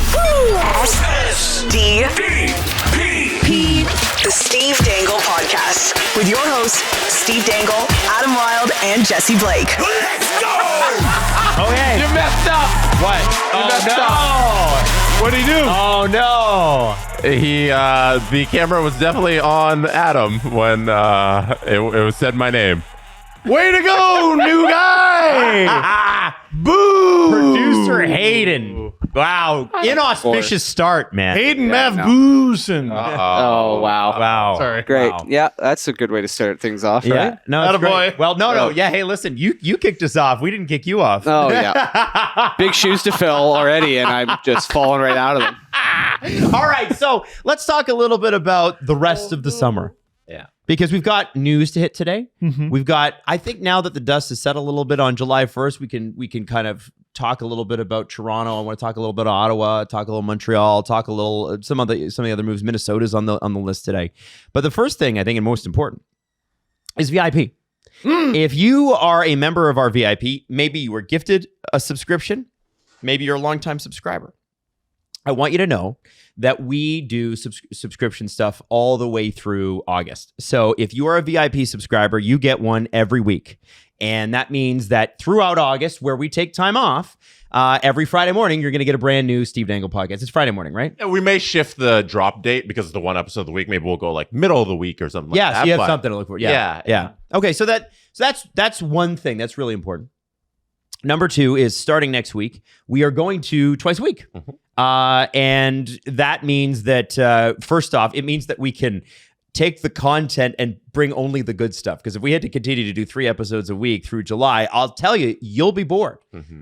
SDP, the Steve Dangle Podcast, with your hosts, Steve Dangle, Adam Wilde, and Jesse Blake. Let's go! Okay. You messed up. What? You messed up. What did he do? Oh no! The camera was definitely on Adam when it was said my name. Way to go, new guy! Boo! Producer Hayden. Wow. Inauspicious start, man. Hayden Yeah, Mavboosin. Oh, wow. Wow. Sorry. Great. Wow. Yeah, that's a good way to start things off, Yeah. right? No, it's Attaboy. great. Well, no. Yeah. Hey, listen. You kicked us off. We didn't kick you off. Oh, yeah. Big shoes to fill already, and I'm just falling right out of them. All right. So let's talk a little bit about the rest of the summer. Yeah. Because we've got news to hit today. Mhm. We've got, I think now that the dust has settled a little bit on July 1st, we can kind of talk a little bit about Toronto. I want to talk a little bit of Ottawa, talk a little Montreal, talk a little some of the other moves. Minnesota's on the list today. But the first thing I think and most important is VIP. If you are a member of our VIP, maybe you were gifted a subscription, maybe you're a longtime subscriber. I want you to know that we do subscription stuff all the way through August. So if you are a VIP subscriber, you get one every week. And that means that throughout August, where we take time off, every Friday morning, you're going to get a brand new Steve Dangle podcast. It's Friday morning, right? Yeah, we may shift the drop date because it's the one episode of the week. Maybe we'll go like middle of the week or something like that. Yeah, so you have but- something to look for. Yeah. Okay, so that's one thing that's really important. Number two is starting next week, we are going to twice a week. And that means that, first off, it means that we can take the content and bring only the good stuff. Because if we had to continue to do 3 episodes a week through July, I'll tell you, you'll be bored.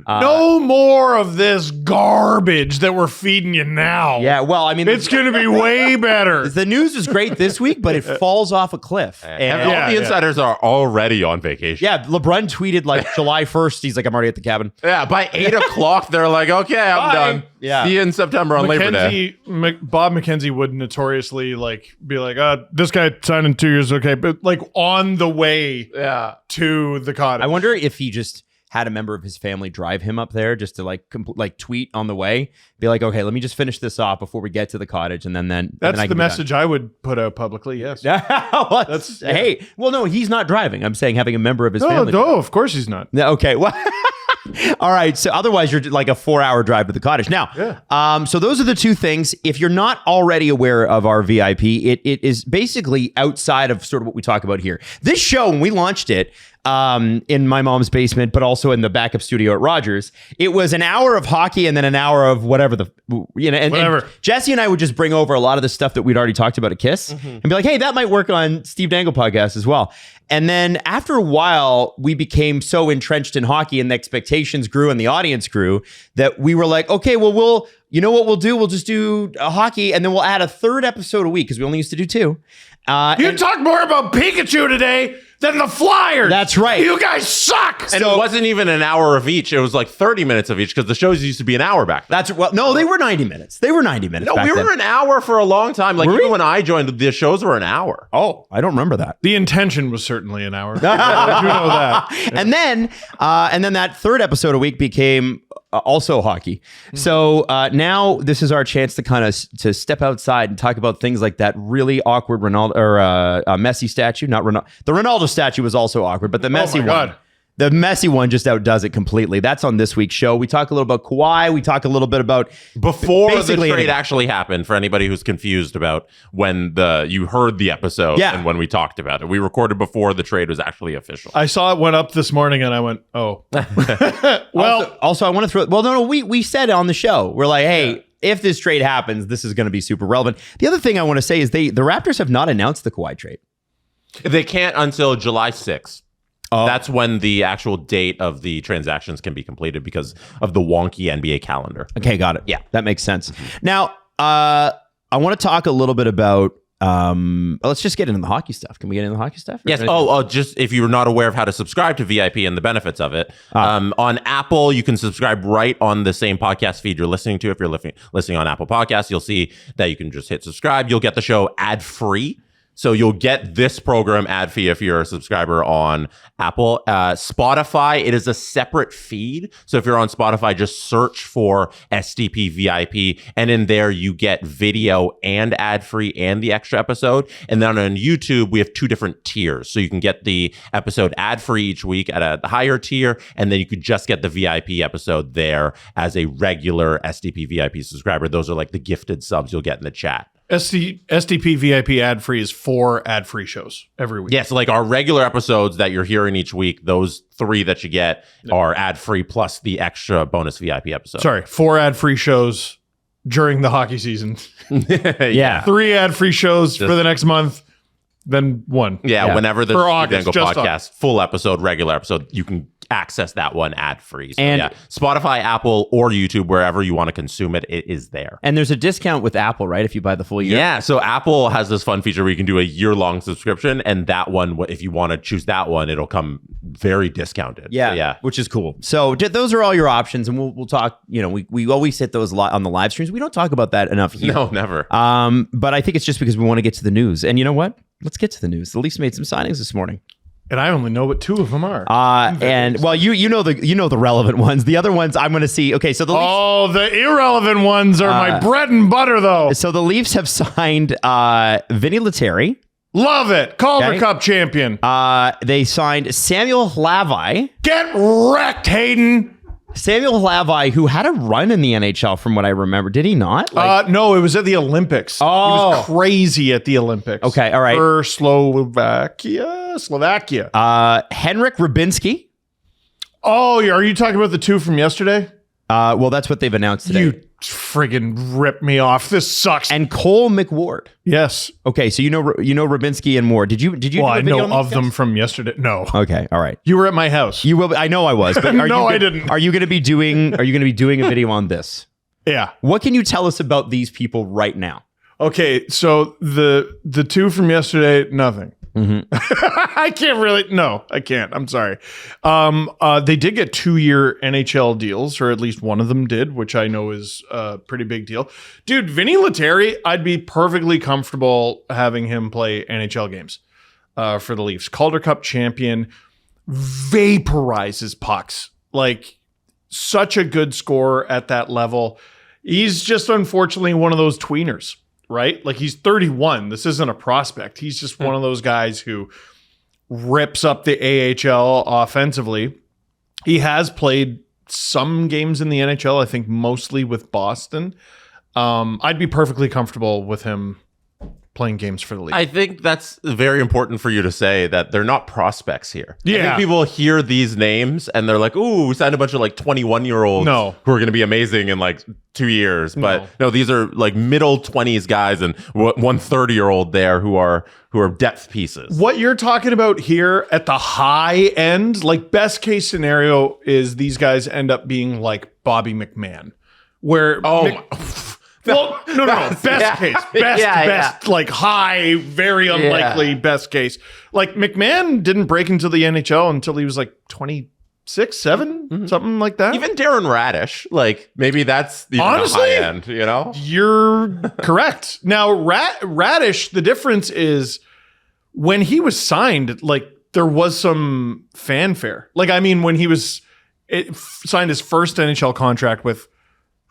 No more of this garbage that we're feeding you now. Yeah, well, I mean, It's going to be way better. the news is great this week, but it falls off a cliff. And And all the insiders are already on vacation. yeah, LeBron tweeted like July 1st. He's like, I'm already at the cabin. Yeah, by 8 o'clock, they're like, okay, I'm Bye. done. Yeah. See you in September on Labor Day. Bob McKenzie would notoriously be like, this guy signed in 2 years, okay, but like on the way Yeah. to the cottage. I wonder if he just had a member of his family drive him up there just to like tweet on the way, be like, okay, let me just finish this off before we get to the cottage, and then That's I the can be message I would put out publicly, yes. done. That's hey, well, no, he's not driving. I'm saying having a member of his family. No, of course he's not. Yeah, okay, well. All right. So otherwise, you're like a 4-hour drive to the cottage. Now, so those are the two things. If you're not already aware of our VIP, it is basically outside of sort of what we talk about here. This show, when we launched it in my mom's basement, but also in the backup studio at Rogers, it was an hour of hockey and then an hour of whatever and Jesse and I would just bring over a lot of the stuff that we'd already talked about at KISS and be like, hey, that might work on Steve Dangle Podcast as well. And then after a while, we became so entrenched in hockey and the expectations grew and the audience grew that we were like, okay, well, you know what we'll do? We'll just do hockey and then we'll add a 3rd episode a week because we only used to do 2. You talk more about Pikachu today than the Flyers. That's right. You guys suck. And it wasn't even an hour of each. It was like 30 minutes of each because the shows used to be an hour back then. No, they were 90 minutes. They were 90 minutes. No, back we were then. an hour for a long time. Like Were even we? when I joined, the shows were an hour. Oh, I don't remember that. The intention was certainly an hour. I do know that. And then that 3rd episode a week became also hockey. So now this is our chance to kind of to step outside and talk about things like that really awkward Ronaldo or Messi statue. Not Ronaldo. The Ronaldo statue was also awkward, but the Messi one. The Messi one just outdoes it completely. That's on this week's show. We talk a little about Kawhi. We talk a little bit about Before the basically trade anything. actually happened, for anybody who's confused about when you heard the episode Yeah. and when we talked about it. We recorded before the trade was actually official. I saw it went up this morning and I went, oh. Well, also I want to throw. Well, no, we said on the show, we're like, hey, if this trade happens, this is going to be super relevant. The other thing I want to say is the Raptors have not announced the Kawhi trade. They can't until July 6th. Oh. That's when the actual date of the transactions can be completed because of the wonky NBA calendar. Okay, got it. Yeah, that makes sense. Now, I want to talk a little bit about. Let's just get into the hockey stuff. Can we get into the hockey stuff? Yes. Just if you're not aware of how to subscribe to VIP and the benefits of it, on Apple, you can subscribe right on the same podcast feed you're listening to. If you're listening on Apple Podcasts, you'll see that you can just hit subscribe. You'll get the show ad-free So you'll get this program ad-free if you're a subscriber on Apple. Spotify, it is a separate feed. So if you're on Spotify, just search for SDP VIP. And in there, you get video and ad-free and the extra episode. And then on YouTube, we have 2 different tiers. So you can get the episode ad-free each week at a higher tier. And then you could just get the VIP episode there as a regular SDP VIP subscriber. Those are like the gifted subs you'll get in the chat. SDP VIP ad-free is 4 ad-free shows every week. Yeah, so like our regular episodes that you're hearing each week, those 3 that you get are ad-free plus the extra bonus VIP episode. Sorry, 4 ad-free shows during the hockey season. Yeah. 3 ad-free shows for the next month, then 1. Yeah, whenever the For Steve August, Dangle just podcast, full episode, regular episode, you can access that one ad-free. So And- yeah, Spotify, Apple, or YouTube, wherever you want to consume it, it is there. And there's a discount with Apple, right? If you buy the full year. Yeah, so Apple has this fun feature where you can do a year-long subscription, and that one, if you want to choose that one, it'll come very discounted. Yeah, So, yeah. which is cool. So those are all your options, and we'll talk. You know, we always hit those on the live streams. We don't talk about that enough here. No, never. But I think it's just because we want to get to the news. And you know what? Let's get to the news. The Leafs made some signings this morning. And I only know what 2 of them are. And well, you know the relevant ones. The other ones I'm going to see. Okay, so the Leafs, Oh, the irrelevant ones are my bread and butter, though. so the Leafs have signed Vinny Lettieri. Love it. Calder Okay. Cup champion. They signed Samuel Hlavi. Get wrecked, Hayden. Samuel Hlavi, who had a run in the NHL from what I remember. Did he not? No, it was at the Olympics. Oh. He was crazy at the Olympics. Okay, all right. For Slovakia. Henrik Rubinski. Oh, are you talking about the 2 from yesterday? Well, that's what they've announced today. You friggin' ripped me off. This sucks. And Cole McWard. Yes. Okay, so you know Rubinski and Moore. Did you? Well, do a I video know on these of them guys? from yesterday. No. Okay, all right. You were at my house. You will. I know I was. But are No, you, I didn't. Are you going to be doing? Are you going to be doing a video on this? Yeah. What can you tell us about these people right now? Okay, so the 2 from yesterday, nothing. I can't really. No, I can't. I'm sorry. They did get 2-year NHL deals, or at least one of them did, which I know is a pretty big deal. Dude, Vinny Lettieri, I'd be perfectly comfortable having him play NHL games for the Leafs. Calder Cup champion, vaporizes pucks. Like, such a good scorer at that level. He's just unfortunately one of those tweeners. Right? Like, he's 31. This isn't a prospect. He's just one of those guys who rips up the AHL offensively. He has played some games in the NHL, I think mostly with Boston. I'd be perfectly comfortable with him playing games for the league. I think that's very important for you to say that they're not prospects here. I Yeah. think people hear these names and they're like, ooh, we signed a bunch of like 21-year-olds No. who are going to be amazing in like 2 years. But no, these are like middle 20s guys and one 30-year-old there who are depth pieces. What you're talking about here at the high end, like, best case scenario is these guys end up being like Bobby McMahon, where well, no. Best case. Best, like, high, very unlikely best case. Like, McMahon didn't break into the NHL until he was like 26, 7, something like that. Even Darren Radish, like maybe that's even Honestly, a high end, you know? You're correct. Now, Radish, the difference is when he was signed, like, there was some fanfare. Like, I mean, when he was signed his first NHL contract with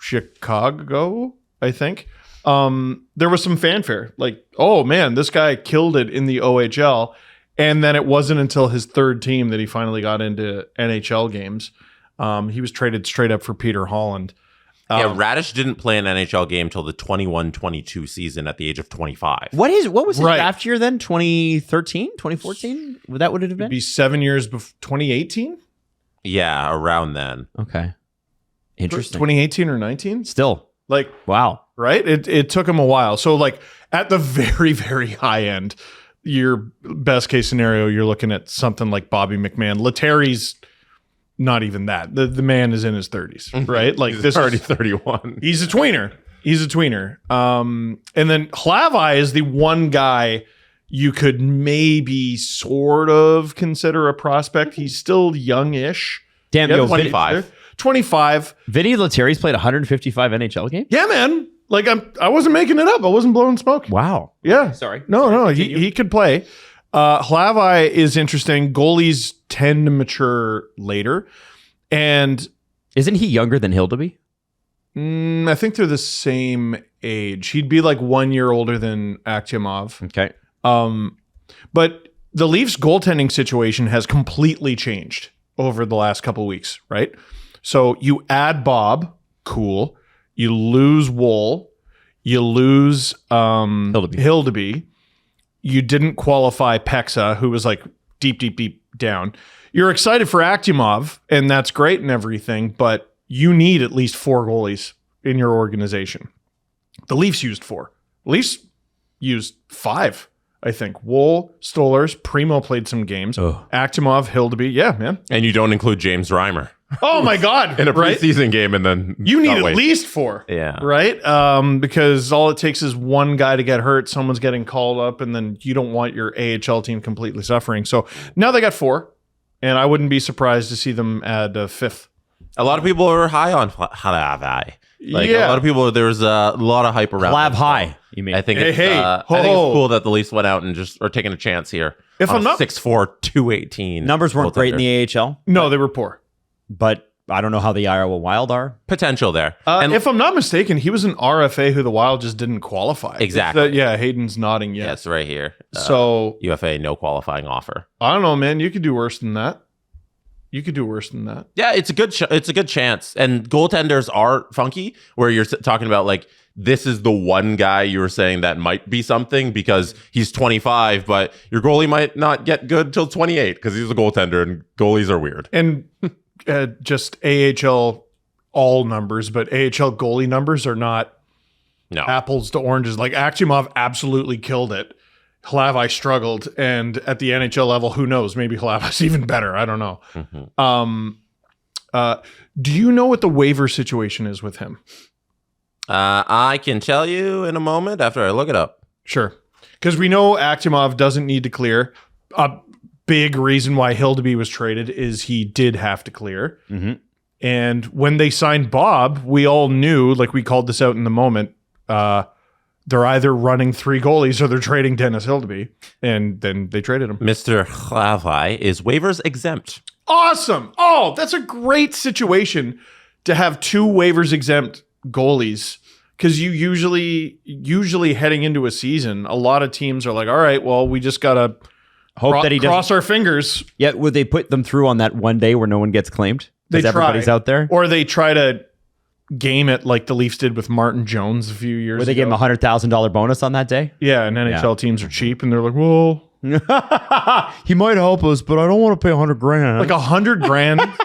Chicago, I think, there was some fanfare. Like, oh man, this guy killed it in the OHL. And then it wasn't until his 3rd team that he finally got into NHL games. He was traded straight up for Peter Holland. Yeah, Radish didn't play an NHL game till the 21-22 season at the age of 25. What was his Right. draft year then? 2013, 2014? That would it have been? Be 7 years before 2018? Yeah, around then. Okay. Interesting. 2018 or 19? Still. Like, Wow. right? It took him a while. So, like, at the very, very high end, your best case scenario, you're looking at something like Bobby McMahon. Lettieri's not even that. The man is in his 30s, right? Like, He's already 31. He's a tweener. And then Hlavi is the one guy you could maybe sort of consider a prospect. He's still youngish. Damn, Yeah, yo, 25. 25. Vinny Lettieri's played 155 NHL games? Yeah, man. Like I wasn't making it up. I wasn't blowing smoke. Wow. Yeah. Sorry. No, he could play. Hlavai is interesting. Goalies tend to mature later. And isn't he younger than Hildeby? I think they're the same age. He'd be like 1 year older than Akhtyamov. Okay. But the Leafs goaltending situation has completely changed over the last couple of weeks, right? So you add Bob, cool. You lose Woll. You lose Hildeby. You didn't qualify Peksa, who was like deep down. You're excited for Akhtyamov, and that's great and everything, but you need at least 4 goalies in your organization. The Leafs used 4. The Leafs used 5, I think. Woll, Stolarz, Primo played some games. Akhtyamov, Hildeby. Yeah, man. And you don't include James Reimer. Oh, my God. In a right? preseason game, and then you need at least 4. Yeah. Right? Because all it takes is one guy to get hurt, someone's getting called up, and then you don't want your AHL team completely suffering. So now they got 4, and I wouldn't be surprised to see them add a 5th. A lot of people are high on Hlavai. Like Yeah. a lot of people, there's a lot of hype around. Lav him. high, you mean? I think Hey, it's, hey, I ho, think it's ho. cool that the Leafs went out and just are taking a chance here. If on I'm not- 6'4", 218. Numbers weren't great in goaltender. the AHL, No, they were poor. but I don't know how the Iowa Wild are. Potential there. And if I'm not mistaken, he was an RFA who the Wild just didn't qualify. Exactly. Yeah, Hayden's nodding yeah, yes. it's right here. So UFA, no qualifying offer. I don't know, man. You could do worse than that. Yeah, it's a good chance. And goaltenders are funky, where you're talking about like this is the one guy you were saying that might be something because he's 25, but your goalie might not get good till 28 because he's a goaltender, and goalies are weird. And just AHL all numbers, but AHL goalie numbers are not No, apples to oranges. Like Akhtyamov absolutely killed it. Hlavai struggled, and at the NHL level, who knows? Maybe Hlavai's even better. I don't know. Do you know what the waiver situation is with him? I can tell you in a moment after I look it up. Sure, because we know Akhtyamov doesn't need to clear. A big reason why Hildeby was traded is he did have to clear. And when they signed Bob, we all knew, like we called this out in the moment, they're either running 3 goalies or they're trading Dennis Hildeby, and then they traded him. Mr. Hlavai is waivers exempt. Awesome. Oh, that's a great situation to have 2 waivers exempt goalies, because you usually heading into a season, a lot of teams are like, all right, well, we just got to Hope that he doesn't. cross our fingers. Yeah, would they put them through on that one day where no one gets claimed? They Because everybody's try. out there? Or they try to game it like the Leafs did with Martin Jones a few years Where they ago. gave him a $100,000 bonus on that day? Yeah, and NHL teams are cheap, and they're like, well, He might help us, but I don't want to pay $100,000. like $100,000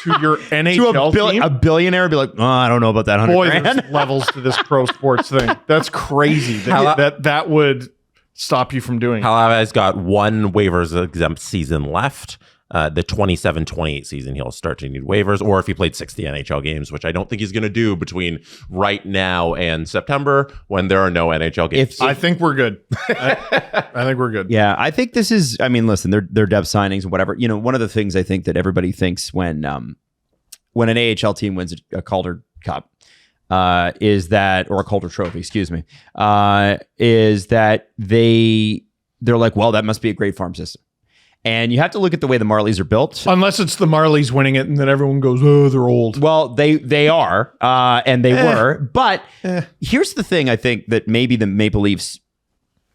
to your NHL to team. a billionaire would be like, oh, I don't know about that Boy, $100,000. there's levels to this pro sports thing. That's crazy. That would stop you from doing it. Hlavai's got 1 waivers exempt season left. The 27-28 season, he'll start to need waivers, or if he played 60 NHL games, which I don't think he's going to do between right now and September when there are no NHL games. I think we're good. I think we're good. Yeah, I think this is. I mean, listen, they're depth signings and whatever. You know, one of the things I think that everybody thinks when an AHL team wins a Calder Cup is that, or a Calder Trophy, excuse me, is that they're like, well, that must be a great farm system. And you have to look at the way the Marlies are built. Unless it's the Marlies winning it, and then everyone goes, "Oh, they're old." Well, they are, and they were. But here's the thing: I think that maybe the Maple Leafs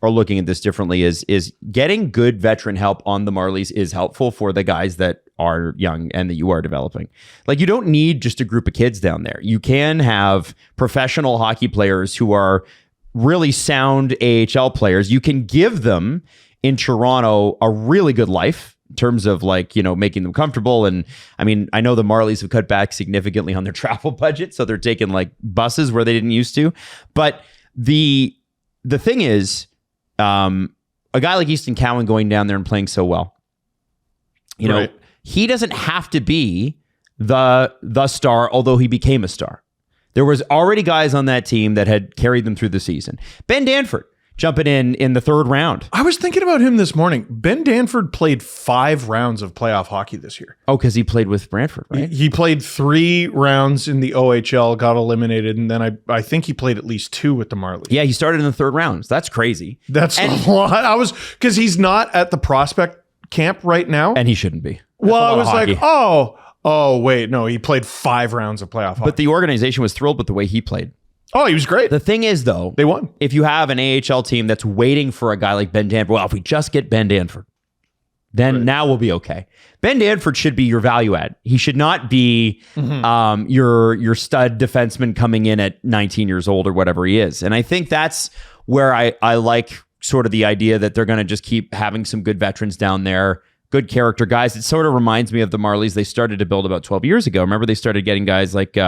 are looking at this differently. Is getting good veteran help on the Marlies is helpful for the guys that are young and that you are developing. Like, you don't need just a group of kids down there. You can have professional hockey players who are really sound AHL players. You can give them in Toronto a really good life in terms of, like, you know, making them comfortable. And I mean, I know the Marlies have cut back significantly on their travel budget, so they're taking like buses where they didn't used to. But the thing is, a guy like Easton Cowan going down there and playing so well, you know, Right. he doesn't have to be the star, although he became a star. There was already guys on that team that had carried them through the season. Ben Danford jumping in the third round. I was thinking about him this morning. Ben Danford played 5 rounds of playoff hockey this year. Oh, because he played with Brantford, right? He played 3 rounds in the OHL, got eliminated, and then I think he played at least 2 with the Marlies. Yeah, he started in the third round. So that's crazy. That's a lot. Because he's not at the prospect camp right now. And he shouldn't be. Well, I was like, oh, wait, no, he played 5 rounds of playoff hockey. But the organization was thrilled with the way he played. Oh, he was great. The thing is, though, They won. if you have an AHL team that's waiting for a guy like Ben Danford, well, if we just get Ben Danford, then now we'll be okay. Ben Danford should be your value add. He should not be your stud defenseman coming in at 19 years old or whatever he is. And I think that's where I like sort of the idea that they're going to just keep having some good veterans down there, good character guys. It sort of reminds me of the Marlies they started to build about 12 years ago. Remember, they started getting guys like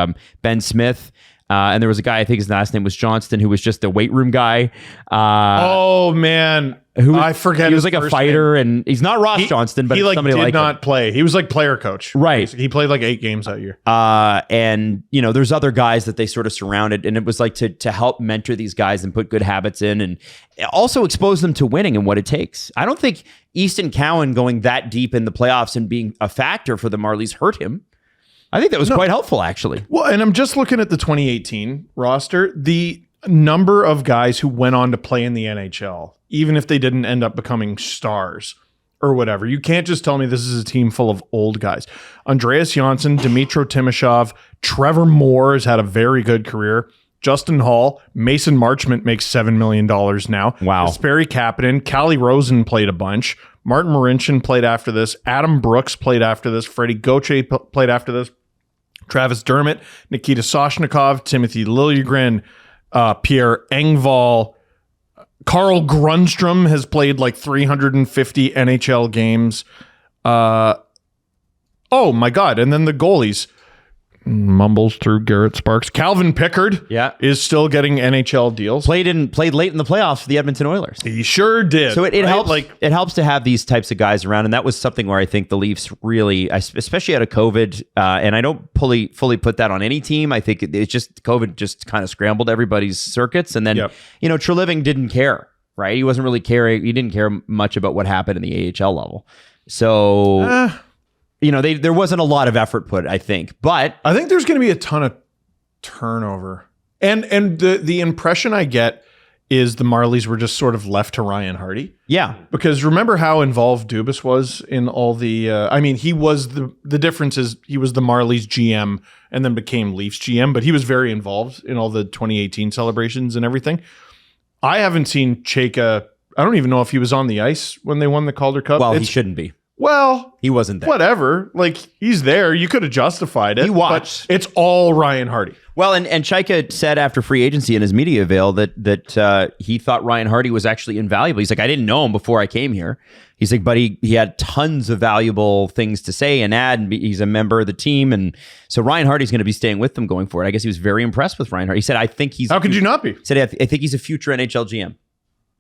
Ben Smith. And there was a guy, I think his last name was Johnston, who was just a weight room guy. Oh, man. I forget. He was like a fighter, and he's not Ross Johnston, but he somebody did like not him. play. He was like player coach. Right. He played like 8 games that year. And, there's other guys that they sort of surrounded, and it was like to help mentor these guys and put good habits in and also expose them to winning and what it takes. I don't think Easton Cowan going that deep in the playoffs and being a factor for the Marlies hurt him. I think that was quite helpful, actually. Well, and I'm just looking at the 2018 roster. The number of guys who went on to play in the NHL, even if they didn't end up becoming stars or whatever. You can't just tell me this is a team full of old guys. Andreas Johnsson, Dmytro Timashov, Trevor Moore has had a very good career. Justin Hall, Mason Marchment makes $7 million now. Wow. Sperry Kapanen, Callie Rosen played a bunch. Martin Marincin played after this. Adam Brooks played after this. Freddie Gauthier played after this. Travis Dermott, Nikita Soshnikov, Timothy Liljegren, Pierre Engvall, Carl Grundstrom has played like 350 NHL games. Oh my God. And then the goalies. Mumbles through Garrett Sparks. Calvin Pickard is still getting NHL deals. Played late in the playoffs for the Edmonton Oilers. He sure did. So it helps. It helps to have these types of guys around, and that was something where I think the Leafs really, especially out of COVID, and I don't fully put that on any team. I think it's just COVID just kind of scrambled everybody's circuits, and then Treliving didn't care, right? He wasn't really caring. He didn't care much about what happened in the AHL level. So. There wasn't a lot of effort put, I think. But I think there's going to be a ton of turnover. And the impression I get is the Marlies were just sort of left to Ryan Hardy. Yeah. Because remember how involved Dubas was in all the... he was the difference is he was the Marlies GM and then became Leafs GM, but he was very involved in all the 2018 celebrations and everything. I haven't seen Chayka... I don't even know if he was on the ice when they won the Calder Cup. Well, he shouldn't be. Well, he wasn't there. Whatever. Like, he's there. You could have justified it. He watched. But it's all Ryan Hardy. Well, and Chayka said after free agency in his media avail that he thought Ryan Hardy was actually invaluable. He's like, I didn't know him before I came here. He's like, but he had tons of valuable things to say and add, and he's a member of the team. And so Ryan Hardy's going to be staying with them going forward. I guess he was very impressed with Ryan Hardy. He said, I think he's... How could you not be? He said, I think he's a future NHL GM.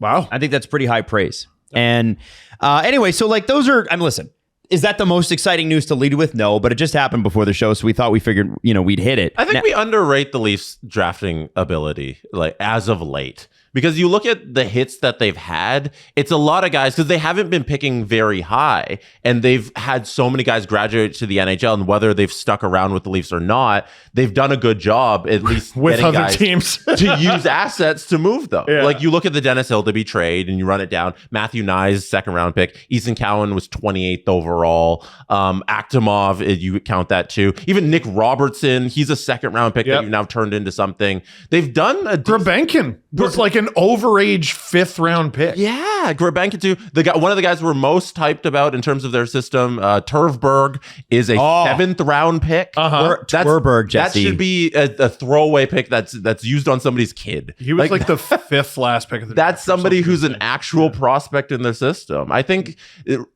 Wow. I think that's pretty high praise. And anyway, so like those are... listen... Is that the most exciting news to lead with? No, but it just happened before the show, so we thought we figured, we'd hit it. I think we underrate the Leafs' drafting ability, like as of late. Because you look at the hits that they've had, it's a lot of guys, because they haven't been picking very high, and they've had so many guys graduate to the NHL, and whether they've stuck around with the Leafs or not, they've done a good job, at least with getting other guys teams to use assets to move them. Yeah. Like, you look at the Dennis Hildeby trade, and you run it down. Matthew Nyes, second round pick. Easton Cowan was 28th overall. Aktimov, you count that too. Even Nick Robertson, he's a second round pick that you've now turned into something. They've done a... Grabenkin was like an overage 5th round pick. Yeah, Grabenkin too. One of the guys we're most hyped about in terms of their system, Turvberg, is a 7th round pick. Turvberg, Jesse. That should be a throwaway pick that's used on somebody's kid. He was like the 5th last pick of the draft. That's somebody who's an insane. actual prospect in their system. I think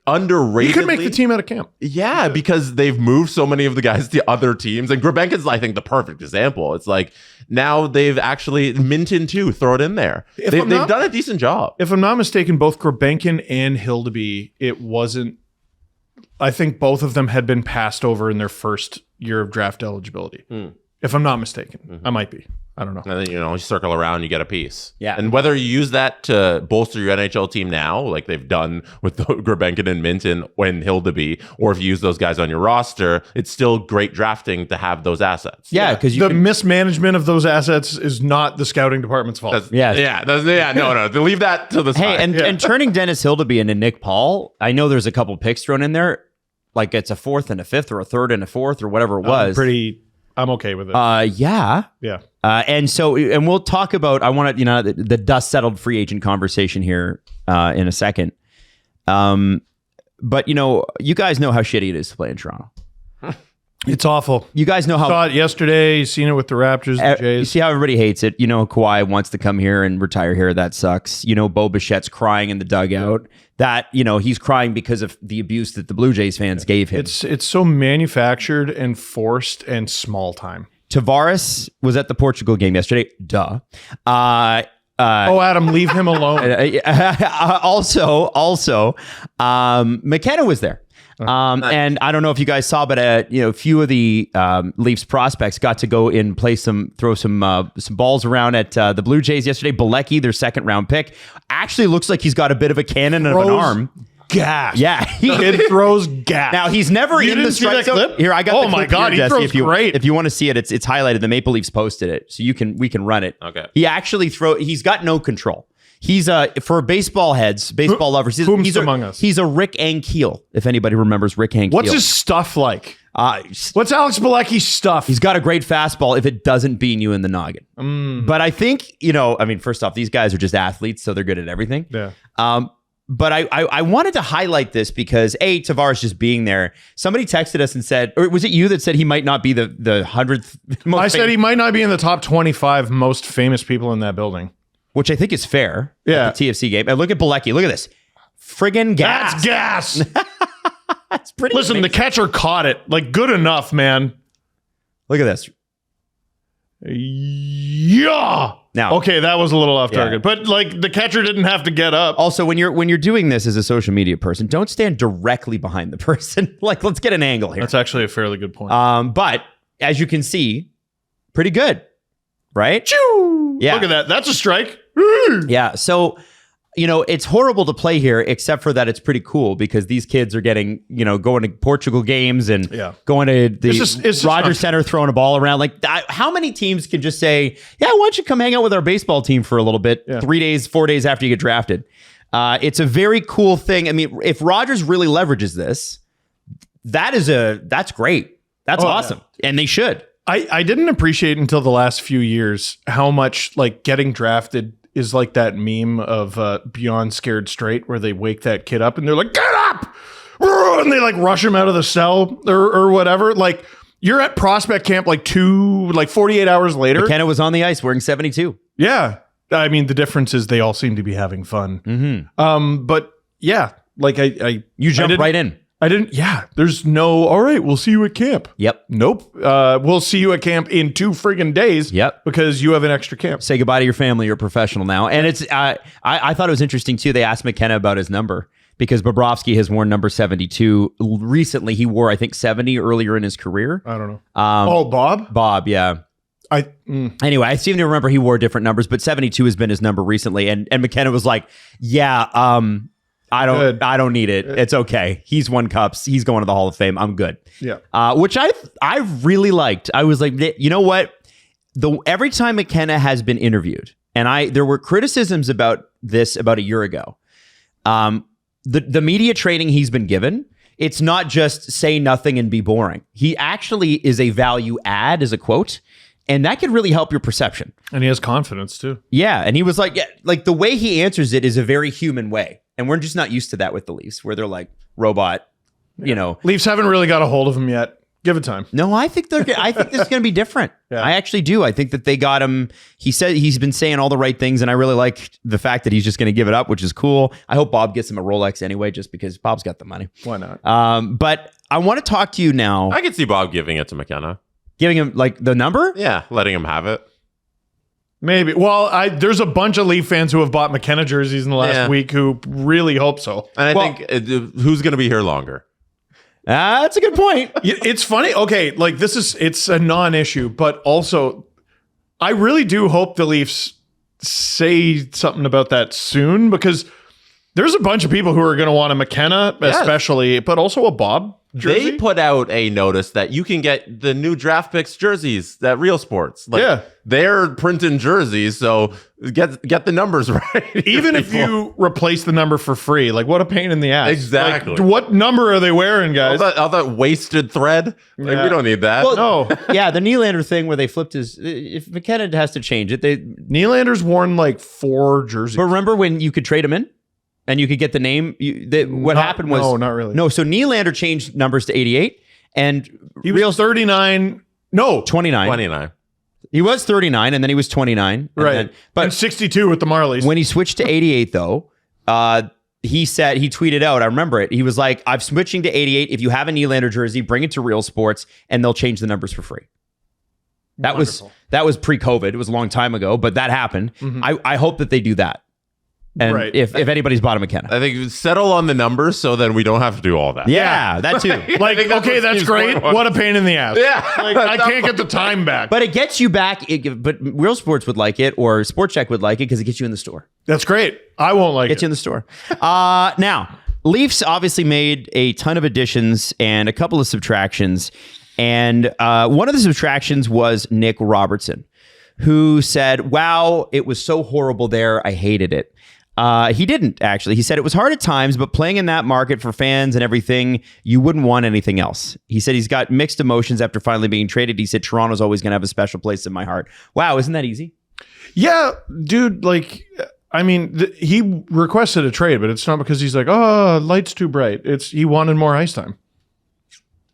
underrated. He could make the team out of camp. Yeah, because they've moved so many of the guys to other teams. And Grabenkin's, I think, the perfect example. It's like now they've actually Minton too. Throw it in there. They've done a decent job. If I'm not mistaken, both Grabenkin and Hildeby, it wasn't... I think both of them had been passed over in their first year of draft eligibility. If I'm not mistaken. I might be. I don't know. And then, you circle around, you get a piece. Yeah. And whether you use that to bolster your NHL team now, like they've done with Grabenkin and Minton when Hildeby, or if you use those guys on your roster, it's still great drafting to have those assets. Yeah, because the mismanagement of those assets is not the scouting department's fault. No. They leave that to the side. Hey, and turning Dennis Hildeby into Nick Paul, I know there's a couple picks thrown in there. Like it's a 4th and a 5th or a 3rd and a 4th or whatever it was. I'm okay with it. Yeah. And we'll talk about, I want to, the dust settled free agent conversation here in a second. But you guys know how shitty it is to play in Toronto. It's awful. You guys know how. Saw it yesterday. You seen it with the Raptors, the Jays. You see how everybody hates it. Kawhi wants to come here and retire here. That sucks. Bo Bichette's crying in the dugout. That he's crying because of the abuse that the Blue Jays fans gave him. It's so manufactured and forced and small time. Tavares was at the Portugal game yesterday. Duh. Adam, leave him alone. Also, McKenna was there. Nice. And I don't know if you guys saw, but a few of the Leafs prospects got to go and throw some balls around at the Blue Jays yesterday. Bilecki, their 2nd round pick, actually looks like he's got a bit of a cannon of an arm. Gas. Yeah, it throws gas. Now he's never in the strike zone. Here, I got. Oh the my clip god, here, he Jesse, throws great. If you want to see it, it's highlighted. The Maple Leafs posted it, so we can run it. Okay. He actually he's got no control. He's for baseball heads, baseball lovers. He's among us. He's a Rick Ankiel, if anybody remembers Rick Ankiel. What's his stuff like? What's Alex Bilecki's stuff? He's got a great fastball if it doesn't bean you in the noggin. But I think, first off, these guys are just athletes, so they're good at everything. Yeah. But I wanted to highlight this because Tavares just being there. Somebody texted us and said, or was it you that said he might not be the 100th most I said he might not be in the top 25 most famous people in that building. Which I think is fair. Yeah. At the TFC game. And look at Bilecki. Look at this. Friggin' gas. That's gas. That's pretty Listen, amazing. the catcher caught it. Like, good enough, man. Look at this. Yeah. Now, okay, that was a little off target, but like the catcher didn't have to get up. Also, when you're doing this as a social media person, don't stand directly behind the person. Like, let's get an angle here. That's actually a fairly good point. But as you can see, pretty good, right? Choo! Yeah. Look at that. That's a strike. Yeah. So, it's horrible to play here, except for that it's pretty cool because these kids are getting, going to Portugal games and going to the Rogers Center, throwing a ball around. Like, how many teams can just say, yeah, why don't you come hang out with our baseball team for a little bit, 3 days, 4 days after you get drafted? It's a very cool thing. I mean, if Rogers really leverages this, that's great. That's awesome. Yeah. And they should. I didn't appreciate until the last few years how much like getting drafted is like that meme of Beyond Scared Straight where they wake that kid up and they're like, get up! And they like rush him out of the cell or whatever. Like you're at prospect camp like 48 hours later. McKenna was on the ice wearing 72. Yeah. I mean, the difference is they all seem to be having fun. Mm-hmm. But yeah, like you jumped right in. I didn't. Yeah, there's no. All right, we'll see you at camp. Yep. Nope. We'll see you at camp in 2 friggin' days. Yep. Because you have an extra camp. Say goodbye to your family. You're a professional now. And it's. I thought it was interesting too. They asked McKenna about his number because Bobrovsky has worn number 72 recently. He wore, I think, 70 earlier in his career. I don't know. Bob. Bob. Yeah. Anyway, I seem to remember he wore different numbers, but 72 has been his number recently. And McKenna was like, yeah. I don't need it. It's okay. He's won cups. He's going to the Hall of Fame. I'm good. Yeah. Which I really liked. I was like, you know what? Every time McKenna has been interviewed, and there were criticisms about this about a year ago. The media training he's been given, it's not just say nothing and be boring. He actually is a value add, is a quote. And that could really help your perception. And he has confidence too. Yeah. And he was like, like the way he answers it is a very human way. And we're just not used to that with the Leafs, where they're like robot, Leafs haven't really got a hold of him yet. Give it time. No, I think this is going to be different. Yeah. I actually do. I think that they got him. He said he's been saying all the right things, and I really like the fact that he's just going to give it up, which is cool. I hope Bob gets him a Rolex anyway, just because Bob's got the money. Why not? But I want to talk to you now. I could see Bob giving it to McKenna. Giving him like the number? Yeah, letting him have it. Maybe. Well, there's a bunch of Leaf fans who have bought McKenna jerseys in the last week who really hope so. And I think who's going to be here longer? That's a good point. It's funny. Okay, like it's a non-issue, but also I really do hope the Leafs say something about that soon, because there's a bunch of people who are going to want a McKenna, especially, but also a Bob jersey. They put out a notice that you can get the new draft picks jerseys at Real Sports. They're printing jerseys, so get the numbers right. Even if you replace the number for free, like what a pain in the ass. Exactly. Like, what number are they wearing, guys? All that wasted thread. Like, we don't need that. Well, No. Yeah, the Nylander thing where they flipped his. If McKenna has to change it, Nylander's worn like 4 jerseys. But remember when you could trade him in? And you could get the name. What happened was... No, not really. No, so Nylander changed numbers to 88. And He was 39. No. 29. 29. He was 39, and then he was 29. Right. But and 62 with the Marlies. when he switched to 88, though, he tweeted out, I remember it. He was like, I'm switching to 88. If you have a Nylander jersey, bring it to Real Sports, and they'll change the numbers for free. That was pre-COVID. It was a long time ago, but that happened. I hope that they do that. And Right. if anybody's bought a McKenna. I think settle on the numbers so then we don't have to do all that. Yeah, that too. like, think that's okay, what that's Steve's great. point was. What a pain in the ass. Yeah. Like, I can't get the time back. But it gets you back. But Real Sports would like it, or Sport Check would like it because it gets you in the store. That's great. I won't like Gets you it. in the store. Now, Leafs obviously made a ton of additions and a couple of subtractions. And one of the subtractions was Nick Robertson, who said, wow, it was so horrible there. I hated it. He didn't, actually. He said it was hard at times, but playing in that market for fans and everything, you wouldn't want anything else. He said he's got mixed emotions after finally being traded. He said Toronto's always going to have a special place in my heart. Wow, isn't that easy? Yeah, dude, like, I mean, he requested a trade, but it's not because he's like, oh, light's too bright. It's he wanted more ice time.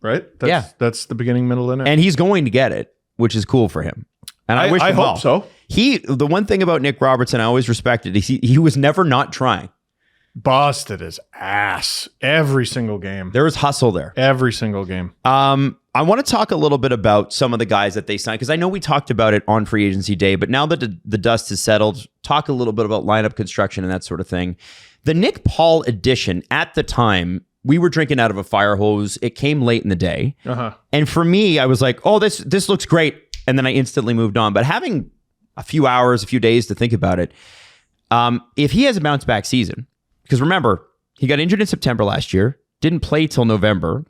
Right? That's the beginning, middle, and end. And he's going to get it, which is cool for him. And I wish him hope well. so. The one thing about Nick Robertson I always respected is he was never not trying. Busted his ass every single game. There was hustle there. Every single game. I want to talk a little bit about some of the guys that they signed, because I know we talked about it on free agency day, but now that the dust has settled, talk a little bit about lineup construction and that sort of thing. The Nick Paul addition, at the time, we were drinking out of a fire hose. It came late in the day. And for me, I was like, oh, this looks great. And then I instantly moved on. But having a few hours, a few days to think about it, if he has a bounce back season, because remember, he got injured in September last year, didn't play till November,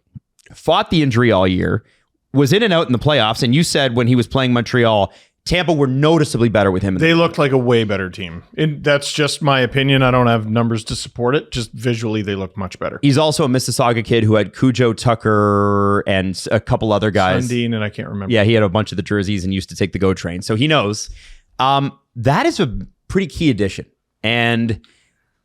fought the injury all year, was in and out in the playoffs. And you said when he was playing Montreal, Tampa were noticeably better with him. They looked like a way better team. That's just my opinion. I don't have numbers to support it. Just visually, they looked much better. He's also a Mississauga kid who had Cujo, Tucker, and a couple other guys. Sundin, and I can't remember. Yeah, he had a bunch of the jerseys and used to take the GO train. So he knows. That is a pretty key addition. And,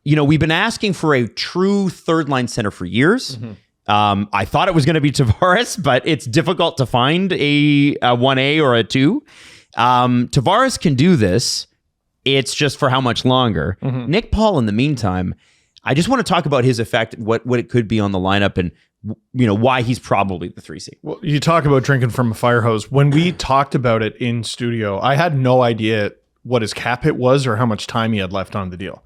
we've been asking for a true third line center for years. I thought it was going to be Tavares, but it's difficult to find a 1A or a 2. Tavares can do this. It's just for how much longer. Nick Paul, in the meantime, I just want to talk about his effect, what it could be on the lineup, and why he's probably the 3C. Well, you talk about drinking from a fire hose. When we talked about it in studio, I had no idea what his cap hit was or how much time he had left on the deal.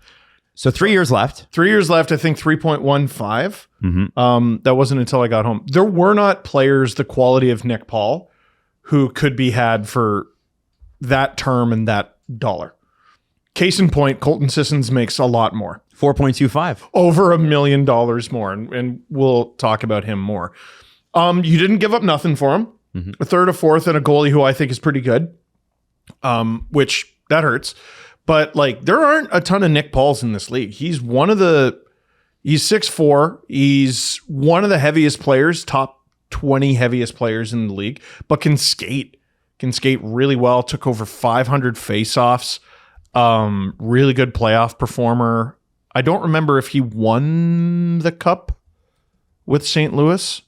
So 3 years left. 3 years left, I think 3.15. That wasn't until I got home. There were not players the quality of Nick Paul who could be had for that term and that dollar. Case in point, Colton Sissons makes a lot more. 4.25. Over $1 million more. And we'll talk about him more. You didn't give up nothing for him. A third, a fourth, and a goalie who I think is pretty good. Which that hurts. But there aren't a ton of Nick Pauls in this league. He's 6'4". He's one of the heaviest players, top 20 heaviest players in the league, but can skate really well. Took over 500 faceoffs. Really good playoff performer. I don't remember if he won the cup with St. Louis.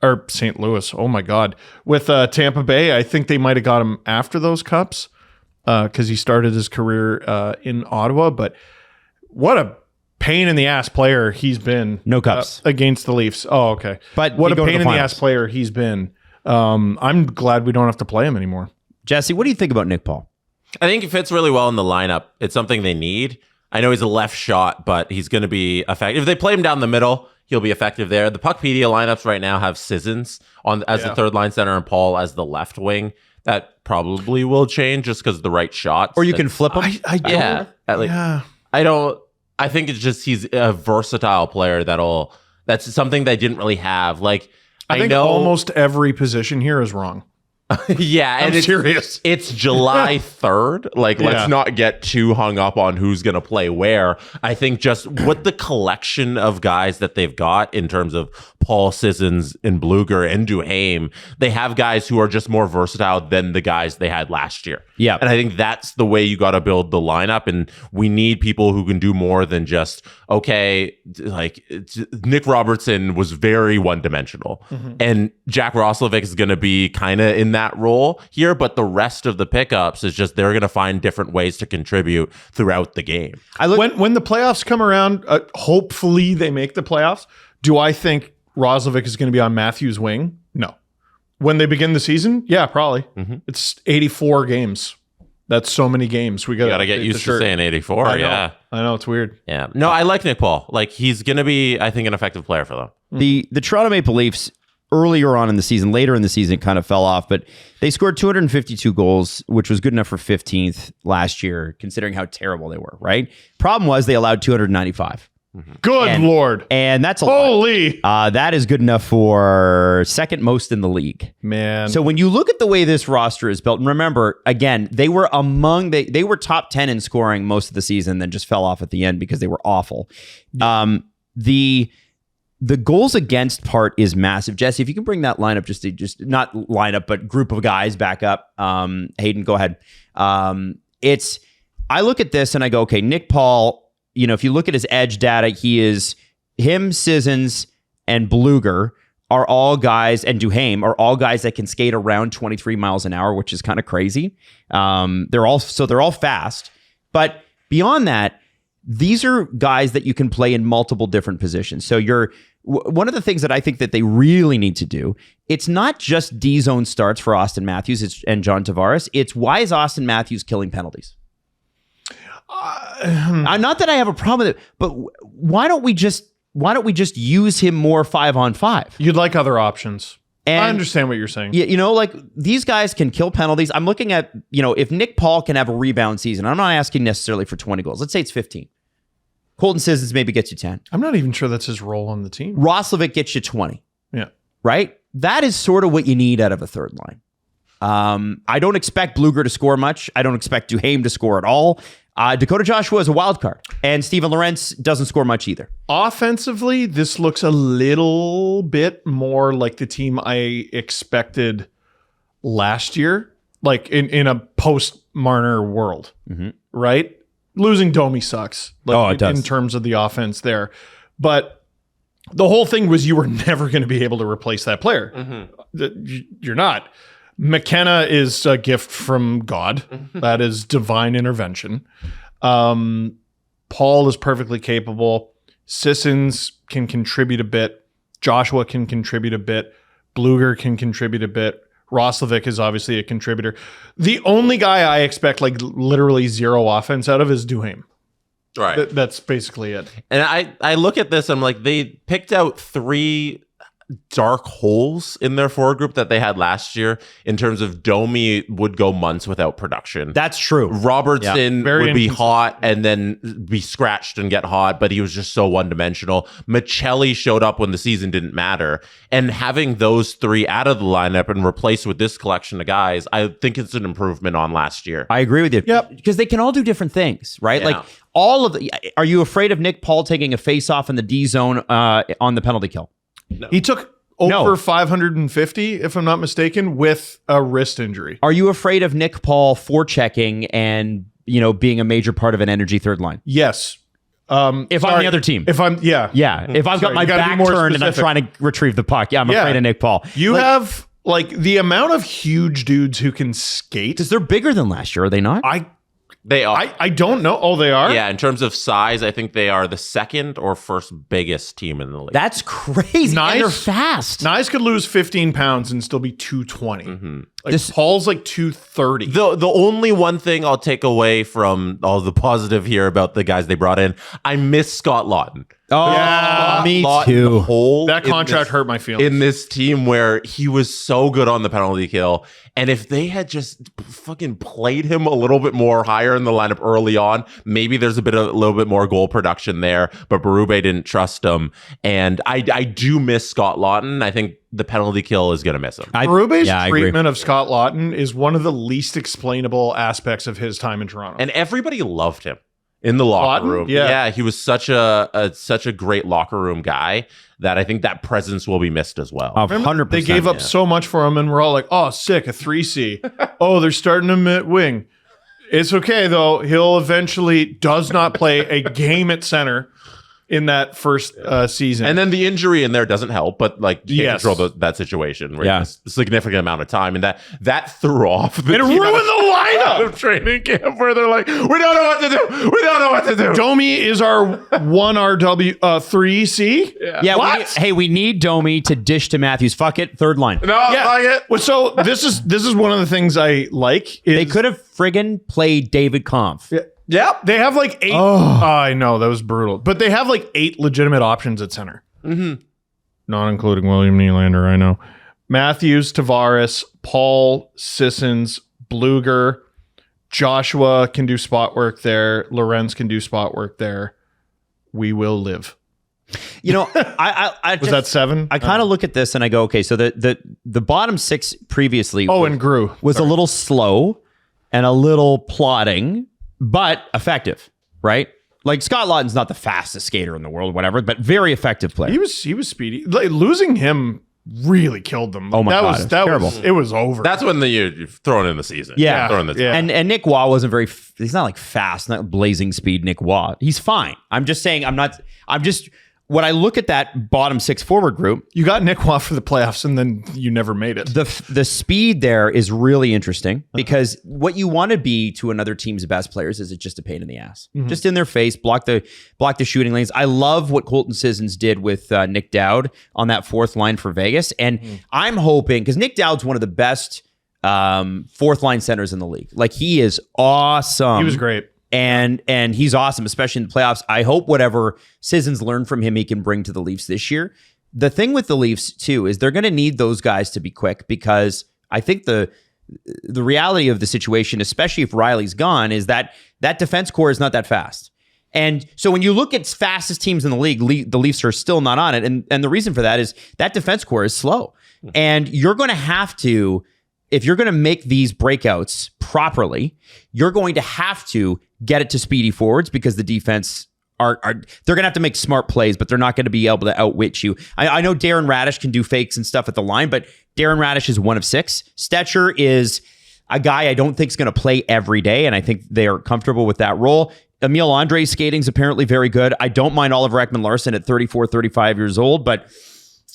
Oh my God. With Tampa Bay. I think they might have got him after those cups because he started his career in Ottawa. But what a pain in the ass player he's been. No cups. Against the Leafs. Oh, okay. But what a pain pain in the ass player he's been. I'm glad we don't have to play him anymore. Jesse, what do you think about Nick Paul? I think he fits really well in the lineup. It's something they need. I know he's a left shot, but he's going to be effective. If they play him down the middle, he'll be effective there. The Puckpedia lineups right now have Sissons as the third line center and Paul as the left wing. that probably will change just because the right shots. Or you can flip him. I don't. Yeah. I don't. I think it's just he's a versatile player that's something they didn't really have. Like I think almost every position here is wrong. Yeah, and I'm serious. It's July 3rd. Like, Yeah. let's not get too hung up on who's going to play where. I think just what the collection of guys that they've got in terms of Paul Sissons and Bluger and Duhaime, they have guys who are just more versatile than the guys they had last year. Yeah. And I think that's the way you got to build the lineup. And we need people who can do more than just, okay, like Nick Robertson was very one-dimensional. And Jack Roslovic is going to be kind of in that role here, but the rest of the pickups is just they're going to find different ways to contribute throughout the game. When the playoffs come around, hopefully they make the playoffs. Do I think Roslovic is going to be on Matthews' wing? No. When they begin the season? Yeah, probably. It's 84 games. That's so many games. We got to get used to saying 84. I know. Yeah. I know, it's weird. Yeah. No, I like Nick Paul. Like, he's going to be, I think, an effective player for them. The Toronto Maple Leafs earlier on in the season, later in the season, it kind of fell off, but they scored 252 goals, which was good enough for 15th last year, considering how terrible they were, right? Problem was they allowed 295. Good Lord. And that's a lot. Holy. That is good enough for second most in the league. Man. So when you look at the way this roster is built, and remember, again, they were they were top 10 in scoring most of the season, then just fell off at the end because they were awful. The goals against part is massive. Jesse, if you can bring that lineup, just not lineup, but group of guys back up. Hayden, go ahead. I look at this and I go, okay, Nick Paul, if you look at his edge data, him, Sissons, and Bluger are all guys, and Duhaime are all guys that can skate around 23 miles an hour, which is kind of crazy. They're all fast. But beyond that, these are guys that you can play in multiple different positions. So one of the things that I think that they really need to do, it's not just D-zone starts for Austin Matthews and John Tavares. It's why is Austin Matthews killing penalties? Not that I have a problem with it, but why don't we just use him more 5-on-5? You'd like other options. And I understand what you're saying. Yeah, like these guys can kill penalties. I'm looking at, if Nick Paul can have a rebound season, I'm not asking necessarily for 20 goals. Let's say it's 15. Colton Sissons maybe gets you 10. I'm not even sure that's his role on the team. Roslovic gets you 20. Yeah. Right? That is sort of what you need out of a third line. I don't expect Bluger to score much. I don't expect Duhaime to score at all. Dakota Joshua is a wild card. And Steven Lorentz doesn't score much either. Offensively, this looks a little bit more like the team I expected last year, like in a post-Marner world, right? Losing Domi sucks. Like, it does. In terms of the offense there. But the whole thing was you were never going to be able to replace that player. You're not. McKenna is a gift from God. That is divine intervention. Paul is perfectly capable. Sissons can contribute a bit. Joshua can contribute a bit. Bluger can contribute a bit. Roslovic is obviously a contributor. The only guy I expect like literally zero offense out of is Duhaime. Right. That's basically it. And I look at this, I'm like, they picked out 3 dark holes in their forward group that they had last year in terms of Domi would go months without production. That's true. Robertson Very would be inconsistent. hot and then be scratched and get hot, but he was just so one-dimensional. Michelli showed up when the season didn't matter. And having those 3 out of the lineup and replaced with this collection of guys, I think it's an improvement on last year. I agree with you. Yep. Because they can all do different things, right? Yeah. Like all of the. Are you afraid of Nick Paul taking a face-off in the D zone on the penalty kill? He took over 550, if I'm not mistaken, with a wrist injury. Are you afraid of Nick Paul forechecking and being a major part of an energy third line? Yes. If I'm the other team. If I'm, yeah. Yeah. If I've got Sorry, my you gotta be back more turned and I'm specific. trying to retrieve the puck, I'm Yeah. afraid of Nick Paul. You have like the amount of huge dudes who can skate. Because they're bigger than last year, are they not? They are. I don't know. Oh, they are? Yeah, in terms of size, I think they are the second or first biggest team in the league. That's crazy. Nice. And they're fast. Nyes could lose 15 pounds and still be 220. Like Paul's like 230. The only one thing I'll take away from all the positive here about the guys they brought in, I miss Scott Lawton. Oh, Yeah. me Lawton too. hole That in contract this- hurt my feelings. in this team where he was so good on the penalty kill. And if they had just fucking played him a little bit more higher in the lineup early on, maybe there's a little bit more goal production there. But Berube didn't trust him. And I do miss Scott Lawton. I think the penalty kill is going to miss him. Berube's I agree. treatment of Scott Lawton is one of the least explainable aspects of his time in Toronto. And everybody loved him in the locker Lawton? room. Yeah. He was such a great locker room guy that I think that presence will be missed as well. 100%. They gave up so much for him, and we're all like, "Oh, sick, a 3C." Oh, they're starting him at wing. It's okay though. He'll eventually does not play a game at center in that first season. And then the injury in there doesn't help, but like you can't Yes. control that situation. Right? Yeah. It's a significant amount of time, and that threw off. The It team ruined out the lineup. of training camp where they're like, we don't know what to do. We don't know what to do. Domi is our 1RW 3C. Yeah, we need Domi to dish to Matthews. Fuck it, third line. No, Yeah. like it. Well, so this is one of the things I like. Is They could have friggin' played David Kampf. Yep. They have like 8. I know, that was brutal. But they have like 8 legitimate options at center. Mm-hmm. Not including William Nylander, I know. Matthews, Tavares, Paul, Sissons, Bluger, Joshua can do spot work there. Lorenz can do spot work there. We will live. You know, I Was that 7? I kind of look at this and I go, okay, so the bottom 6 previously and Giroux. was a little slow and a little plodding, but effective, right? Like Scott Lawton's not the fastest skater in the world, whatever, but very effective player. He was speedy. Like, losing him really killed them. Oh my that God, was it was that terrible. was it was over. That's when you're throwing in the season. Yeah. Throwing the Yeah. And Nick Waugh wasn't he's not like fast, not blazing speed Nick Waugh. He's fine. I'm just saying when I look at that bottom 6 forward group, You got Nick Waugh for the playoffs, and then you never made it. the speed there is really interesting because what you want to be to another team's best players is just a pain in the ass, just in their face, block the shooting lanes. I love what Colton Sissons did with Nick Dowd on that 4th line for Vegas, and I'm hoping because Nick Dowd's one of the best 4th line centers in the league. Like he is awesome. He was great. And he's awesome, especially in the playoffs. I hope whatever Sissons learned from him, he can bring to the Leafs this year. The thing with the Leafs too is they're going to need those guys to be quick because I think the reality of the situation, especially if Riley's gone, is that defense core is not that fast. And so when you look at fastest teams in the league, the Leafs are still not on it. And the reason for that is that defense core is slow. And you're going to have to, if you're going to make these breakouts properly, you're going to have to get it to speedy forwards because the defense they're going to have to make smart plays, but they're not going to be able to outwit you. I know Darren Radish can do fakes and stuff at the line, but Darren Radish is 1 of 6. Stetcher is a guy I don't think is going to play every day, and I think they are comfortable with that role. Emil Andre's skating is apparently very good. I don't mind Oliver Ekman-Larsson at 34, 35 years old, but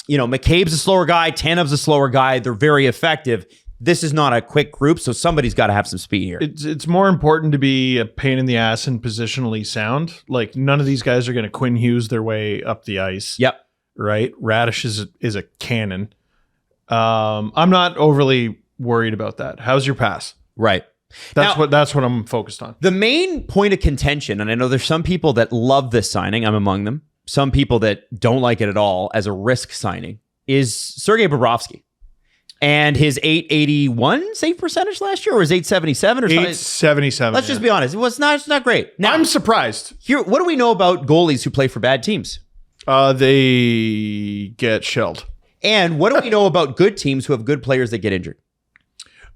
you know, McCabe's a slower guy, Tanev's a slower guy. They're very effective. This is not a quick group, so somebody's got to have some speed here. It's more important to be a pain in the ass and positionally sound. Like none of these guys are going to Quinn Hughes their way up the ice. Yep. Right. Radish is a cannon. I'm not overly worried about that. How's your pass? Right. That's Now- what I'm focused on. The main point of contention, and I know there's some people that love this signing, I'm among them, some people that don't like it at all as a risk signing, is Sergei Bobrovsky. And his 881 save percentage last year, or his 877 or something. 877. Let's just be honest. It's not great. Now, I'm surprised. here, what do we know about goalies who play for bad teams? They get shelled. And what do we know about good teams who have good players that get injured?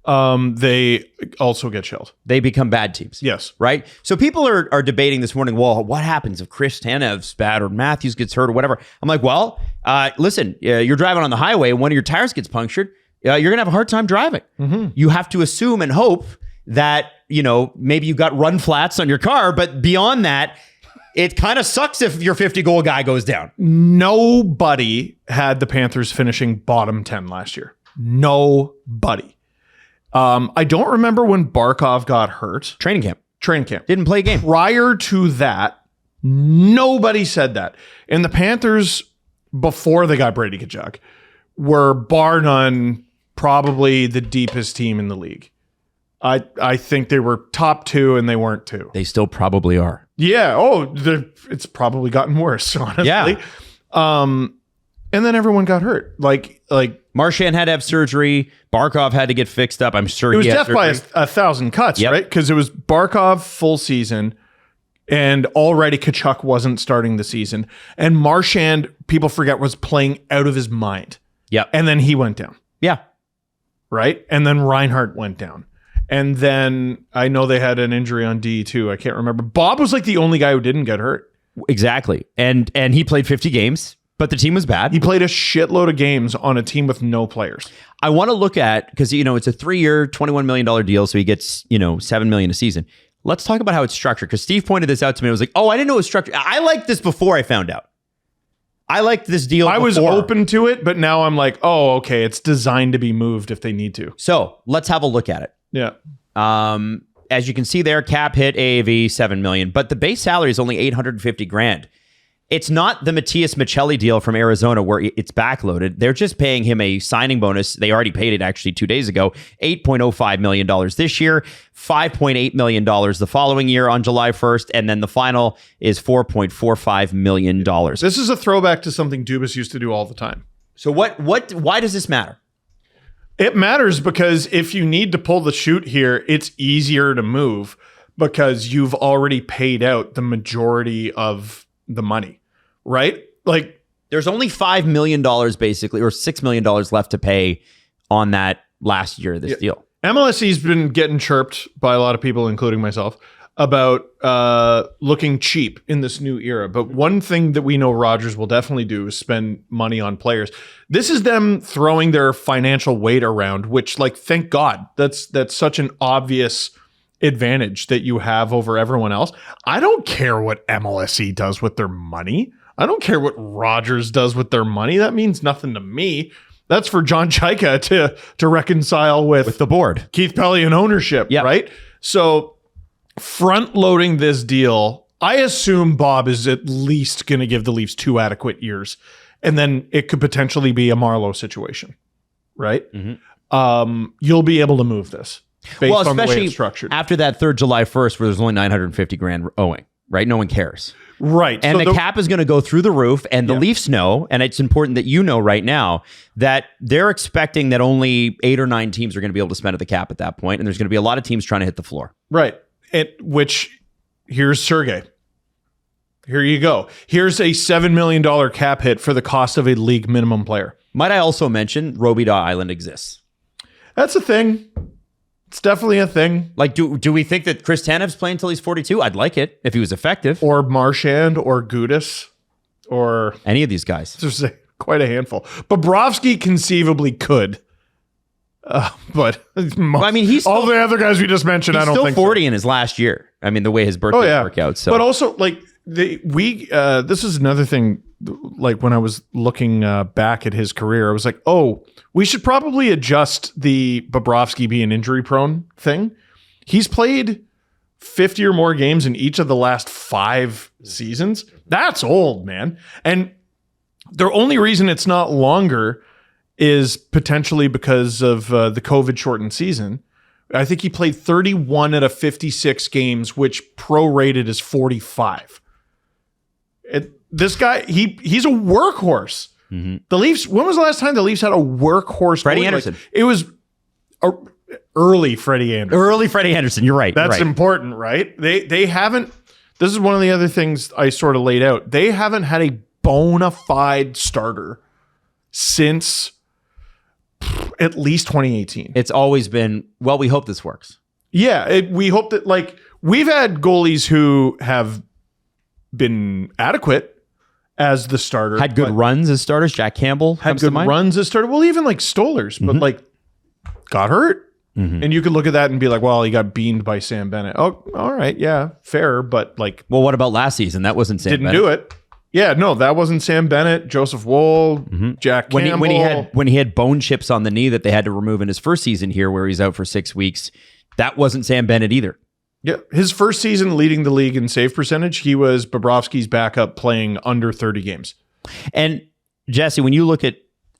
They also get shelled. They become bad teams. Yes. Right? So people are debating this morning, well, what happens if Chris Tanev's bad or Matthews gets hurt or whatever? I'm like, well, listen, you're driving on the highway and one of your tires gets punctured. You're going to have a hard time driving. Mm-hmm. You have to assume and hope that, you know, maybe you got run flats on your car, but beyond that, it kind of sucks if your 50-goal guy goes down. Nobody had the Panthers finishing bottom 10 last year. Nobody. I don't remember when Barkov got hurt. Training camp. Didn't play a game. Prior to that, nobody said that. And the Panthers, before they got Brady Tkachuk, were bar none probably the deepest team in the league. I think they were top 2 and they weren't 2. They still probably are. Yeah. Oh, it's probably gotten worse, honestly. Yeah. And then everyone got hurt. Like Marchand had to have surgery. Barkov had to get fixed up. I'm sure it was he had death by surgery. 1,000 cuts, Yep. right? Because it was Barkov full season, and already Tkachuk wasn't starting the season, and Marchand, people forget, was playing out of his mind, Yep. and then he went down, Yeah. right? And then Reinhardt went down, and then I know they had an injury on D too. I can't remember. Bob was like the only guy who didn't get hurt. Exactly. And he played 50 games, but the team was bad. He played a shitload of games on a team with no players. I want to look at, because, it's a 3-year, $21 million deal, so he gets, $7 million a season. Let's talk about how it's structured, because Steve pointed this out to me. I was like, oh, I didn't know it was structured. I liked this before I found out. I liked this deal I was before. open to it, but now I'm like, oh, okay, it's designed to be moved if they need to. So let's have a look at it. Yeah. As you can see there, cap hit AAV $7 million, but the base salary is only $850,000. It's not the Matias Michelli deal from Arizona where it's backloaded. They're just paying him a signing bonus. They already paid it actually 2 days ago. $8.05 million this year, $5.8 million the following year on July 1st, and then the final is $4.45 million. This is a throwback to something Dubas used to do all the time. So why does this matter? It matters because if you need to pull the chute here, it's easier to move because you've already paid out the majority of the money, right? Like, There's only $5 million basically, or $6 million left to pay on that last year of this deal. MLSE's been getting chirped by a lot of people, including myself, about looking cheap in this new era. But one thing that we know Rogers will definitely do is spend money on players. This is them throwing their financial weight around, which, like, thank God. That's such an obvious advantage that you have over everyone else. I don't care what MLSE does with their money. I don't care what Rogers does with their money. That means nothing to me. That's for John Chaika to reconcile with The board. Keith Pelly and ownership, Yep. right? So front loading this deal, I assume Bob is at least going to give the Leafs 2 adequate years, and then it could potentially be a Marleau situation, right? You'll be able to move this based on the way it's structured. After that 3rd July 1st, where there's only $950,000 owing, right? No one cares. Right. And So the cap is going to go through the roof, and the Leafs know, and it's important that you know right now, that they're expecting that only 8 or 9 teams are going to be able to spend at the cap at that point, and there's going to be a lot of teams trying to hit the floor. Right. Here's Sergei. Here you go. Here's a $7 million cap hit for the cost of a league minimum player. Might I also mention, Robidas Island exists. That's a thing. It's definitely a thing. Like, do we think that Chris Tanev's playing until he's 42? I'd like it if he was effective. Or Marchand or Gudis or Any of these guys. there's quite a handful. Bobrovsky conceivably could. But I mean, he's all still- the other guys we just mentioned, I He's don't still think 40 in his last year. I mean, the way his so. birthday Oh yeah. work out. So. But also, like, this is another thing. Like, when I was looking back at his career, I was like, oh, we should probably adjust the Bobrovsky being injury prone thing. He's played 50 or more games in each of the last 5 seasons. That's old, man. And the only reason it's not longer is potentially because of the COVID shortened season. I think he played 31 out of 56 games, which prorated is 45. This guy, he's a workhorse. The Leafs, when was the last time the Leafs had a workhorse? Freddie goalie? Anderson. Like, it was early Freddie Anderson. Early Freddie Anderson. You're right. That's you're right. important, right? They haven't, this is one of the other things I sort of laid out. They haven't had a bona fide starter since at least 2018. It's always been, well, we hope this works. Yeah, we hope that, like, we've had goalies who have been adequate as the starter. Had good but runs as starters. Jack Campbell had comes to good mind. runs as starter. Well, even like Stolarz, but like got hurt. And you could look at that and be like, well, he got beamed by Sam Bennett. Oh, all right. Yeah, fair. But like, Well, what about last season? That wasn't Sam didn't Bennett. do it. Yeah, no, that wasn't Sam Bennett, Joseph Woll, Jack Campbell. When he had bone chips on the knee that they had to remove in his first season here, where he's out for 6 weeks, that wasn't Sam Bennett either. Yeah, his first season leading the league in save percentage, he was Bobrovsky's backup playing under 30 games. And Jesse, when you look at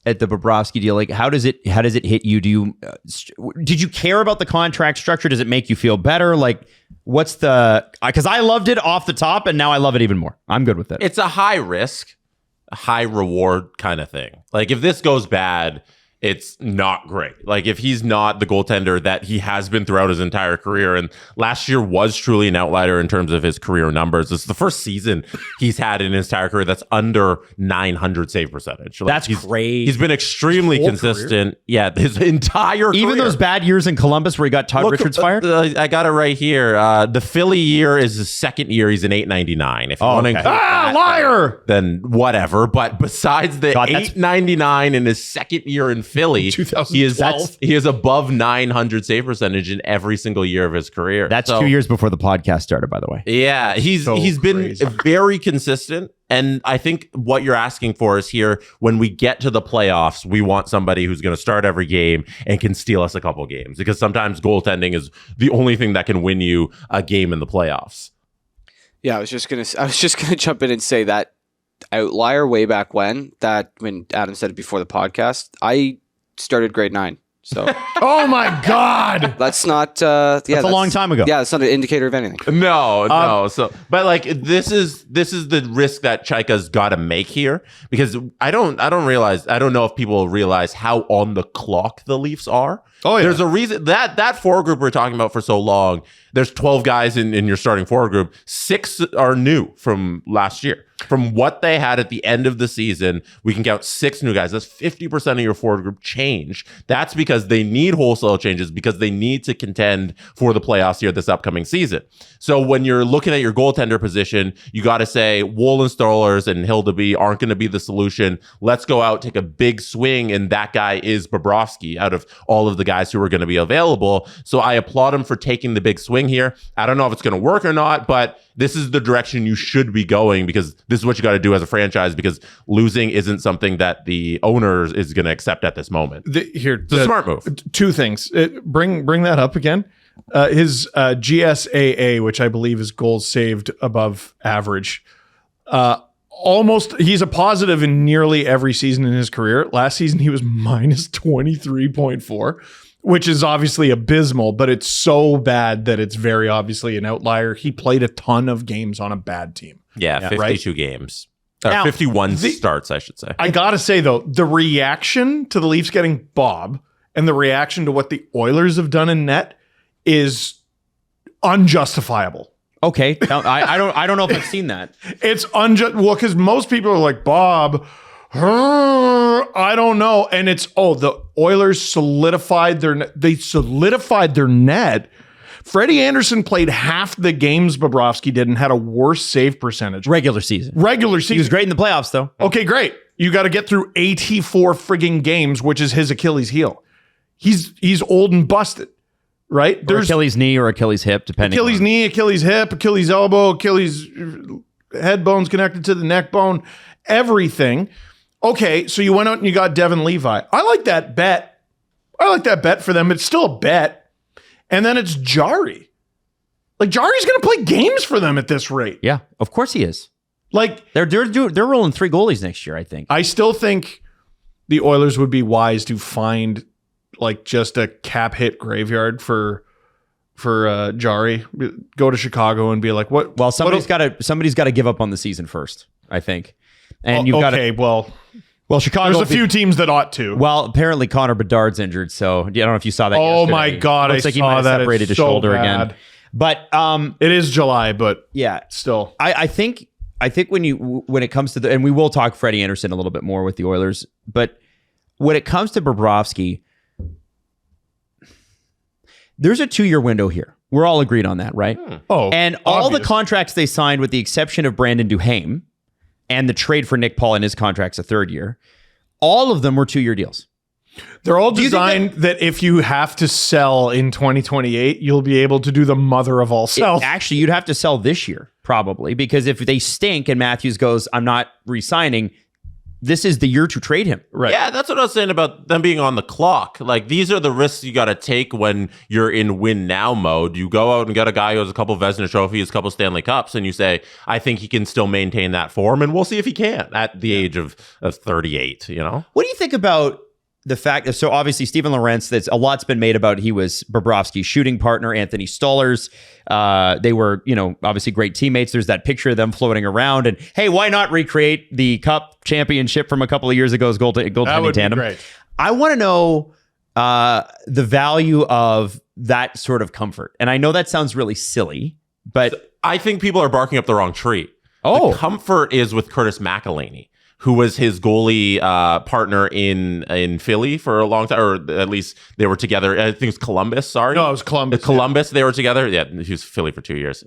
at the Bobrovsky deal? Like, how does it hit you? Did you care about the contract structure? Does it make you feel better? Like, what's because I loved it off the top, and now I love it even more. I'm good with it. It's a high risk, high reward kind of thing. Like, if this goes bad, it's not great. Like, if he's not the goaltender that he has been throughout his entire career, and last year was truly an outlier in terms of his career numbers. It's the first season he's had in his entire career that's under 900 save percentage. Like, That's great. He's been extremely consistent. Career? Yeah, his entire career. Even those bad years in Columbus where he got Todd Richards fired? I got it right here. The Philly year is his second year. He's an 899. If you want to include that, liar! Then whatever. But besides the 899 in his second year in Philly, he is above 900 save percentage in every single year of his career. That's 2 years before the podcast started, by the way. Yeah, he's been very consistent. And I think what you're asking for is here, when we get to the playoffs, we want somebody who's going to start every game and can steal us a couple games, because sometimes goaltending is the only thing that can win you a game in the playoffs. Yeah, I was just gonna jump in and say that outlier way back when Adam said it before the podcast, I started grade 9. So oh my God, that's not that's a long time ago. Yeah, it's not an indicator of anything. No. So, but like, this is the risk that Chaika's got to make here, because I don't know if people realize how on the clock the Leafs are. Oh yeah. There's a reason that forward group we're talking about for so long. There's 12 guys in your starting forward group. 6 are new from last year. From what they had at the end of the season, we can count 6 new guys. That's 50% of your forward group change. That's because they need wholesale changes, because they need to contend for the playoffs here this upcoming season. So when you're looking at your goaltender position, you got to say Wollenstalers and Hildeby aren't going to be the solution. Let's go out, take a big swing, and that guy is Bobrovsky out of all of the guys who are going to be available. So I applaud him for taking the big swing here. I don't know if it's going to work or not, but this is the direction you should be going, because this is what you got to do as a franchise, because losing isn't something that the owner is going to accept at this moment. It's a smart move. 2 things. Bring that up again. His GSAA, which I believe is goals saved above average, he's a positive in nearly every season in his career. Last season, he was minus 23.4. Which is obviously abysmal, but it's so bad that it's very obviously an outlier. He played a ton of games on a bad team. Yeah, 52 games. Or 51 starts, I should say. I got to say, though, the reaction to the Leafs getting Bob and the reaction to what the Oilers have done in net is unjustifiable. Okay. I don't know if I've seen that. It's because most people are like, Bob, I don't know. And it's, the Oilers solidified their net. Freddie Anderson played half the games Bobrovsky did and had a worse save percentage. Regular season. He was great in the playoffs, though. Okay, great. You got to get through 84 frigging games, which is his Achilles heel. He's old and busted, right? There's Achilles knee or Achilles hip, depending. Achilles knee, Achilles hip, Achilles elbow, Achilles head bones connected to the neck bone, everything. Okay, so you went out and you got Devin Levi. I like that bet. For them. It's still a bet. And then it's Jarry. Like, Jarry's going to play games for them at this rate. Yeah, of course he is. Like, they're rolling 3 goalies next year, I think. I still think the Oilers would be wise to find like just a cap hit graveyard for Jarry. Go to Chicago and be like, what? Well, somebody's got to give up on the season first, I think. And you've got to. Well, Chicago. There's a few teams that ought to. Well, apparently Connor Bedard's injured, so I don't know if you saw that. Oh yesterday. My God! Looks I like he saw might have that. separated his shoulder again. But it is July. But yeah, still, I think when it comes to and we will talk Freddie Anderson a little bit more with the Oilers, but when it comes to Bobrovsky, there's a 2-year window here. We're all agreed on that, right? Oh, and all the contracts they signed, with the exception of Brandon Duhaime. And the trade for Nick Paul in his contract's a 3rd year. All of them were 2-year deals. They're all designed that if you have to sell in 2028, you'll be able to do the mother of all sells. Actually, you'd have to sell this year, probably, because if they stink and Matthews goes, I'm not re-signing, this is the year to trade him. Right. Yeah, that's what I was saying about them being on the clock. Like, these are the risks you got to take when you're in win now mode. You go out and get a guy who has a couple Vezina trophies, a couple Stanley Cups, and you say, I think he can still maintain that form, and we'll see if he can at the age of 38, you know? What do you think about the fact, so obviously Steven Lorentz, that's a lot's been made about, he was Bobrovsky's shooting partner, Anthony Stoller's. They were, obviously great teammates. There's that picture of them floating around, and hey, why not recreate the Cup championship from a couple of years ago's goaltending tandem? Great. I want to know the value of that sort of comfort. And I know that sounds really silly, but I think people are barking up the wrong tree. Oh. The comfort is with Curtis McElhinney, who was his goalie partner in Philly for a long time, or at least they were together. I think it was Columbus. Sorry, No, it was Columbus. Columbus. They were together. Yeah, he was Philly for 2 years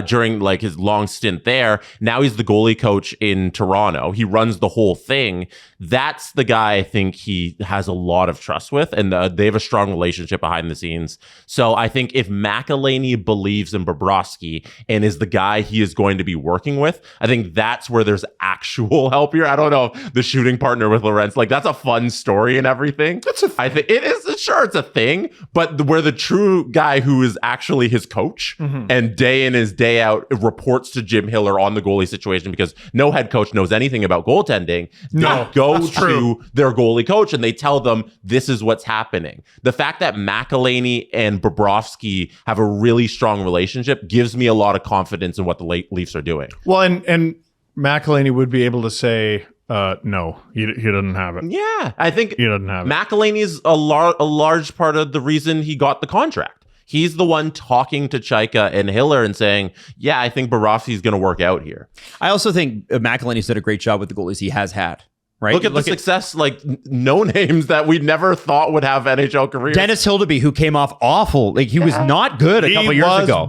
during like his long stint there. Now he's the goalie coach in Toronto. He runs the whole thing. That's the guy I think he has a lot of trust with, and they have a strong relationship behind the scenes. So I think if McElhinney believes in Bobrovsky and is the guy he is going to be working with, I think that's where there's actual help here. I don't know, the shooting partner with Lorentz, like that's a fun story and everything. I think it is. Sure, it's a thing, but where the true guy who is actually his coach and day in is day out reports to Jim Hiller on the goalie situation, because no head coach knows anything about goaltending. No, They go that's true. to their goalie coach and they tell them this is what's happening. The fact that McElhinney and Bobrovsky have a really strong relationship gives me a lot of confidence in what the Leafs are doing. Well, and McElhinney would be able to say, no, he doesn't have it. Yeah, I think He doesn't have it. McElhinney is a large part of the reason he got the contract. He's the one talking to Chaika and Hiller and saying, yeah, I think Bobrovsky's going to work out here. I also think McElhinney's done a great job with the goalies he has had. Right? Look at the success, like no names that we never thought would have NHL careers. Dennis Hildeby, who came off awful. Like he was not good a couple years ago.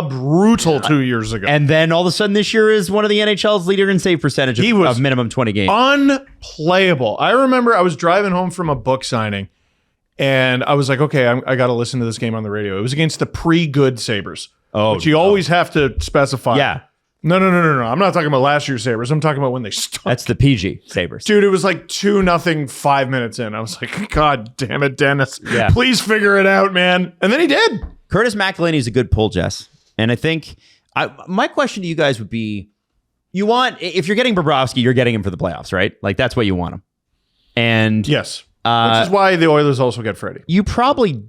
Brutal 2 years ago. And then all of a sudden this year is one of the NHL's leader in save percentage of minimum 20 games. Unplayable. I remember I was driving home from a book signing and I was like, okay, I got to listen to this game on the radio. It was against the pre-good Sabres, which you always have to specify. Yeah. No. I'm not talking about last year's Sabres. I'm talking about when they started. That's the PG Sabres. Dude, it was like 2-0 5 minutes in. I was like, God damn it, Dennis. Yeah. Please figure it out, man. And then he did. Curtis McElhinney is a good pull, Jess. And I think my question to you guys would be, if you're getting Bobrovsky, you're getting him for the playoffs, right? Like that's what you want him. And Yes. Which is why the Oilers also get Freddie. you probably...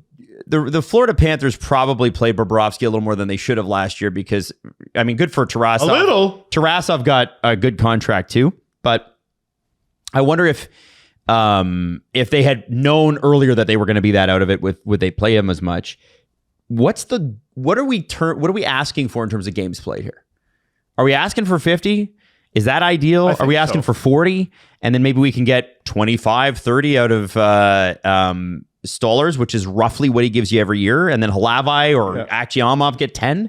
The Florida Panthers probably played Bobrovsky a little more than they should have last year because, I mean, good for Tarasov. A little. Tarasov got a good contract too, but I wonder if they had known earlier that they were going to be that out of it, would they play him as much? What are we asking for in terms of games played here? Are we asking for 50? Is that ideal? Are we asking for 40? And then maybe we can get 25, 30 out of Stolarz, which is roughly what he gives you every year, and then Hlavai or Akhtiamov get 10.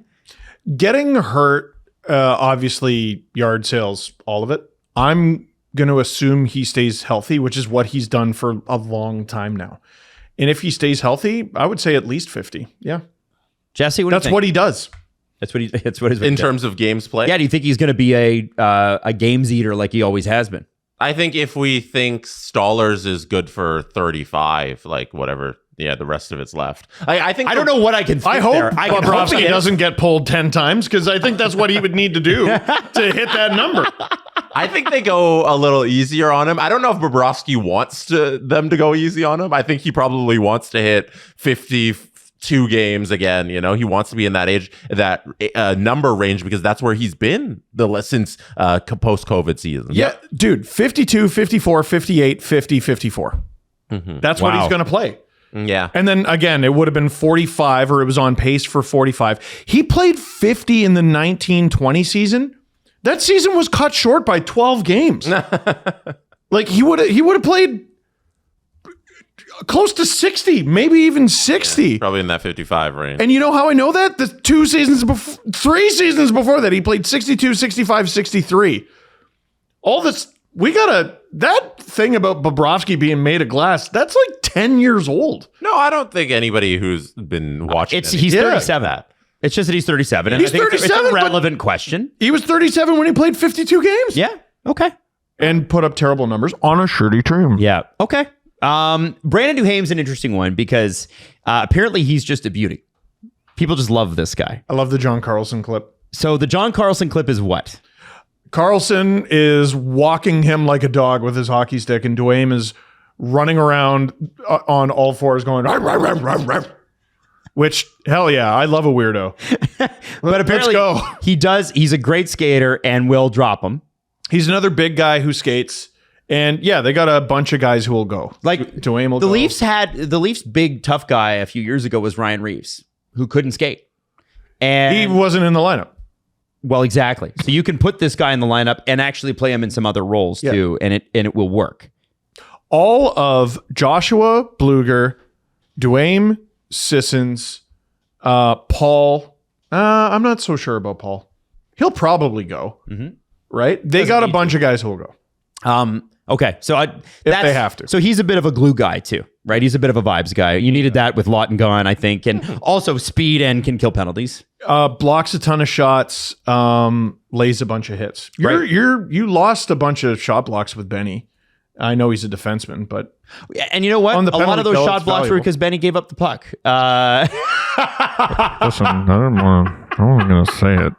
Getting hurt, obviously, yard sales, all of it. I'm going to assume he stays healthy, which is what he's done for a long time now. And if he stays healthy, I would say at least 50. Yeah. Jesse, That's what he does. That's what his In terms of games played? Yeah, do you think he's going to be a games eater like he always has been? I think if we think Stolarz is good for 35, like whatever, the rest of it's left. I think I don't know what I can think I hope there. Bobrovsky doesn't get pulled 10 times because I think that's what he would need to do to hit that number. I think they go a little easier on him. I don't know if Bobrovsky wants them to go easy on him. I think he probably wants to hit 52 games again. He wants to be in that number range because that's where he's been since post-COVID season. Yeah, dude, 52, 54, 58, 50, 54. That's what he's going to play. Yeah. And then again, it would have been 45 or it was on pace for 45. He played 50 in the 1920 season. That season was cut short by 12 games. Like he would have played close to 60, maybe even 60. Yeah, probably in that 55 range. And you know how I know that? The 3 seasons before that, he played 62, 65, 63. All this, that thing about Bobrovsky being made of glass, that's like 10 years old. No, I don't think anybody who's been watching he's 37. It's just that he's 37. And He's I think 37, it's a but relevant question. He was 37 when he played 52 games. Yeah. Okay. and put up terrible numbers on a shitty team. Yeah. Okay. Brandon Duhaime's an interesting one because apparently he's just a beauty. People just love this guy. I love the John Carlson clip. So the John Carlson clip is what? Carlson is walking him like a dog with his hockey stick, and Duhaime is running around on all fours going, "Rah, rah, rah, rah, rah." Which, hell yeah, I love a weirdo. But apparently let's go. he does. He's a great skater and will drop him. He's another big guy who skates. And yeah, they got a bunch of guys who will go. Like Duhaime will the go. Leafs' big tough guy a few years ago was Ryan Reeves, who couldn't skate. And He wasn't in the lineup. well, exactly. So you can put this guy in the lineup and actually play him in some other roles too, and it will work. All of Joshua Bluger, Duhaime, Sissons, Paul. I'm not so sure about Paul. He'll probably go. Right? They got a bunch of guys who will go. Okay, so if they have to. So he's a bit of a glue guy too, right? He's a bit of a vibes guy. You needed that with Lawton gone, I think, and also speed and can kill penalties. Blocks a ton of shots, lays a bunch of hits. You lost a bunch of shot blocks with Benny. I know he's a defenseman, but And you know what? On the A lot of those penalty kill, shot it's blocks were valuable. because Benny gave up the puck. listen, I don't want to say it.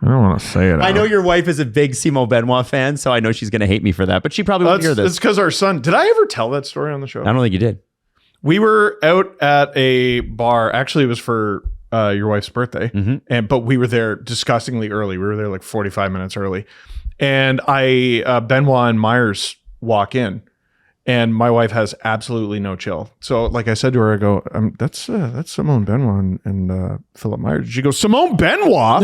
I don't want to say it. I know your wife is a big Simon Benoit fan, so I know she's going to hate me for that, but she probably won't hear this. It's because our son. Did I ever tell that story on the show? I don't think you did. We were out at a bar. Actually, it was for your wife's birthday, but we were there disgustingly early. We were there like 45 minutes early, and Benoit and Myers walk in, and my wife has absolutely no chill. So, like I said to her, I go, "That's Simone Benoit and Philip Myers." She goes, "Simone Benoit,"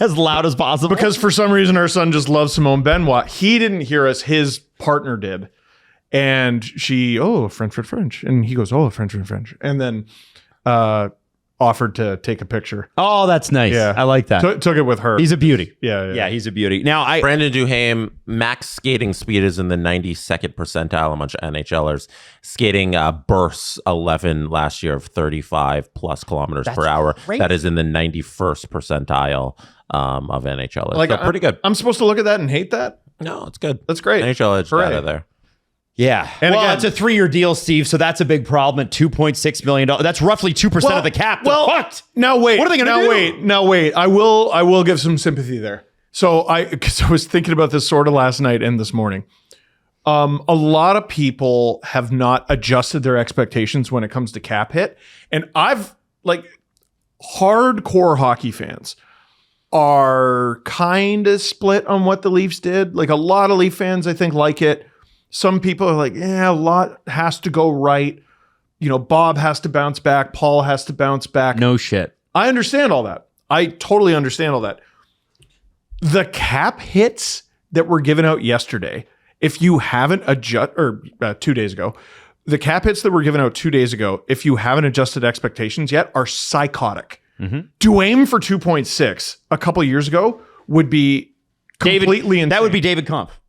As loud as possible. because for some reason our son just loves Simone Benoit. He didn't hear us; his partner did. And she, French. And he goes, French. And then offered to take a picture. Oh, that's nice. Yeah. I like that. Took it with her. He's a beauty. Yeah. He's a beauty. Now, Brandon Duhaime, max skating speed is in the 92nd percentile among NHLers. Skating bursts 11 last year of 35 plus kilometers per hour. great. That is in the 91st percentile of NHLers. Like, so pretty good. I'm supposed to look at that and hate that? No, it's good. That's great. NHL edge Hooray. data there. yeah. And well, again- it's a 3-year deal, Steve, so that's a big problem at $2.6 million. That's roughly 2% of the cap. They're fucked. Now wait. What are they gonna do? Now wait. I will give some sympathy there. So because I was thinking about this sort of last night and this morning. A lot of people have not adjusted their expectations when it comes to cap hit. And I've hardcore hockey fans are kind of split on what the Leafs did. Like a lot of Leaf fans, I think, like it. Some people are like, a lot has to go right. Bob has to bounce back. Paul has to bounce back. No shit. I understand all that. I totally understand all that. The cap hits that were given out yesterday, if you haven't adjusted, or 2 days ago, the cap hits that were given out 2 days ago, if you haven't adjusted expectations yet, are psychotic. Duhaime for 2.6 a couple of years ago would be completely insane. That would be David Kampf.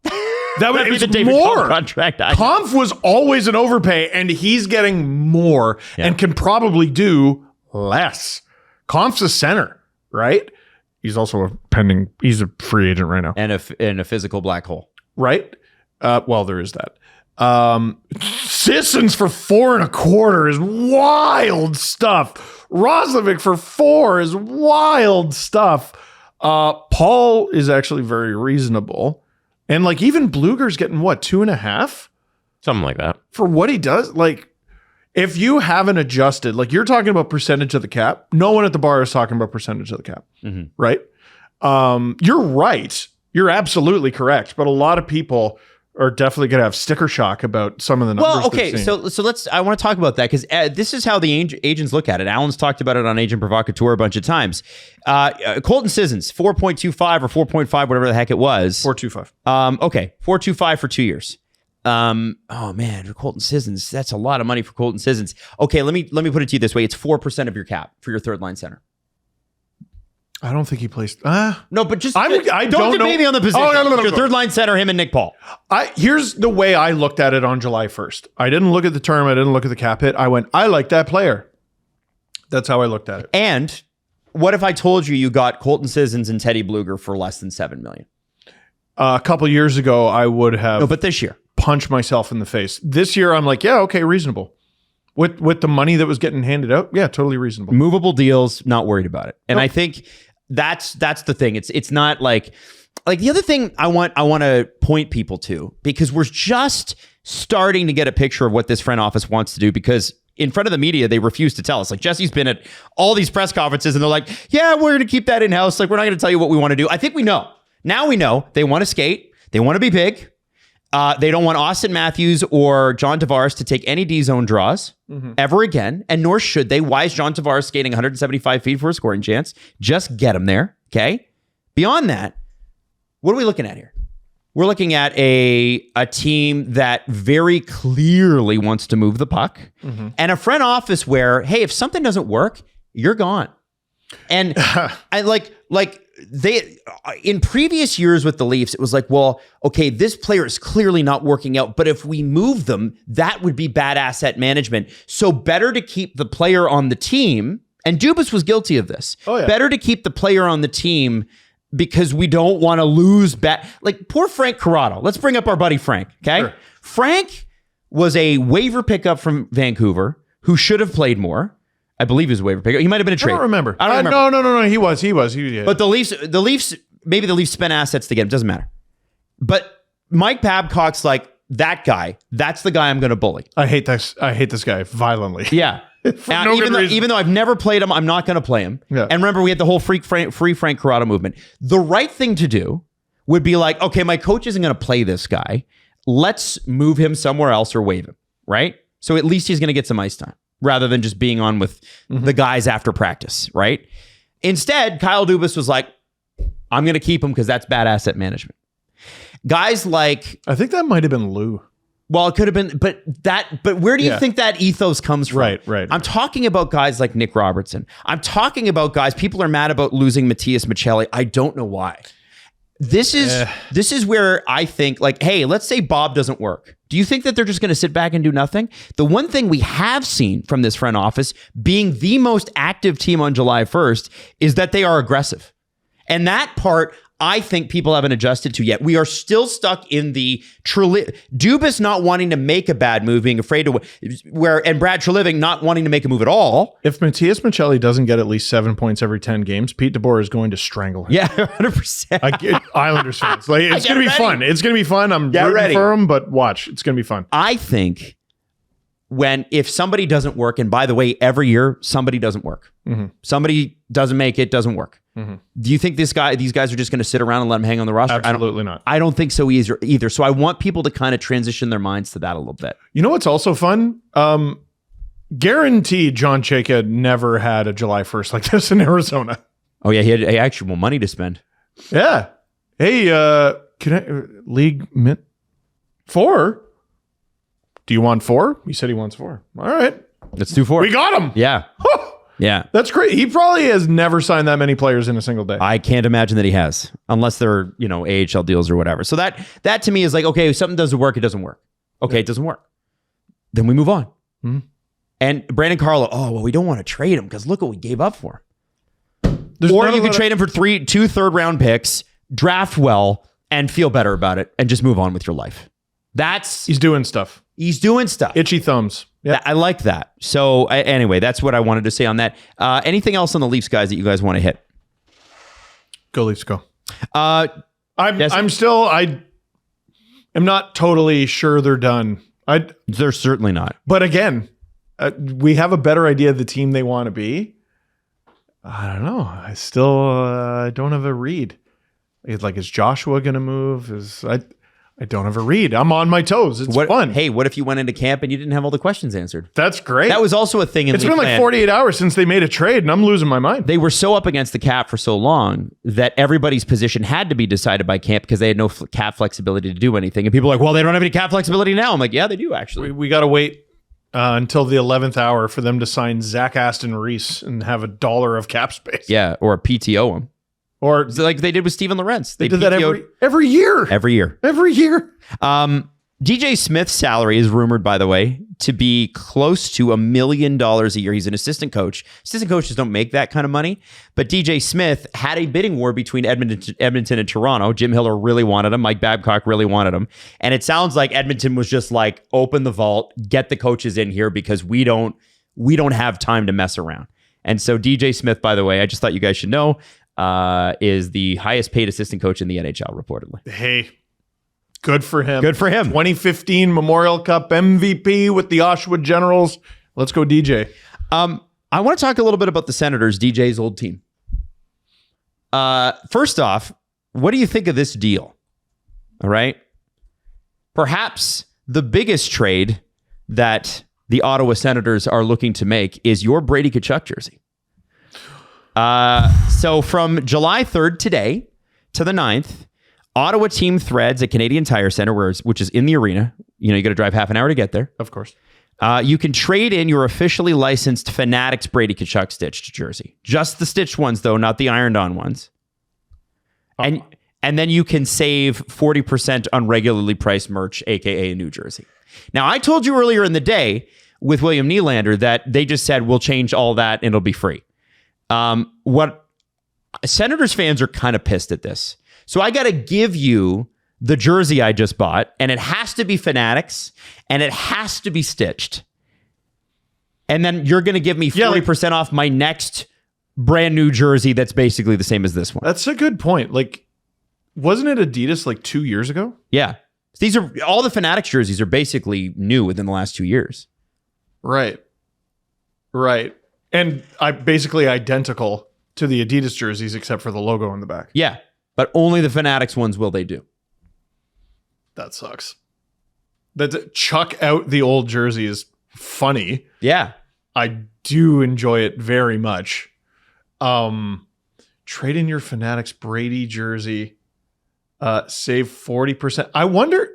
That would That'd be be the the David more Kampf contract. Kampf was always an overpay, and he's getting more and can probably do less. Kampf's a center, right? He's also he's a free agent right now, And a physical black hole. right? Well, there is that. Sissons for 4.25 is wild stuff. Roslovic for 4 is wild stuff. Paul is actually very reasonable. And even Bluger's getting 2.5 Something like that. for what he does. If you haven't adjusted, you're talking about percentage of the cap. No one at the bar is talking about percentage of the cap, right? You're right. You're absolutely correct. But a lot of people are definitely going to have sticker shock about some of the numbers. Well, okay, they've seen. so let's. I want to talk about that because this is how the agents look at it. Alan's talked about it on Agent Provocateur a bunch of times. Colton Sissons, 4.25 or 4.5, whatever the heck it was. 4.25. Okay, 4.25 for 2 years. Oh man, for Colton Sissons, that's a lot of money for Colton Sissons. Okay, let me put it to you this way: it's 4% of your cap for your third line center. I don't think he plays. No, but just I don't don't debate know. me on the position. Oh, no. Your third line center, him and Nick Paul. Here's the way I looked at it on July 1st. I didn't look at the term. I didn't look at the cap hit. I went, I like that player. That's how I looked at it. And what if I told you got Colton Sissons and Teddy Bluger for less than $7 million? A couple years ago, I would have No, but this year. punched myself in the face. This year, I'm like, yeah, okay, reasonable. With the money that was getting handed out, yeah, totally reasonable. Movable deals, not worried about it. And I think that's the thing. It's not like the other thing I want to point people to, because we're just starting to get a picture of what this front office wants to do, because in front of the media, they refuse to tell us. Like, Jesse's been at all these press conferences and they're like, yeah, we're going to keep that in-house. Like, we're not going to tell you what we want to do. I think we know. Now we know they want to skate. They want to be big. They don't want Austin Matthews or John Tavares to take any D-zone draws ever again, and nor should they. Why is John Tavares skating 175 feet for a scoring chance? Just get him there, okay? Beyond that, what are we looking at here? We're looking at a team that very clearly wants to move the puck, and a front office where, hey, if something doesn't work, you're gone. And I like they in previous years with the Leafs, it was like, well, okay, this player is clearly not working out, but if we move them, that would be bad asset management. So better to keep the player on the team. And Dubas was guilty of this. Oh, yeah. Better to keep the player on the team because we don't want to lose like poor Frank Corrado. Let's bring up our buddy Frank, okay? Sure. Frank was a waiver pickup from Vancouver who should have played more. I believe he was a waiver pickup. He might have been a trade. I don't remember. No. He was. Yeah. But the Leafs, maybe the Leafs spent assets to get him. Doesn't matter. But Mike Babcock's like, that guy, that's the guy I'm going to bully. I hate this guy violently. Yeah. Even though I've never played him, I'm not going to play him. Yeah. And remember, we had the whole free Frank Corrado movement. The right thing to do would be like, okay, my coach isn't going to play this guy. Let's move him somewhere else or waive him, right? So at least he's going to get some ice time, rather than just being on with the guys after practice, right? Instead, Kyle Dubas was like, I'm going to keep him because that's bad asset management. Guys like... I think that might have been Lou. Well, it could have been, but where do you think that ethos comes from? Right. I'm talking about guys like Nick Robertson. I'm talking about guys, people are mad about losing Matthias Michelli. I don't know why. This is where I think, like, hey, let's say Bob doesn't work. Do you think that they're just going to sit back and do nothing? The one thing we have seen from this front office, being the most active team on July 1st, is that they are aggressive. And that part, I think people haven't adjusted to yet. We are still stuck in the Dubas not wanting to make a bad move, being afraid to and Brad Treliving not wanting to make a move at all. If Matthias Michelli doesn't get at least 7 points every 10 games, Pete DeBoer is going to strangle him. Yeah, 100%. Islanders fans, like, it's going to be fun. It's going to be fun. I'm rooting for him, but watch, it's going to be fun. I think if somebody doesn't work, and by the way, every year somebody doesn't work. Somebody doesn't make it, doesn't work. Do you think these guys are just going to sit around and let them hang on the roster? Absolutely not. I don't think so either. So I want people to kind of transition their minds to that a little bit. You know what's also fun? Guaranteed John Chayka never had a July 1st like this in Arizona. Oh yeah, he had actual money to spend. Yeah. Hey, can I league 4? Do you want 4? He said he wants 4. All right. Let's do 4. We got him. Yeah. Yeah. That's great. He probably has never signed that many players in a single day. I can't imagine that he has, unless they're, AHL deals or whatever. So that to me is like, okay, if something doesn't work, it doesn't work. Okay, It doesn't work. Then we move on. And Brandon Carlo, we don't want to trade him because look what we gave up for him. Or you could trade him for 2 third-round picks, draft well, and feel better about it, and just move on with your life. He's doing stuff. Itchy thumbs. Yeah, I like that. So anyway, that's what I wanted to say on that. Anything else on the Leafs, guys, that you guys want to hit? Go Leafs, go. I'm not totally sure they're done. They're certainly not. But again, we have a better idea of the team they want to be. I don't know. I still don't have a read. Is Joshua going to move? I don't have a read. I'm on my toes. It's fun. Hey, what if you went into camp and you didn't have all the questions answered? That's great. That was also a thing in It's been like 48 hours since they made a trade, and I'm losing my mind. They were so up against the cap for so long that everybody's position had to be decided by camp because they had no cap flexibility to do anything. And people are like, well, they don't have any cap flexibility now. I'm like, yeah, they do, actually. We got to wait until the 11th hour for them to sign Zach Aston Reese and have $1 of cap space. Yeah, or a PTO him. Or like they did with Steven Lorentz. They did that every year. Every year. DJ Smith's salary is rumored, by the way, to be close to $1 million a year. He's an assistant coach. Assistant coaches don't make that kind of money. But DJ Smith had a bidding war between Edmonton and Toronto. Jim Hiller really wanted him. Mike Babcock really wanted him. And it sounds like Edmonton was just like, open the vault, get the coaches in here because we don't have time to mess around. And so DJ Smith, by the way, I just thought you guys should know, is the highest paid assistant coach in the NHL, reportedly. Hey, good for him. Good for him. 2015 Memorial Cup MVP with the Oshawa Generals. Let's go, DJ. I want to talk a little bit about the Senators, DJ's old team. First off, what do you think of this deal? All right. Perhaps the biggest trade that the Ottawa Senators are looking to make is your Brady Tkachuk jersey. So from July 3rd today to the 9th, Ottawa team threads at Canadian Tire Center, which is in the arena. You know, you got to drive half an hour to get there. Of course. You can trade in your officially licensed Fanatics Brady Tkachuk stitched jersey. Just the stitched ones, though, not the ironed-on ones. And then you can save 40% on regularly priced merch, a.k.a. a new jersey. Now, I told you earlier in the day with William Nylander that they just said, we'll change all that and it'll be free. What Senators fans are kind of pissed at this. So I got to give you the jersey I just bought, and it has to be Fanatics, and it has to be stitched. And then you're going to give me 40% off my next brand new jersey that's basically the same as this one. That's a good point. Like, wasn't it Adidas like 2 years ago? Yeah. These are all the Fanatics jerseys are basically new within the last 2 years. Right. And basically identical to the Adidas jerseys except for the logo in the back. Yeah. But only the Fanatics ones will they do. That sucks. That chuck out the old jersey is funny. Yeah. I do enjoy it very much. Trade in your Fanatics Brady jersey. Save 40%. I wonder,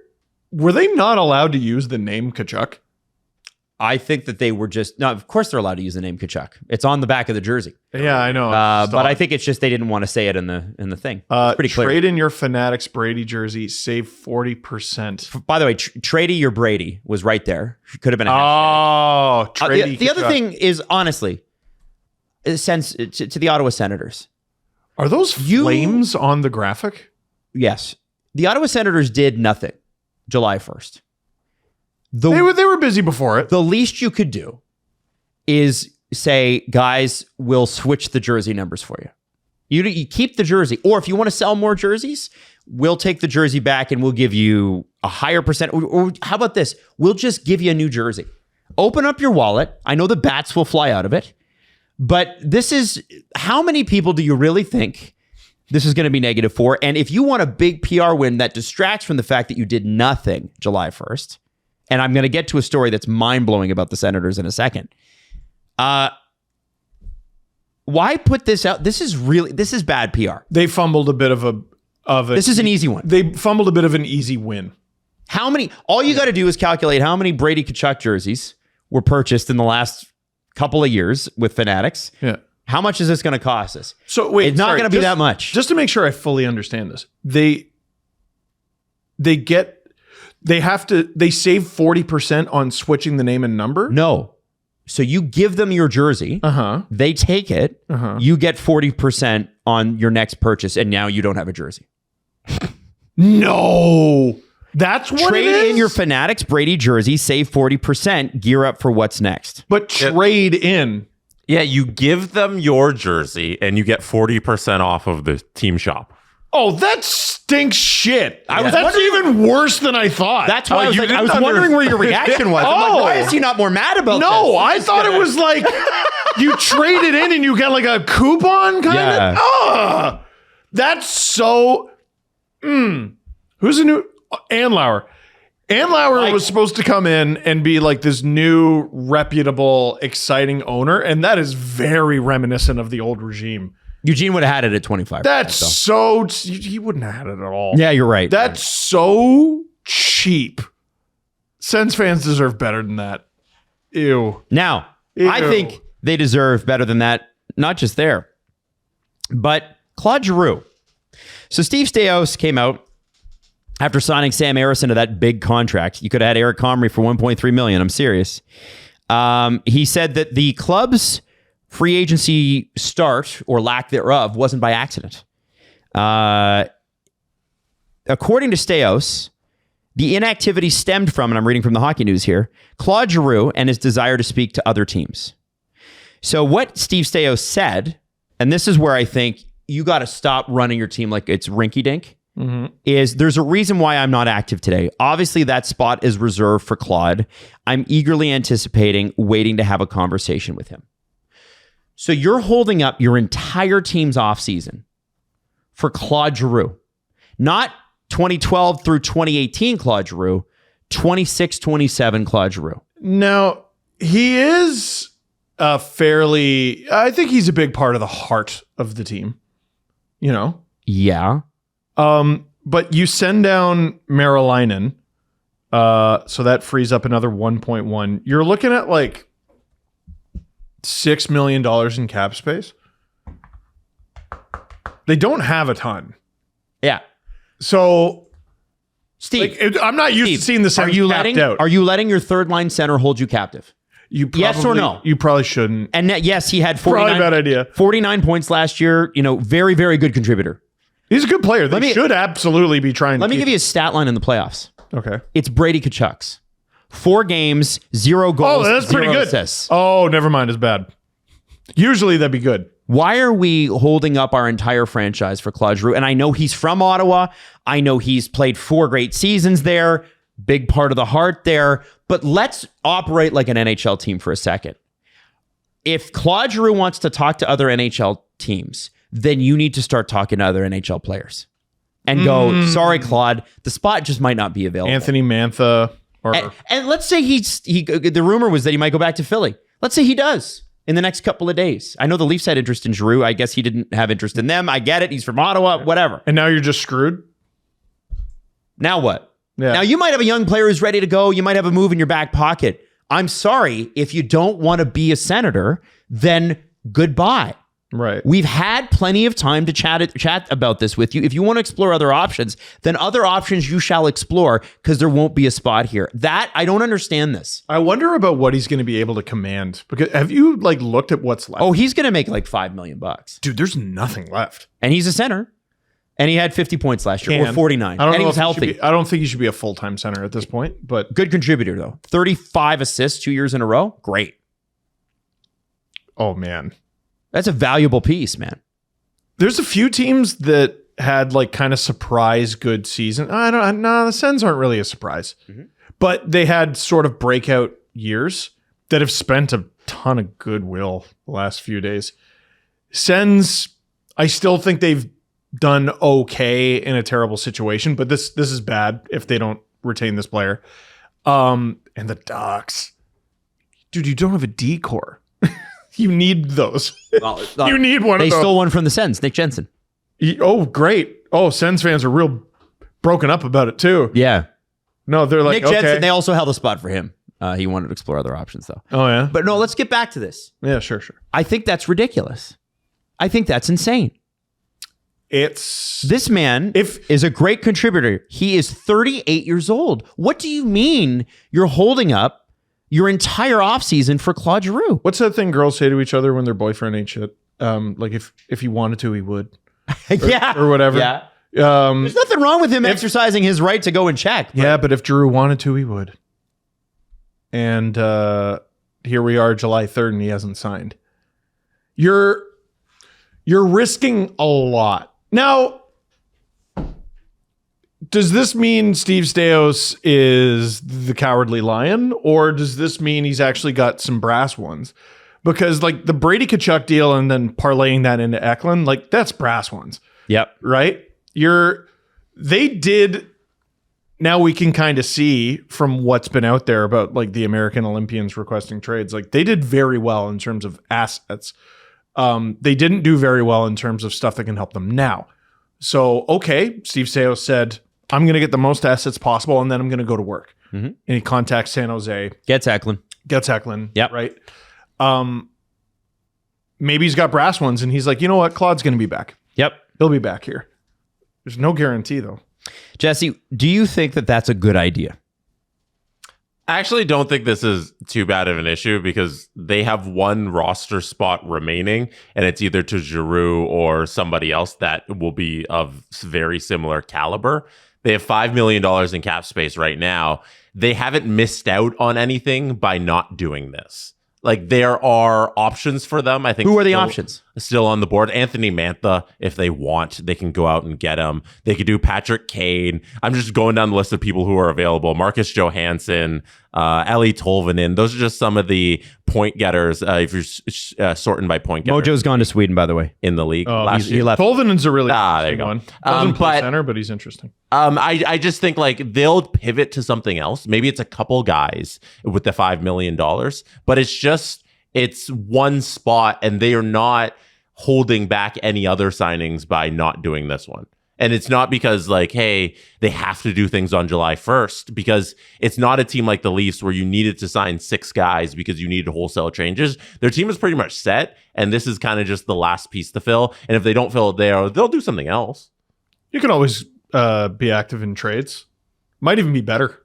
were they not allowed to use the name Tkachuk? I think that they were just... No, of course they're allowed to use the name Tkachuk. It's on the back of the jersey. Yeah, I know. But I think it's just they didn't want to say it in the thing. It's pretty clear. Trade in your Fanatics Brady jersey, save 40%. By the way, Trady your Brady was right there. Could have been a hashtag. Trady the other thing is, honestly, to the Ottawa Senators. Are those flames on the graphic? Yes. The Ottawa Senators did nothing July 1st. They were busy before it. The least you could do is say, guys, we'll switch the jersey numbers for you. You keep the jersey. Or if you want to sell more jerseys, we'll take the jersey back and we'll give you a higher percent. Or how about this? We'll just give you a new jersey. Open up your wallet. I know the bats will fly out of it. But this is, how many people do you really think this is going to be negative for? And if you want a big PR win that distracts from the fact that you did nothing July 1st, and I'm going to get to a story that's mind-blowing about the Senators in a second. Why put this out? This is bad PR. They fumbled a bit of a This is an easy one. They fumbled a bit of an easy win. All you got to do is calculate how many Brady Tkachuk jerseys were purchased in the last couple of years with Fanatics. Yeah. How much is this going to cost us? So wait, it's not going to be that much. Just to make sure I fully understand this. They save 40% on switching the name and number? No. So you give them your jersey. They take it. You get 40% on your next purchase, and now you don't have a jersey. No. That's what trade it is? in your Fanatics Brady jersey, save 40%, gear up for what's next. But trade in. Yeah, you give them your jersey and you get 40% off of the team shop. Oh, that stinks shit. That's even worse than I thought. That's why I was wondering where your reaction was. I'm like, why is he not more mad about this? No, I thought it was like you traded in and you got like a coupon kind of. That's so. Who's the new Andlauer? Andlauer was supposed to come in and be like this new, reputable, exciting owner, and that is very reminiscent of the old regime. Eugene would have had it at 25. That's so... He wouldn't have had it at all. Yeah, you're right. That's so cheap. Sens fans deserve better than that. Ew. Now, I think they deserve better than that, not just there, but Claude Giroux. So Steve Staios came out After signing Sam Harrison to that big contract, you could have had Eric Comrie for $1.3 million. I'm serious. He said that the club's free agency start or lack thereof wasn't by accident. According to Staios, the inactivity stemmed from, and I'm reading from the Hockey News here, Claude Giroux and his desire to speak to other teams. So what Steve Staios said, and this is where I think you got to stop running your team like it's rinky-dink, is there's a reason why I'm not active today. Obviously, that spot is reserved for Claude. I'm eagerly anticipating waiting to have a conversation with him. So you're holding up your entire team's offseason for Claude Giroux. Not 2012 through 2018 Claude Giroux, 26-27 Claude Giroux. Now, he is I think he's a big part of the heart of the team. You know? Yeah. But you send down Marilainen, so that frees up another 1.1. You're looking at like $6 million in cap space. They don't have a ton. Yeah. So, Steve, I'm not used to seeing the Sens capped out. Are you letting your third line center hold you captive? Yes or no? You probably shouldn't. And yes, he had 49, probably a bad idea. 49 points last year. You know, very, very good contributor. He's a good player. They should absolutely be trying. Let me give you a stat line in the playoffs. Okay. It's Brady Tkachuk's. 4 games, 0 goals. Oh, that's pretty good. Assists. Oh, never mind. It's bad. Usually that'd be good. Why are we holding up our entire franchise for Claude Giroux? And I know he's from Ottawa. I know he's played 4 great seasons there. Big part of the heart there. But let's operate like an NHL team for a second. If Claude Giroux wants to talk to other NHL teams, then you need to start talking to other NHL players and go, sorry, Claude, the spot just might not be available. Anthony Mantha. And let's say the rumor was that he might go back to Philly. Let's say he does in the next couple of days. I know the Leafs had interest in Giroux. I guess he didn't have interest in them. I get it. He's from Ottawa, whatever. And now you're just screwed? Now what? Yeah. Now you might have a young player who's ready to go. You might have a move in your back pocket. I'm sorry. If you don't want to be a Senator, then goodbye. Right. We've had plenty of time to chat about this with you. If you want to explore other options, then other options you shall explore, because there won't be a spot here. That, I don't understand this. I wonder about what he's going to be able to command. Because have you looked at what's left? Oh, he's going to make like $5 million. Dude, there's nothing left. And he's a center. And he had 50 points last year, or 49. And he was healthy. I don't think he should be a full-time center at this point, but good contributor though. 35 assists 2 years in a row. Great. Oh man. That's a valuable piece, man. There's a few teams that had kind of surprise good season. The Sens aren't really a surprise. But they had sort of breakout years that have spent a ton of goodwill the last few days. Sens, I still think they've done okay in a terrible situation, but this is bad if they don't retain this player. And the Ducks. Dude, you don't have a D-core. You need those. You need one of those. They stole one from the Sens, Nick Jensen. Oh, great. Oh, Sens fans are real broken up about it too. Yeah. No, they're like, Nick Jensen, okay. they also held a spot for him. He wanted to explore other options though. Oh, yeah? But no, let's get back to this. Yeah, sure. I think that's ridiculous. I think that's insane. This man is a great contributor. He is 38 years old. What do you mean you're holding up your entire offseason for Claude Giroux? What's that thing girls say to each other when their boyfriend ain't shit? If he wanted to, he would. Or whatever. Yeah. There's nothing wrong with him exercising his right to go and check. But if Giroux wanted to, he would. And here we are, July 3rd, and he hasn't signed. You're risking a lot. Now, does this mean Steve Staios is the cowardly lion, or does this mean he's actually got some brass ones? Because the Brady Tkachuk deal and then parlaying that into Eklund, that's brass ones. Yep. Right? They did. Now we can kind of see from what's been out there about the American Olympians requesting trades. They did very well in terms of assets. They didn't do very well in terms of stuff that can help them now. So, okay, Steve Staios said, I'm going to get the most assets possible, and then I'm going to go to work. Mm-hmm. And he contacts San Jose. Gets Eklund. Yep. Right? Maybe he's got brass ones, and he's like, you know what? Claude's going to be back. Yep. He'll be back here. There's no guarantee, though. Jesse, do you think that that's a good idea? I actually don't think this is too bad of an issue because they have one roster spot remaining, and it's either to Giroux or somebody else that will be of very similar caliber. They have $5 million in cap space right now. They haven't missed out on anything by not doing this. Like, there are options for them. I think. Who are the options? Still on the board. Anthony Mantha, if they want, they can go out and get him. They could do Patrick Kane. I'm just going down the list of people who are available. Marcus Johansson, Eli Tolvanen. Those are just some of the point getters. If you're sorting by point getter. Mojo's gone to Sweden, by the way. In the league last year. He left. Tolvanen's a really there you go. one. Doesn't play But- center, but he's interesting. I just think like they'll pivot to something else. Maybe it's a couple guys with the $5 million, but it's one spot, and they are not holding back any other signings by not doing this one. And it's not because like, hey, they have to do things on July 1st, because it's not a team like the Leafs where you needed to sign 6 guys because you needed wholesale changes. Their team is pretty much set, and this is kind of just the last piece to fill. And if they don't fill it there, they'll do something else. You can always be active in trades. Might even be better.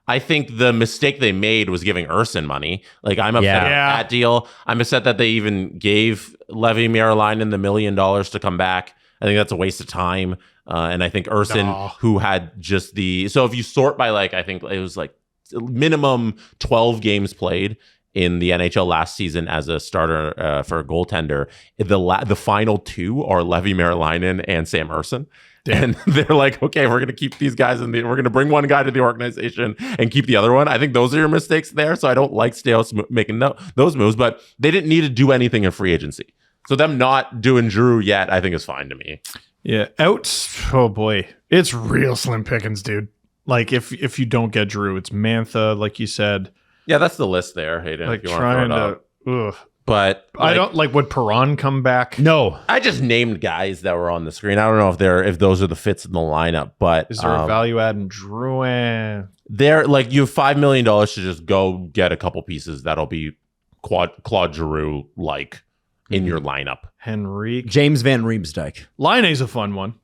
I think the mistake they made was giving Urson money. Like, I'm upset at that deal. I'm upset that they even gave Levi Merilainen the $1 million to come back. I think that's a waste of time. And I think Urson, who had just so if you sort by like, I think it was like minimum 12 games played in the NHL last season as a starter for a goaltender, the final 2 are Levi Merilainen and Sam Urson. And they're like, okay, we're going to keep these guys we're going to bring one guy to the organization and keep the other one. I think those are your mistakes there. So I don't like Stales making those moves, but they didn't need to do anything in free agency. So them not doing Giroux yet, I think is fine to me. Yeah. Oh boy. It's real slim pickings, dude. Like if you don't get Giroux, it's Mantha, like you said. Yeah, that's the list there, Hayden. Like if you want to throw it up. ugh. But I don't would Perron come back? No. I just named guys that were on the screen. I don't know if those are the fits in the lineup, but Is there a value add in Drouin? they're like, you have $5 million to just go get a couple pieces that'll be Claude Giroux like in your lineup. Henrique. James Van Riemsdyk. Laine's a fun one.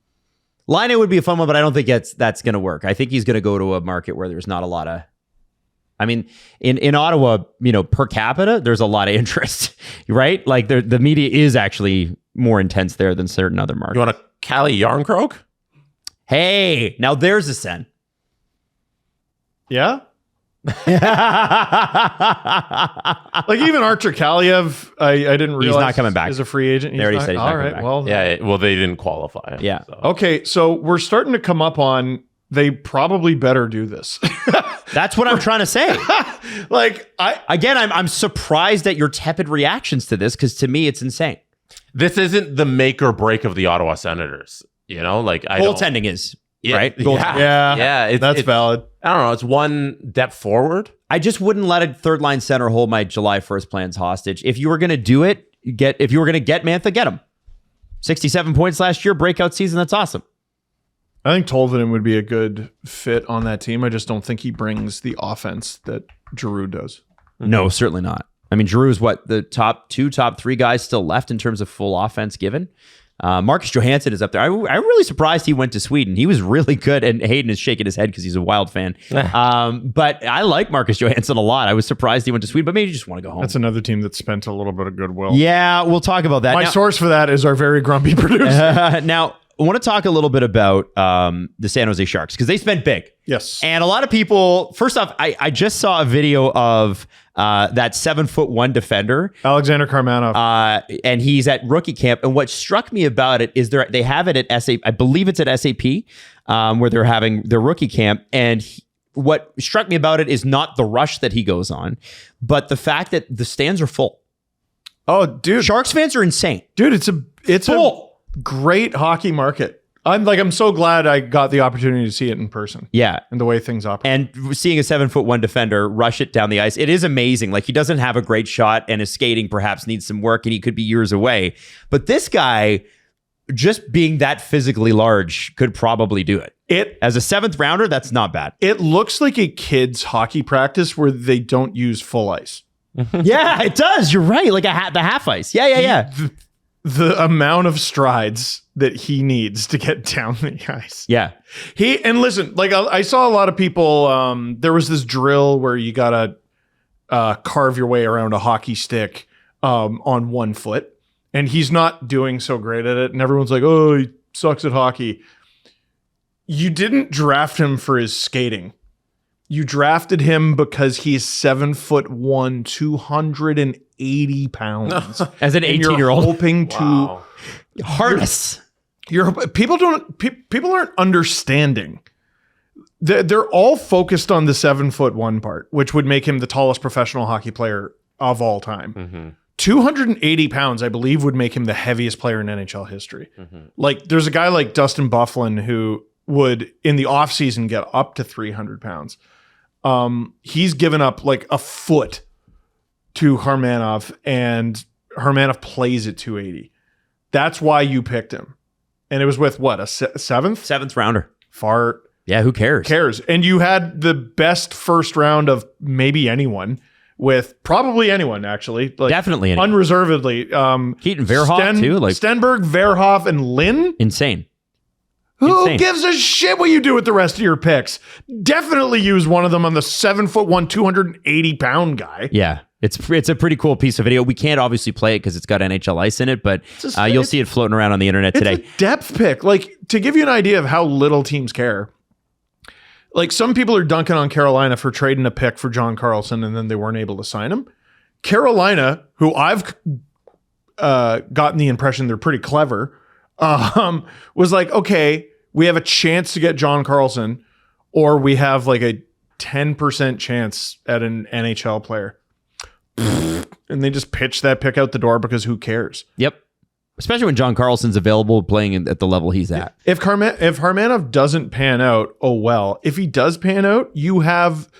Laine would be a fun one, but I don't think that's going to work. I think he's going to go to a market where there's not a lot of... I mean, in Ottawa, per capita, there's a lot of interest, right? Like the media is actually more intense there than certain other markets. You want a Cali Yarncroke? Hey, now there's a sen. Yeah? Like even Archer Kaliev, I didn't realize He's not coming back. Is a free agent. They already said he's not all coming right. back. Well, Yeah, well, they didn't qualify. Yeah. So. okay. So we're starting to come up on. They probably better do this. That's what I'm trying to say. Like I'm surprised at your tepid reactions to this, because to me it's insane. This isn't the make or break of the Ottawa Senators. Like Goaltending is, right? Yeah. that's valid. I don't know. It's one depth forward. I just wouldn't let a third line center hold my July 1st plans hostage. If you were going to do it, if you were going to get Mantha, get him. 67 points last year, breakout season. That's awesome. I think Tolvanen would be a good fit on that team. I just don't think he brings the offense that Giroux does. No, certainly not. I mean, Giroux is the top 3 guys still left in terms of full offense given. Marcus Johansson is up there. I'm really surprised he went to Sweden. He was really good, and Hayden is shaking his head because he's a Wild fan. But I like Marcus Johansson a lot. I was surprised he went to Sweden, but maybe you just want to go home. That's another team that spent a little bit of goodwill. Yeah, we'll talk about that. My source for that is our very grumpy producer. Now, I want to talk a little bit about the San Jose Sharks, because they spent big. Yes. And a lot of people, first off, I just saw a video of that 7'1" defender, Alexander Karmanov. and he's at rookie camp. And what struck me about it is they have it at SAP. I believe it's at SAP, where they're having their rookie camp. And what struck me about it is not the rush that he goes on, but the fact that the stands are full. Oh, dude. Sharks fans are insane. Dude, it's full. a great hockey market. I'm so glad I got the opportunity to see it in person. Yeah. And the way things operate. And seeing a 7'1" defender rush it down the ice, it is amazing. Like, he doesn't have a great shot, and his skating perhaps needs some work, and he could be years away. But this guy, just being that physically large, could probably do it. As a 7th rounder, that's not bad. It looks like a kid's hockey practice where they don't use full ice. Yeah, it does. You're right. Like the half ice. Yeah. the amount of strides that he needs to get down the ice. Yeah. And listen, like I saw a lot of people, there was this drill where you got to carve your way around a hockey stick on one foot, and he's not doing so great at it. And everyone's like, oh, he sucks at hockey. You didn't draft him for his skating. You drafted him because he's 7'1", 280 pounds. As an 18-year-old. Hoping to harness. People aren't understanding. They're all focused on the 7'1" part, which would make him the tallest professional hockey player of all time. Mm-hmm. 280 pounds, I believe, would make him the heaviest player in NHL history. Mm-hmm. Like, there's a guy like Dustin Byfuglien who would, in the offseason, get up to 300 pounds. He's given up like a foot to Harmanov, and Harmanov plays at 280. That's why you picked him. And it was with what, a seventh rounder. Fart. Yeah, who cares? And you had the best first round of maybe anyone, with probably anyone, actually. Like, definitely anyone. Unreservedly. Keaton Verhoff, too. Like Stenberg, Verhoff, and Lynn. Insane. Who gives a shit what you do with the rest of your picks? Definitely use one of them on the 7'1", 280 pound guy. Yeah. It's a pretty cool piece of video. We can't obviously play it because it's got NHL ice in it, but you'll see it floating around on the internet today. It's a depth pick. Like, to give you an idea of how little teams care, like, some people are dunking on Carolina for trading a pick for John Carlson and then they weren't able to sign him. Carolina, who I've gotten the impression they're pretty clever, was like, okay, we have a chance to get John Carlson, or we have like a 10% chance at an NHL player. And they just pitch that pick out the door because who cares? Yep. Especially when John Carlson's available playing at the level he's at. If Harmanov doesn't pan out, oh well. If he does pan out, you have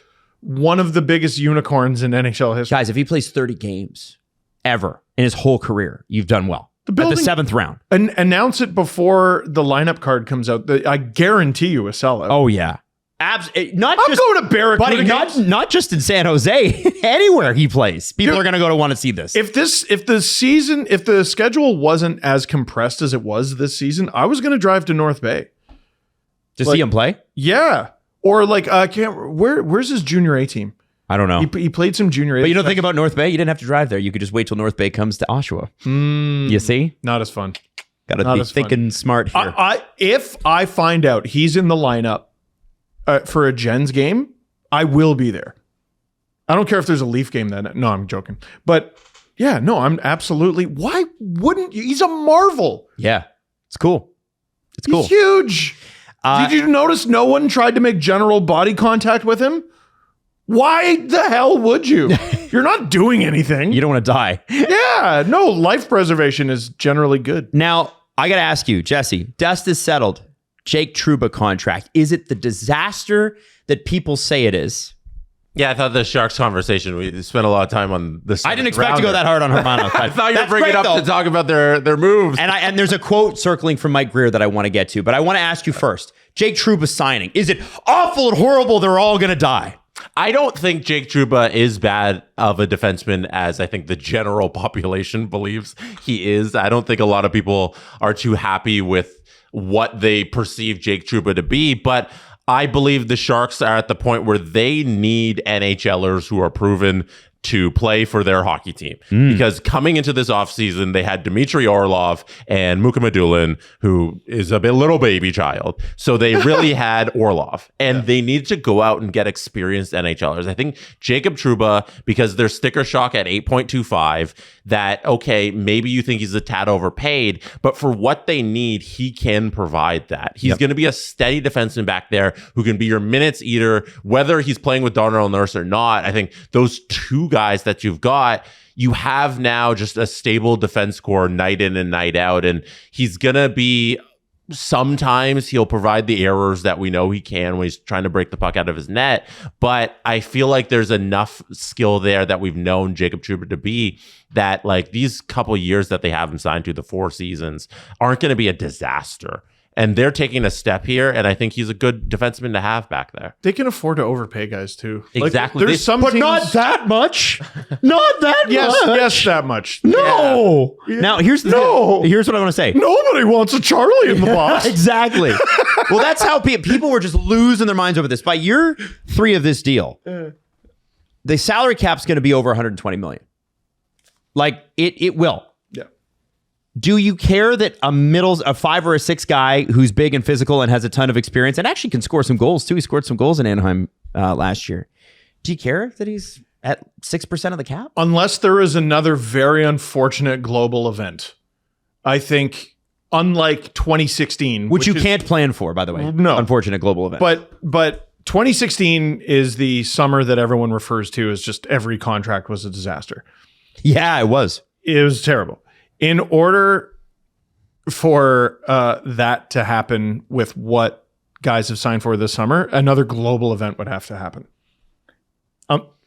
one of the biggest unicorns in NHL history. Guys, if he plays 30 games ever in his whole career, you've done well. At the 7th round. Announce it before the lineup card comes out. I guarantee you a sellout. Oh, yeah. I'm going to Barracuda games. Not just in San Jose. Anywhere he plays, people are going to go to want to see this. If the schedule wasn't as compressed as it was this season, I was going to drive to North Bay to see him play. Yeah, or like where's his junior A team? I don't know. He played some junior A. But you don't think about North Bay. You didn't have to drive there. You could just wait till North Bay comes to Oshawa. You see, not as fun. Got to be thinking smart here. If I find out he's in the lineup for a Gens game, I will be there. I don't care if there's a Leaf game then. No, I'm joking. But yeah, no, I'm absolutely. Why wouldn't you? He's a marvel. Yeah, it's cool. It's cool. He's huge. Did you notice no one tried to make general body contact with him? Why the hell would you? You're not doing anything. You don't want to die. Yeah, no, life preservation is generally good. Now, I got to ask you, Jesse, dust is settled. Jake Trouba contract. Is it the disaster that people say it is? Yeah, I thought the Sharks conversation, we spent a lot of time on this. I didn't expect to go that hard on Harmanov. I thought you were bringing it up to talk about their moves. And there's a quote circling from Mike Briere that I want to get to, but I want to ask you first. Jake Trouba signing. Is it awful and horrible they're all going to die? I don't think Jake Trouba is bad of a defenseman as I think the general population believes he is. I don't think a lot of people are too happy with what they perceive Jake Trouba to be, but I believe the Sharks are at the point where they need NHLers who are proven to play for their hockey team. Because coming into this offseason, they had Dmitry Orlov and Muka Madulin, who is a little baby child. So they really had Orlov, and they needed to go out and get experienced NHLers. I think Jacob Trouba, because their sticker shock at 8.25, that, okay, maybe you think he's a tad overpaid, but for what they need, he can provide that. He's going to be a steady defenseman back there who can be your minutes eater, whether he's playing with Darnell Nurse or not. I think those two guys that you've got, you have now just a stable defense core night in and night out, and he's gonna be, sometimes he'll provide the errors that we know he can when he's trying to break the puck out of his net, but I feel like there's enough skill there that we've known Jacob Trouba to be, that like these couple years that they have him signed to, the 4 seasons, aren't going to be a disaster. And they're taking a step here, and I think he's a good defenseman to have back there. They can afford to overpay guys too. Exactly. There's some But teams, not that much. Not that yes, much. yes, that much. No. Now here's what I want to say. Nobody wants a Charlie in the box. Exactly. Well, that's how people were just losing their minds over this. By year 3 of this deal, the salary cap's going to be over 120 million. Like it will. Yeah. Do you care that a 5 or a 6 guy who's big and physical and has a ton of experience and actually can score some goals too? He scored some goals in Anaheim last year. Do you care that he's at 6% of the cap? Unless there is another very unfortunate global event. I think, unlike 2016, Which you can't plan for, by the way. No. Unfortunate global event. But 2016 is the summer that everyone refers to as just every contract was a disaster. Yeah, it was. It was terrible. In order for that to happen with what guys have signed for this summer, another global event would have to happen.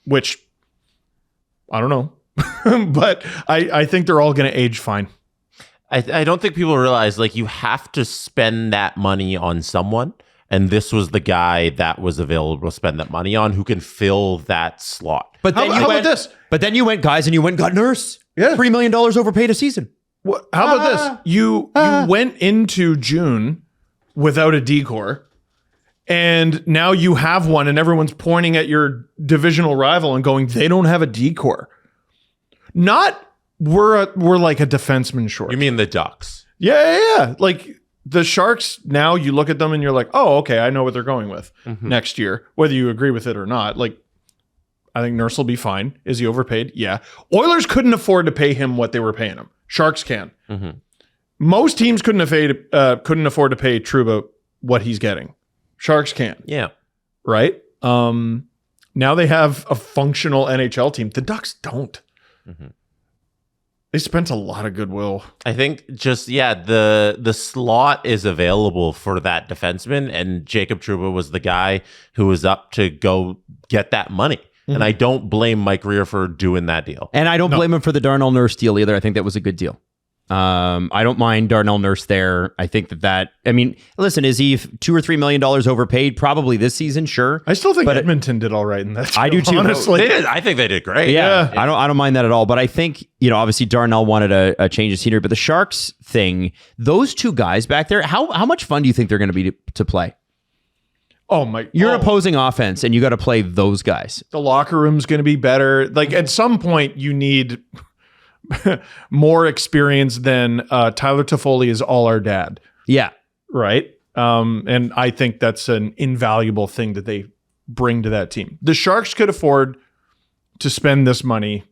Which, I don't know. But I think they're all going to age fine. I don't think people realize, like, you have to spend that money on someone. And this was the guy that was available to spend that money on who can fill that slot. But then How about this? But then you went, guys, and you went and got Nurse. Yeah. $3 million overpaid a season. How about this? You went into June without a decor, and now you have one, and everyone's pointing at your divisional rival and going, they don't have a decor. Not we're like a defenseman short. You mean the Ducks? Yeah. Like the Sharks, now you look at them and you're like, oh, okay, I know what they're going with next year, whether you agree with it or not. Like, I think Nurse will be fine. Is he overpaid? Yeah. Oilers couldn't afford to pay him what they were paying him. Sharks can. Most teams couldn't afford to pay Trouba what he's getting. Sharks can. Yeah. Right? Now they have a functional NHL team. The Ducks don't. They spent a lot of goodwill. I think the slot is available for that defenseman, and Jacob Trouba was the guy who was up to go get that money. And I don't blame Mike Briere for doing that deal. And I don't blame him for the Darnell Nurse deal either. I think that was a good deal. I don't mind Darnell Nurse there. I think listen, is he $2 or $3 million overpaid? Probably this season, sure. I still think Edmonton did all right in that deal, I do too. honestly. They did. I think they did great. Yeah. I don't mind that at all. But I think, obviously Darnell wanted a change of scenery, but the Sharks thing, those two guys back there, how much fun do you think they're going to be to play? Oh my! You're an opposing offense, and you got to play those guys. The locker room's going to be better. Like at some point, you need more experience than Tyler Toffoli is all our dad. Yeah, right. And I think that's an invaluable thing that they bring to that team. The Sharks could afford to spend this money,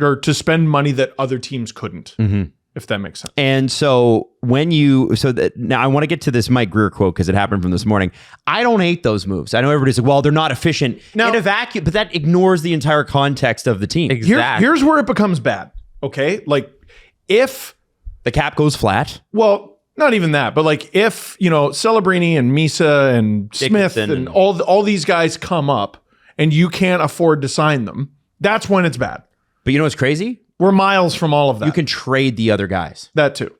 or to spend money that other teams couldn't. If that makes sense. And so now I want to get to this Mike Briere quote because it happened from this morning. I don't hate those moves. I know everybody's like, well, they're not efficient in a vacuum, but that ignores the entire context of the team. Exactly. Here's where it becomes bad. Okay. Like if the cap goes flat. Well, not even that, but like if, Celebrini and Misa and Smith and all these guys come up and you can't afford to sign them, that's when it's bad. But you know what's crazy? We're miles from all of that. You can trade the other guys. That too.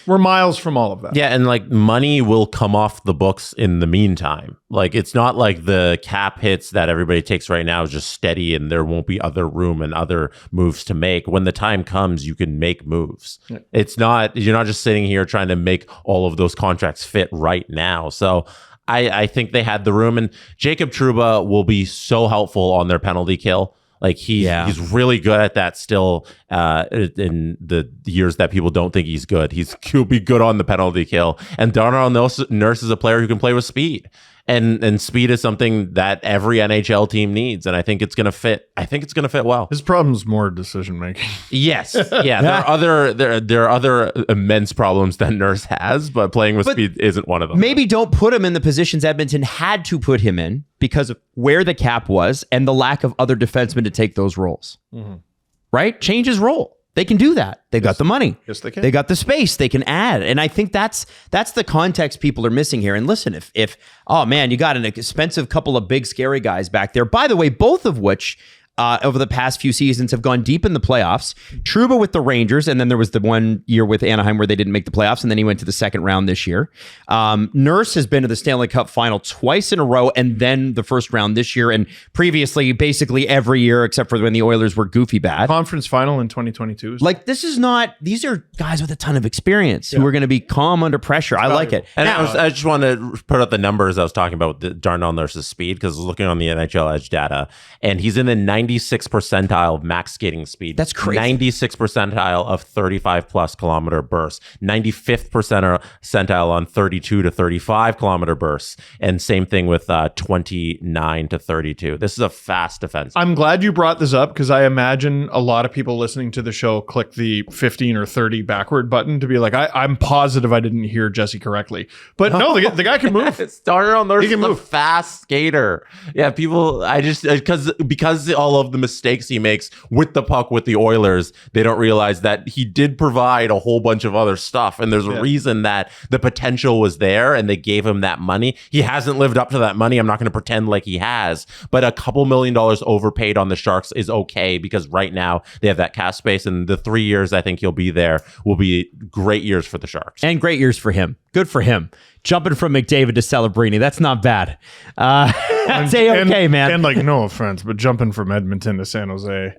We're miles from all of that. Yeah, and like money will come off the books in the meantime. Like it's not like the cap hits that everybody takes right now is just steady and there won't be other room and other moves to make. When the time comes, you can make moves. Yeah. You're not just sitting here trying to make all of those contracts fit right now. So I think they had the room, and Jacob Trouba will be so helpful on their penalty kill. Like he's really good at that still in the years that people don't think he's good. He'll be good on the penalty kill. And Darnell Nurse is a player who can play with speed. And speed is something that every NHL team needs, and I think it's going to fit. I think it's going to fit well. His problem's more decision making. Yes, yeah. There are other immense problems that Nurse has, but playing with speed isn't one of them. Maybe don't put him in the positions Edmonton had to put him in because of where the cap was and the lack of other defensemen to take those roles. Right? Change his role. They can do that. They got the money. Yes, they can. They got the space. They can add. And I think that's the context people are missing here. And listen, if oh man, you got an expensive couple of big scary guys back there. By the way, both of which over the past few seasons have gone deep in the playoffs. Trouba with the Rangers, and then there was the 1 year with Anaheim where they didn't make the playoffs, and then he went to the second round this year. Nurse has been to the Stanley Cup final twice in a row, and then the first round this year, and previously basically every year except for when the Oilers were goofy bad. Conference final in 2022. Like, these are guys with a ton of experience who are going to be calm under pressure. I like it. And Now, I just want to put out the numbers I was talking about with the Darnell Nurse's speed, because I was looking on the NHL Edge data, and he's in the 96th percentile of max skating speed. That's crazy. 96th percentile of 35 plus kilometer bursts. 95th percentile on 32 to 35 kilometer bursts. And same thing with 29 to 32. This is a fast defense. I'm glad you brought this up, because I imagine a lot of people listening to the show click the 15 or 30 backward button to be like, I'm positive I didn't hear Jesse correctly. But no, the guy can move. It's Darnell Nurse He can is a move. fast skater. Yeah, people, because all of the mistakes he makes with the puck with the Oilers, they don't realize that he did provide a whole bunch of other stuff. And there's a reason that the potential was there and they gave him that money. He hasn't lived up to that money. I'm not going to pretend like he has, but a couple $1 million overpaid on the Sharks is okay, because right now they have that cap space, and the 3 years I think he'll be there will be great years for the Sharks. and great years for him. Good for him. Jumping from McDavid to Celebrini, that's not bad. That's A-okay, man. And like, no offense, but jumping from Edmonton to San Jose,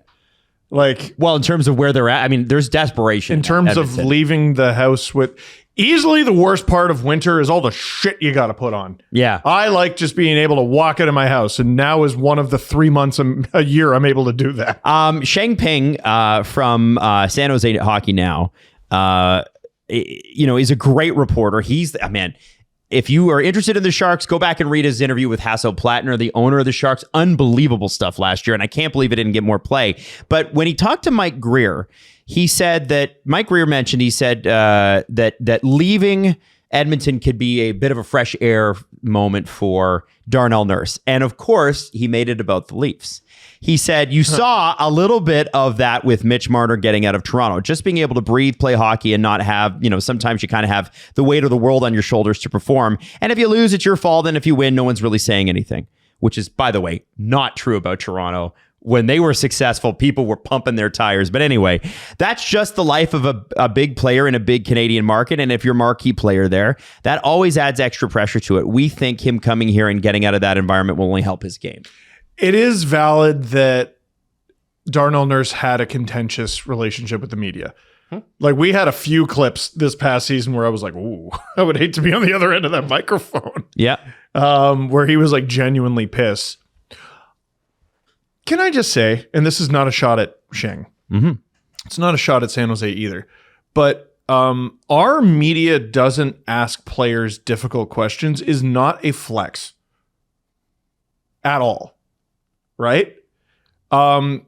like, Well, in terms of where they're at, I mean, there's desperation. in terms at of Edmonton. leaving the house with, easily the worst part of winter is all the shit you got to put on. Yeah. I like just being able to walk out of my house, and now is one of the 3 months a year I'm able to do that. Sheng Ping from San Jose Hockey Now, is a great reporter. He's, man, if you are interested in the Sharks, go back and read his interview with Hasso Plattner, the owner of the Sharks. Unbelievable stuff last year, and I can't believe it didn't get more play. But when he talked to Mike Briere, he said that Mike Briere mentioned, he said that leaving Edmonton could be a bit of a fresh air moment for Darnell Nurse. And of course, he made it about the Leafs. He said, you saw a little bit of that with Mitch Marner getting out of Toronto, just being able to breathe, play hockey, and not have, sometimes you kind of have the weight of the world on your shoulders to perform. And if you lose, it's your fault. And if you win, no one's really saying anything, which is, by the way, not true about Toronto. When they were successful, people were pumping their tires. But anyway, that's just the life of a big player in a big Canadian market. And if you're a marquee player there, that always adds extra pressure to it. We think him coming here and getting out of that environment will only help his game. It is valid that Darnell Nurse had a contentious relationship with the media. Like, we had a few clips this past season where I was like, ooh, I would hate to be on the other end of that microphone. Yeah. Where he was like genuinely pissed. Can I just say, and this is not a shot at Sheng. Mm-hmm. It's not a shot at San Jose either, but our media doesn't ask players difficult questions is not a flex at all. Right? I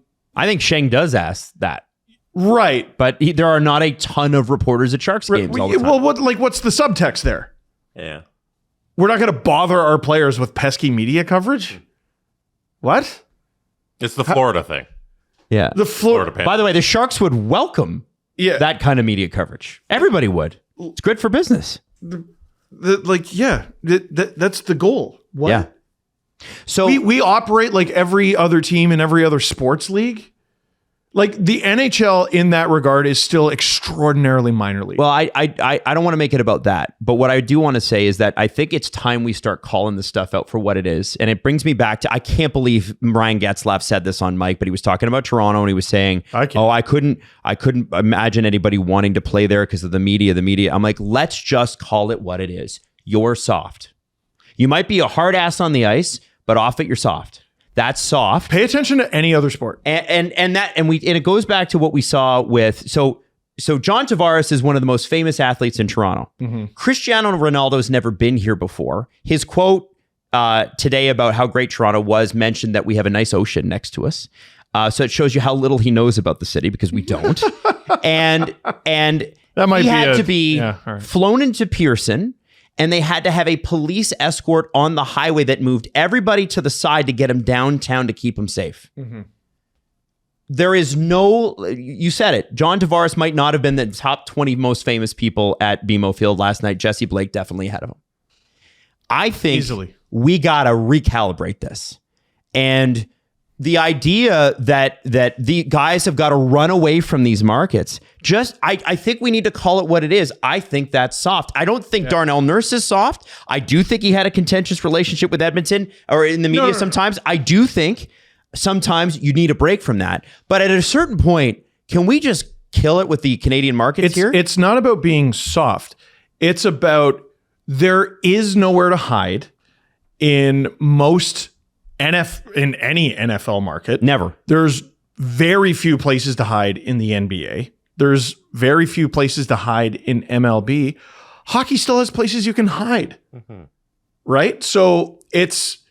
think Sheng does ask that. Right. But there are not a ton of reporters at Sharks games all the time. Well, what's the subtext there? Yeah. We're not going to bother our players with pesky media coverage? What? It's the Florida thing. Yeah. The Florida Florida. By the way, the Sharks would welcome that kind of media coverage. Everybody would. It's good for business. That's the goal. What? Yeah. So we operate like every other team in every other sports league. Like, the NHL in that regard is still extraordinarily minor league. Well, I don't want to make it about that, but what I do want to say is that I think it's time we start calling this stuff out for what it is. And it brings me back to, I can't believe Ryan Getzlaf said this on Mike, but he was talking about Toronto and he was saying, I couldn't imagine anybody wanting to play there because of the media. I'm like, let's just call it what it is. You're soft. You might be a hard ass on the ice, but off it, you're soft. That's soft. Pay attention to any other sport. And it goes back to what we saw with so John Tavares is one of the most famous athletes in Toronto. Mm-hmm. Cristiano Ronaldo's never been here before. His quote today about how great Toronto was mentioned that we have a nice ocean next to us. So it shows you how little he knows about the city, because we don't. and that might he be had to be flown into Pearson. And they had to have a police escort on the highway that moved everybody to the side to get him downtown to keep him safe. Mm-hmm. There is you said it. John Tavares might not have been the top 20 most famous people at BMO Field last night. Jesse Blake definitely ahead of him. I think we got to recalibrate this. And the idea that the guys have got to run away from these markets, I think we need to call it what it is. I think that's soft. I don't think Darnell Nurse is soft. I do think he had a contentious relationship with Edmonton or in the media sometimes. I do think sometimes you need a break from that. But at a certain point, can we just kill it with the Canadian markets here? It's not about being soft. It's about there is nowhere to hide in in any NFL market. Never. There's very few places to hide in the NBA. There's very few places to hide in MLB. Hockey still has places you can hide. Right? So it's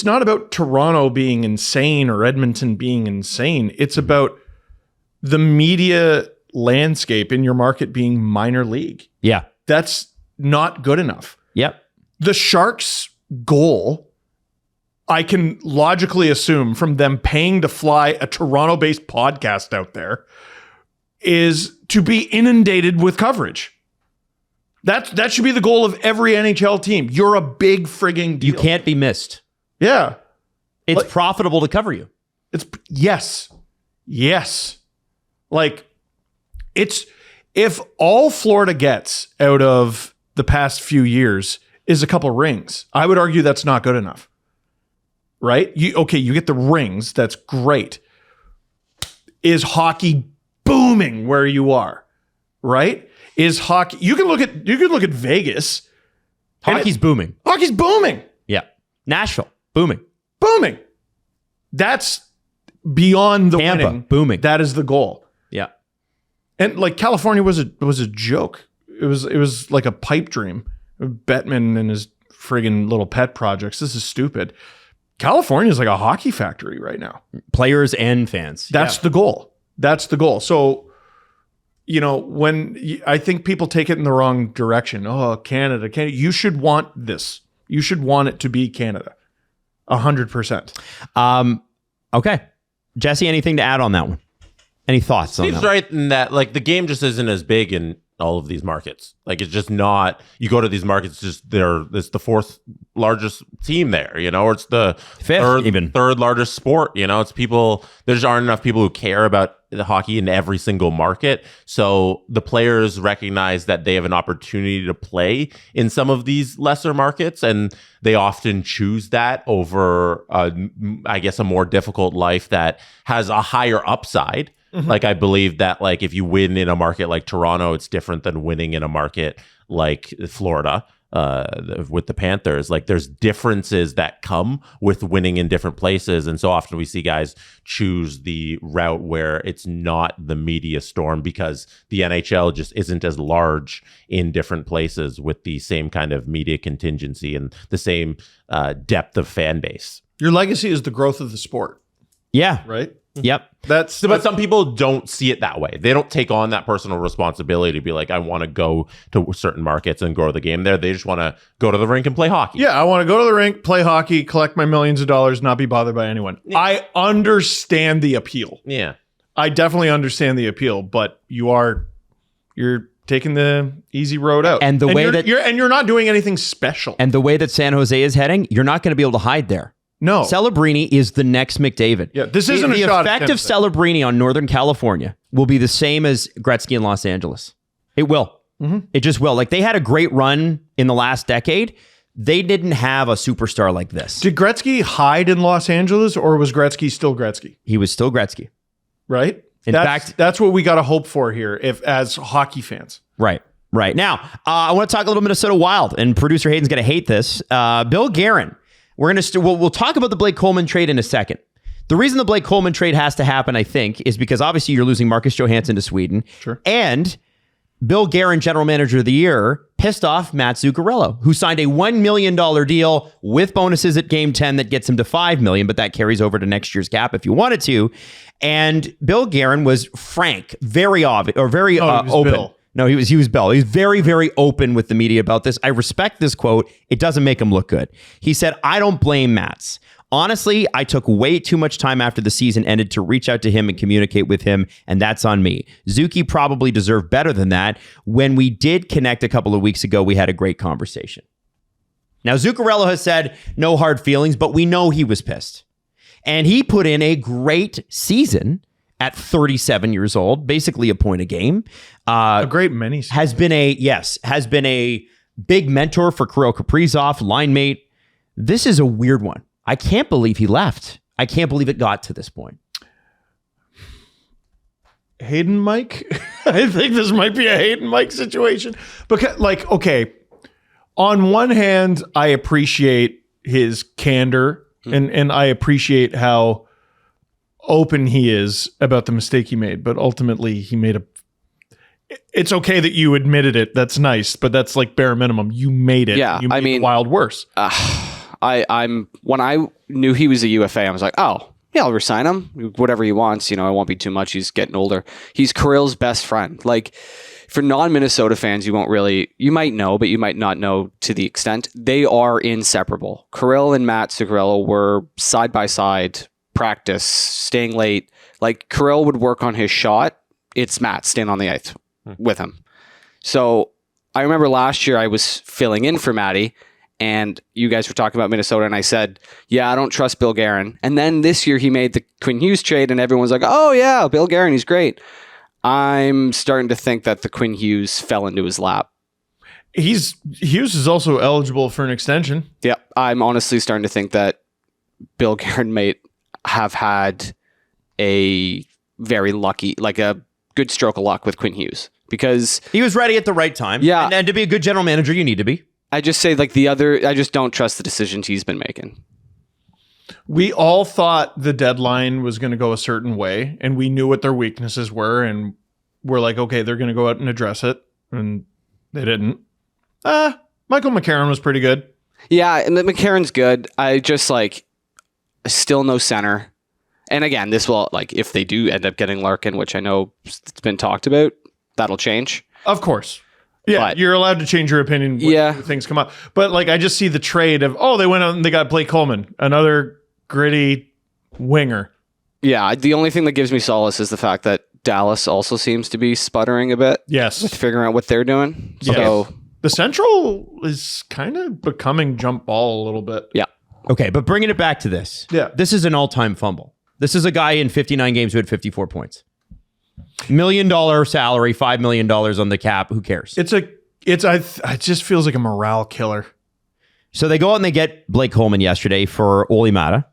not about Toronto being insane or Edmonton being insane. It's about the media landscape in your market being minor league. Yeah. That's not good enough. Yep. The Sharks' goal, I can logically assume from them paying to fly a Toronto-based podcast out there, is to be inundated with coverage. That should be the goal of every NHL team. You're a big frigging deal. You can't be missed. Yeah. It's profitable to cover you. It's yes. Like if all Florida gets out of the past few years is a couple rings, I would argue that's not good enough. Right? You get the rings. That's great. Is hockey booming where you are? Right? Is hockey? You can look at Vegas. Hockey's booming. Hockey's booming. Yeah. Nashville, booming. Booming. That's beyond the Tampa, winning. booming. That is the goal. Yeah. And like California was a joke. It was like a pipe dream. Bettman and his friggin' little pet projects. This is stupid. California is like a hockey factory right now. Players and fans. That's the goal. That's the goal. So, when I think people take it in the wrong direction. Oh, Canada. You should want this. You should want it to be Canada. 100%. Okay. Jesse, anything to add on that one? Any thoughts on that? Steve's right in that, like, the game just isn't as big in all of these markets. Like, it's just not, you go to these markets, it's the fourth largest team there, or it's the Fifth, third largest sport, it's people, there just aren't enough people who care about the hockey in every single market. So the players recognize that they have an opportunity to play in some of these lesser markets, and they often choose that over, I guess, a more difficult life that has a higher upside. Like, I believe that, like, if you win in a market like Toronto, it's different than winning in a market like Florida with the Panthers. Like, there's differences that come with winning in different places. And so often we see guys choose the route where it's not the media storm because the NHL just isn't as large in different places with the same kind of media contingency and the same depth of fan base. Your legacy is the growth of the sport. Yeah. Right? Yep. But some people don't see it that way. They don't take on that personal responsibility to be like, I want to go to certain markets and grow the game there. They just want to go to the rink and play hockey. Yeah, I want to go to the rink, play hockey, collect my millions of dollars, not be bothered by anyone. Yeah. I understand the appeal. Yeah. I definitely understand the appeal, but you're taking the easy road out. And you're not doing anything special. And the way that San Jose is heading, you're not going to be able to hide there. No. Celebrini is the next McDavid. Yeah, this isn't the a shot. The effect of Celebrini on Northern California will be the same as Gretzky in Los Angeles. It will. Mm-hmm. It just will. Like, they had a great run in the last decade. They didn't have a superstar like this. Did Gretzky hide in Los Angeles, or was Gretzky still Gretzky? He was still Gretzky. Right? In fact, that's what we got to hope for here as hockey fans. Right. Now, I want to talk a little Minnesota Wild, and producer Hayden's going to hate this. Bill Guerin. We'll talk about the Blake Coleman trade in a second. The reason the Blake Coleman trade has to happen, I think, is because obviously you're losing Marcus Johansson to Sweden. Sure. And Bill Guerin, General Manager of the Year, pissed off Matt Zuccarello, who signed a $1 million deal with bonuses at Game 10 that gets him to $5 million, but that carries over to next year's cap if you wanted to. And Bill Guerin was frank, very obvious, or very open. Bill. No, he was Bill. He's very, very open with the media about this. I respect this quote. It doesn't make him look good. He said, I don't blame Mats. Honestly, I took way too much time after the season ended to reach out to him and communicate with him, and that's on me. Zuki probably deserved better than that. When we did connect a couple of weeks ago, we had a great conversation. Now, Zuccarello has said no hard feelings, but we know he was pissed. And he put in a great season at 37 years old, basically a point a game. A great many. Has been a big mentor for Kirill Kaprizov, line mate. This is a weird one. I can't believe he left. I can't believe it got to this point. Hayden Mike? I think this might be a Hayden Mike situation. Because, like, okay, on one hand, I appreciate his candor and I appreciate how open he is about the mistake he made, but ultimately he made it's okay that you admitted it. That's nice, but that's like bare minimum. You made it. Yeah, you made it wild worse. I'm when I knew he was a UFA, I was like, oh, yeah, I'll resign him. Whatever he wants, it won't be too much. He's getting older. He's Kirill's best friend. Like, for non-Minnesota fans, you might know, but you might not know to the extent. They are inseparable. Kirill and Matt Zuccarello were side by side, practice, staying late. Like, Kirill would work on his shot. It's Matt staying on the ice with him. So I remember last year I was filling in for Matty, and you guys were talking about Minnesota, and I said, yeah, I don't trust Bill Guerin. And then this year he made the Quinn Hughes trade, and everyone's like, oh yeah, Bill Guerin, he's great. I'm starting to think that the Quinn Hughes fell into his lap. Hughes is also eligible for an extension. Yeah, I'm honestly starting to think that Bill Guerin may have had a very lucky, like a good stroke of luck with Quinn Hughes, because he was ready at the right time. Yeah. And to be a good general manager, you need to be. I just say, like, I just don't trust the decisions he's been making. We all thought the deadline was going to go a certain way, and we knew what their weaknesses were, and we're like, okay, they're going to go out and address it, and they didn't. Michael McCarron was pretty good. Yeah, and McCarron's good. I just, still no center. And again, this will, if they do end up getting Larkin, which I know it's been talked about, that'll change. Of course. Yeah, but you're allowed to change your opinion when things come up. But, I just see the trade of, they went out and they got Blake Coleman, another gritty winger. Yeah, the only thing that gives me solace is the fact that Dallas also seems to be sputtering a bit. Yes. With figuring out what they're doing. Yes. So the Central is kind of becoming jump ball a little bit. Yeah. Okay, but bringing it back to this. Yeah. This is an all-time fumble. This is a guy in 59 games who had 54 points. $1 million salary, $5 million on the cap. Who cares? It just feels like a morale killer. So they go out and they get Blake Coleman yesterday for Olli Maatta.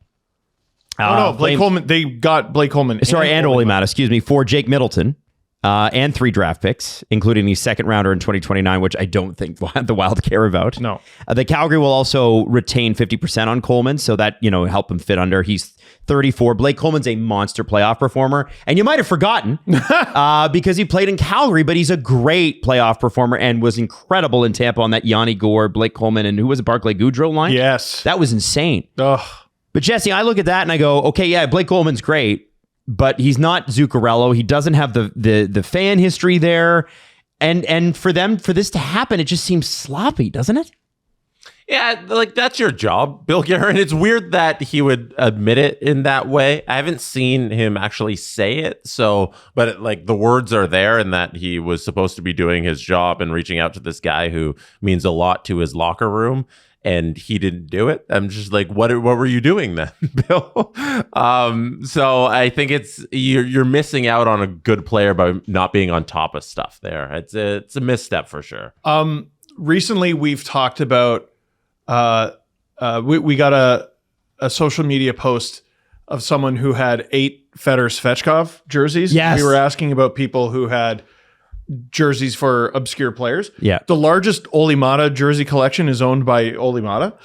Blake Coleman. They got Blake Coleman. And Olli Maatta, excuse me, for Jake Middleton and 3 draft picks, including the second rounder in 2029, which I don't think the Wild care about. No. The Calgary will also retain 50% on Coleman, so that, help him fit under. He's 34. Blake Coleman's a monster playoff performer, and you might have forgotten because he played in Calgary, but he's a great playoff performer and was incredible in Tampa on that Yanni Gourde, Blake Coleman, and who was it, Barclay Goudreau line? Yes. That was insane. Ugh. But Jesse, I look at that and I go, okay, yeah, Blake Coleman's great, but he's not Zuccarello. He doesn't have the fan history there. And for this to happen, it just seems sloppy, doesn't it? Yeah, that's your job, Bill Guerin. It's weird that he would admit it in that way. I haven't seen him actually say it. But the words are there, and that he was supposed to be doing his job and reaching out to this guy who means a lot to his locker room, and he didn't do it. I'm just like, what were you doing then, Bill? So I think you're missing out on a good player by not being on top of stuff there. It's a misstep for sure. Recently we've talked about we got a social media post of someone who had 8 Fedor Svechkov jerseys. Yes. We were asking about people who had jerseys for obscure players. Yeah. The largest Olli Maatta jersey collection is owned by Olli Maatta.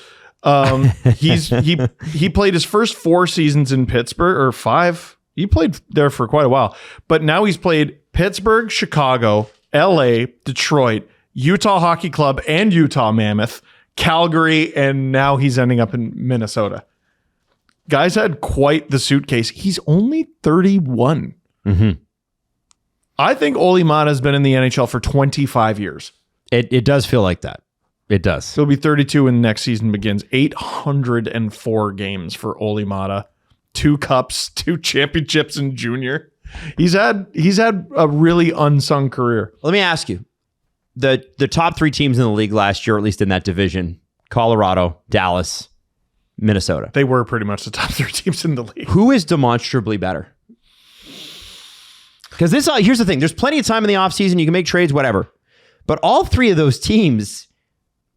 He played his first 4 seasons in Pittsburgh, or 5. He played there for quite a while. But now he's played Pittsburgh, Chicago, LA, Detroit, Utah Hockey Club, and Utah Mammoth, Calgary, and now he's ending up in Minnesota. Guy's had quite the suitcase. He's only 31. Mm-hmm. I think Olli Maatta has been in the NHL for 25 years. It does feel like that. It does. He'll be 32 when next season begins. 804 games for Olli Maatta. 2 cups, 2 championships in junior. He's had a really unsung career. Let me ask you. The top 3 teams in the league last year, at least in that division, Colorado, Dallas, Minnesota. They were pretty much the top 3 teams in the league. Who is demonstrably better? Because here's the thing. There's plenty of time in the offseason. You can make trades, whatever. But all 3 of those teams,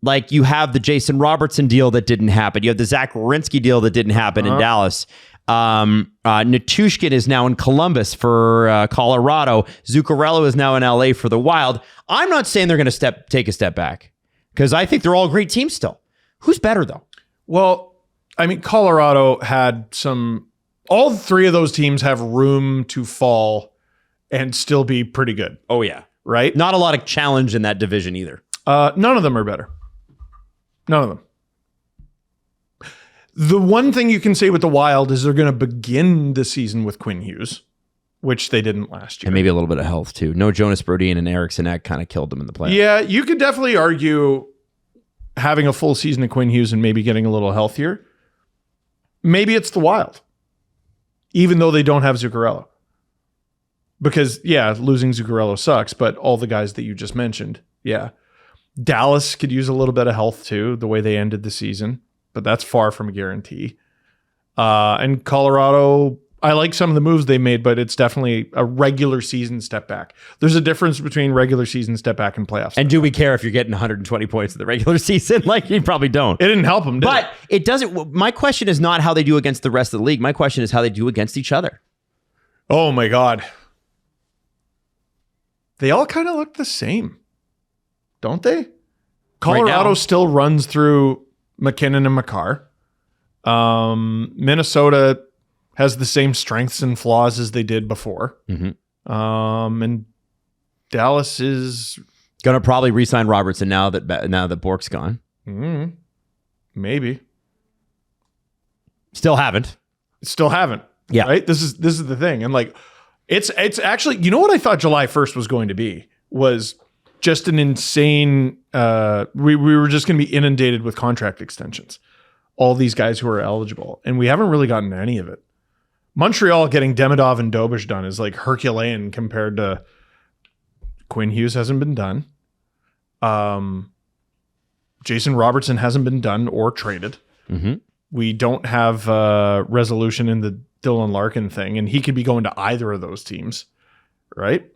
like you have the Jason Robertson deal that didn't happen. You have the Zach Werenski deal that didn't happen in Dallas. Natushkin is now in Columbus for Colorado. Zuccarello is now in LA for the Wild. I'm not saying they're going to take a step back because I think they're all great teams still. Who's better though? Well, I mean, Colorado had all 3 of those teams have room to fall and still be pretty good. Oh yeah. Right? Not a lot of challenge in that division either. None of them are better. None of them. The one thing you can say with the Wild is they're going to begin the season with Quinn Hughes, which they didn't last year. And maybe a little bit of health too. No Jonas Brodin and Eriksson Ek kind of killed them in the playoffs. Yeah, you could definitely argue having a full season of Quinn Hughes and maybe getting a little healthier. Maybe it's the Wild, even though they don't have Zuccarello. Because, yeah, losing Zuccarello sucks, but all the guys that you just mentioned, yeah. Dallas could use a little bit of health too, the way they ended the season, but that's far from a guarantee. And Colorado, I like some of the moves they made, but it's definitely a regular season step back. There's a difference between regular season step back and playoffs. And do we care if you're getting 120 points in the regular season? Like, you probably don't. It didn't help them, did but it doesn't. My question is not how they do against the rest of the league. My question is how they do against each other. Oh my God. They all kind of look the same, don't they? Colorado Right still runs through McKinnon and Makar. Minnesota has the same strengths and flaws as they did before. Mm-hmm. And Dallas is going to probably re-sign Robertson now that Bork's gone. Maybe. Still haven't. Yeah. Right? This is the thing. And like it's actually, you know what I thought July 1st was going to be was just an insane we were just going to be inundated with contract extensions. All these guys who are eligible. And we haven't really gotten any of it. Montreal getting Demidov and Dobish done is like Herculean compared to Quinn Hughes hasn't been done. Jason Robertson hasn't been done or traded. Mm-hmm. We don't have resolution in the Dylan Larkin thing, and he could be going to either of those teams, right?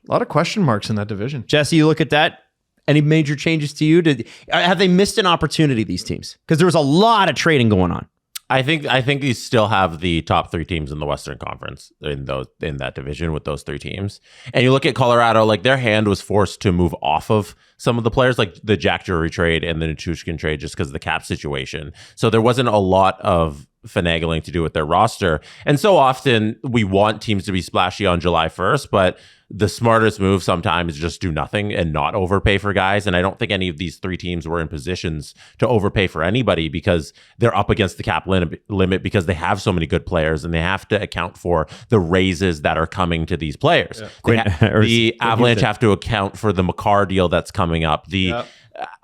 A lot of question marks in that division. Jesse, you look at that. Any major changes to you? Have they missed an opportunity, these teams? Because there was a lot of trading going on. I think you still have the top 3 teams in the Western Conference in that division with those 3 teams. And you look at Colorado, like their hand was forced to move off of some of the players, like the Jack Drury trade and the Natushkin trade, just because of the cap situation. So there wasn't a lot of finagling to do with their roster. And so often we want teams to be splashy on July 1st, but the smartest move sometimes is just do nothing and not overpay for guys. And I don't think any of these 3 teams were in positions to overpay for anybody because they're up against the cap limit because they have so many good players and they have to account for the raises that are coming to these players. Yeah. The Avalanche have to account for the Makar deal that's coming up. The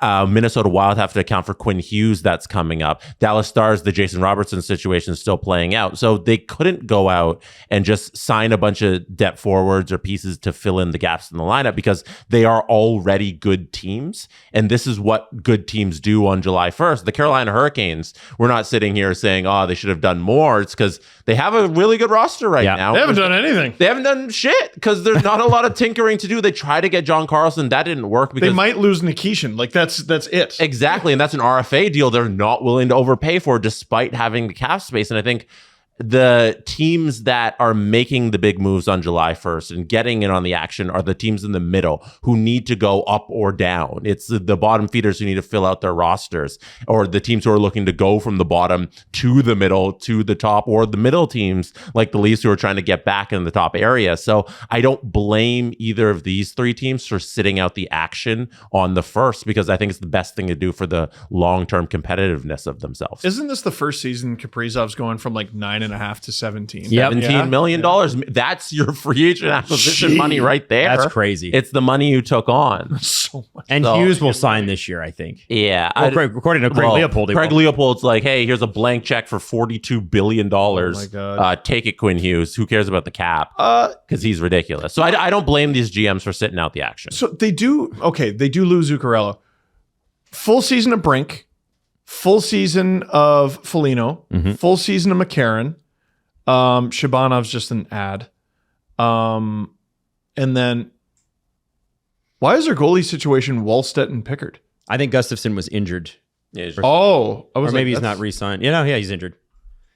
Minnesota Wild have to account for Quinn Hughes that's coming up. Dallas Stars, the Jason Robertson situation is still playing out. So they couldn't go out and just sign a bunch of depth forwards or pieces to fill in the gaps in the lineup because they are already good teams. And this is what good teams do on July 1st. The Carolina Hurricanes, we're not sitting here saying, oh, they should have done more. It's because they have a really good roster right now. They haven't done anything. They haven't done shit because there's not a lot of tinkering to do. They tried to get John Carlson. That didn't work because they might lose Nikishin. Like that's it. Exactly. And that's an RFA deal they're not willing to overpay for despite having the cap space. And I think the teams that are making the big moves on July 1st and getting in on the action are the teams in the middle who need to go up or down. It's the bottom feeders who need to fill out their rosters, or the teams who are looking to go from the bottom to the middle to the top, or the middle teams like the Leafs who are trying to get back in the top area. So I don't blame either of these 3 teams for sitting out the action on the first because I think it's the best thing to do for the long-term competitiveness of themselves. Isn't this the first season Kaprizov's going from like 9.5 to 17? Yep. $17 million. That's your free agent acquisition money right there. That's crazy. It's the money you took on. So much. And Hughes will sign this year, I think. Yeah. According to Craig Leopold. Craig Leopold's like, hey, here's a blank check for $42 billion. Oh my God. Take it, Quinn Hughes. Who cares about the cap? Because he's ridiculous. So I don't blame these GMs for sitting out the action. So they do lose Zuccarello. Full season of Brink, full season of Foligno, full season of McCarron. Shabanov's just an ad. And then why is their goalie situation Wallstedt and Pickard? I think Gustafsson was injured. Yeah, Or maybe he's not re-signed. Yeah, he's injured.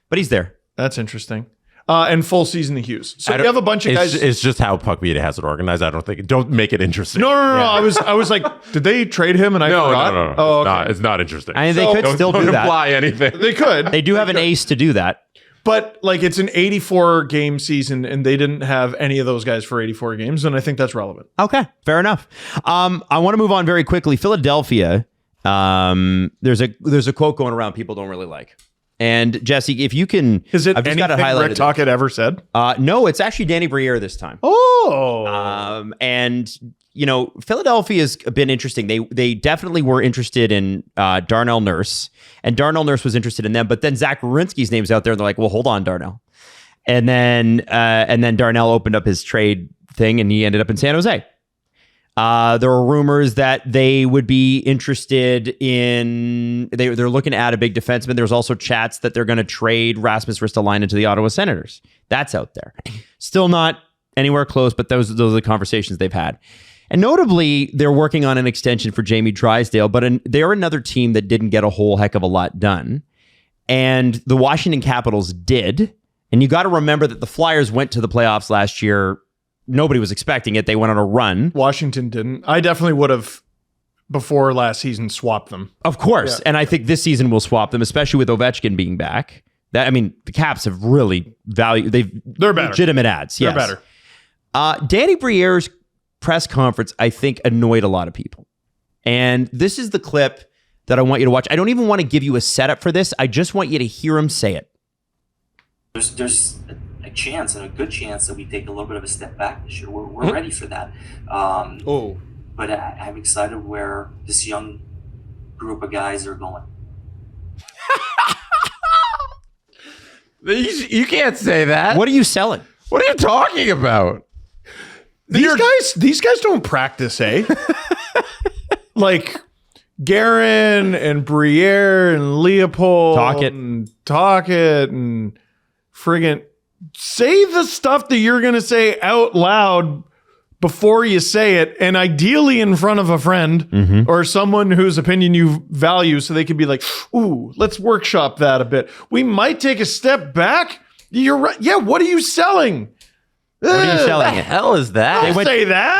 But he's there. That's interesting. And full season of Hughes. So you have a bunch of guys. It's just how Puck Media has it organized. Don't make it interesting. No. I was like, did they trade him? And I forgot. No. Oh, okay. It's not interesting. I mean, they could still do don't that. imply anything. They could. They do have an ace to do that. But like it's an 84 game season and they didn't have any of those guys for 84 games. And I think that's relevant. Okay, fair enough. I want to move on very quickly. Philadelphia, there's a quote going around people don't really like. And Jesse, if you can... Is it I've just anything got Rick Tocchet ever said? No, it's actually Danny Briere this time. Oh. And, Philadelphia's been interesting. They definitely were interested in Darnell Nurse. And Darnell Nurse was interested in them. But then Zach Werenski's name's out there. And they're like, well, hold on, Darnell. And then Darnell opened up his trade thing and he ended up in San Jose. There were rumors that they would be interested in... They're looking to add a big defenseman. There's also chats that they're going to trade Rasmus Ristolainen to the Ottawa Senators. That's out there. Still not anywhere close, but those are the conversations they've had. And notably, they're working on an extension for Jamie Drysdale, but they're another team that didn't get a whole heck of a lot done. And the Washington Capitals did. And you got to remember that the Flyers went to the playoffs last year. Nobody was expecting it. They went on a run. Washington didn't. I definitely would have, before last season, swapped them. Of course. Yeah. And I think this season will swap them, especially with Ovechkin being back. The Caps have really they're better. Legitimate ads. Yes. They're better. Danny Briere's press conference, I think, annoyed a lot of people. And this is the clip that I want you to watch. I don't even want to give you a setup for this. I just want you to hear him say it. There's a chance, and a good chance, that we take a little bit of a step back this year. We're ready for that. But I'm excited where this young group of guys are going. You can't say that. What are you selling? What are you talking about? These guys don't practice, eh? Like Guerin and Briere and Leopold and Tocchet and friggin' say the stuff that you're going to say out loud before you say it, and ideally in front of a friend or someone whose opinion you value, so they can be like, ooh, let's workshop that a bit. We might take a step back. You're right. Yeah, what are you selling? What are you selling? What the hell is that?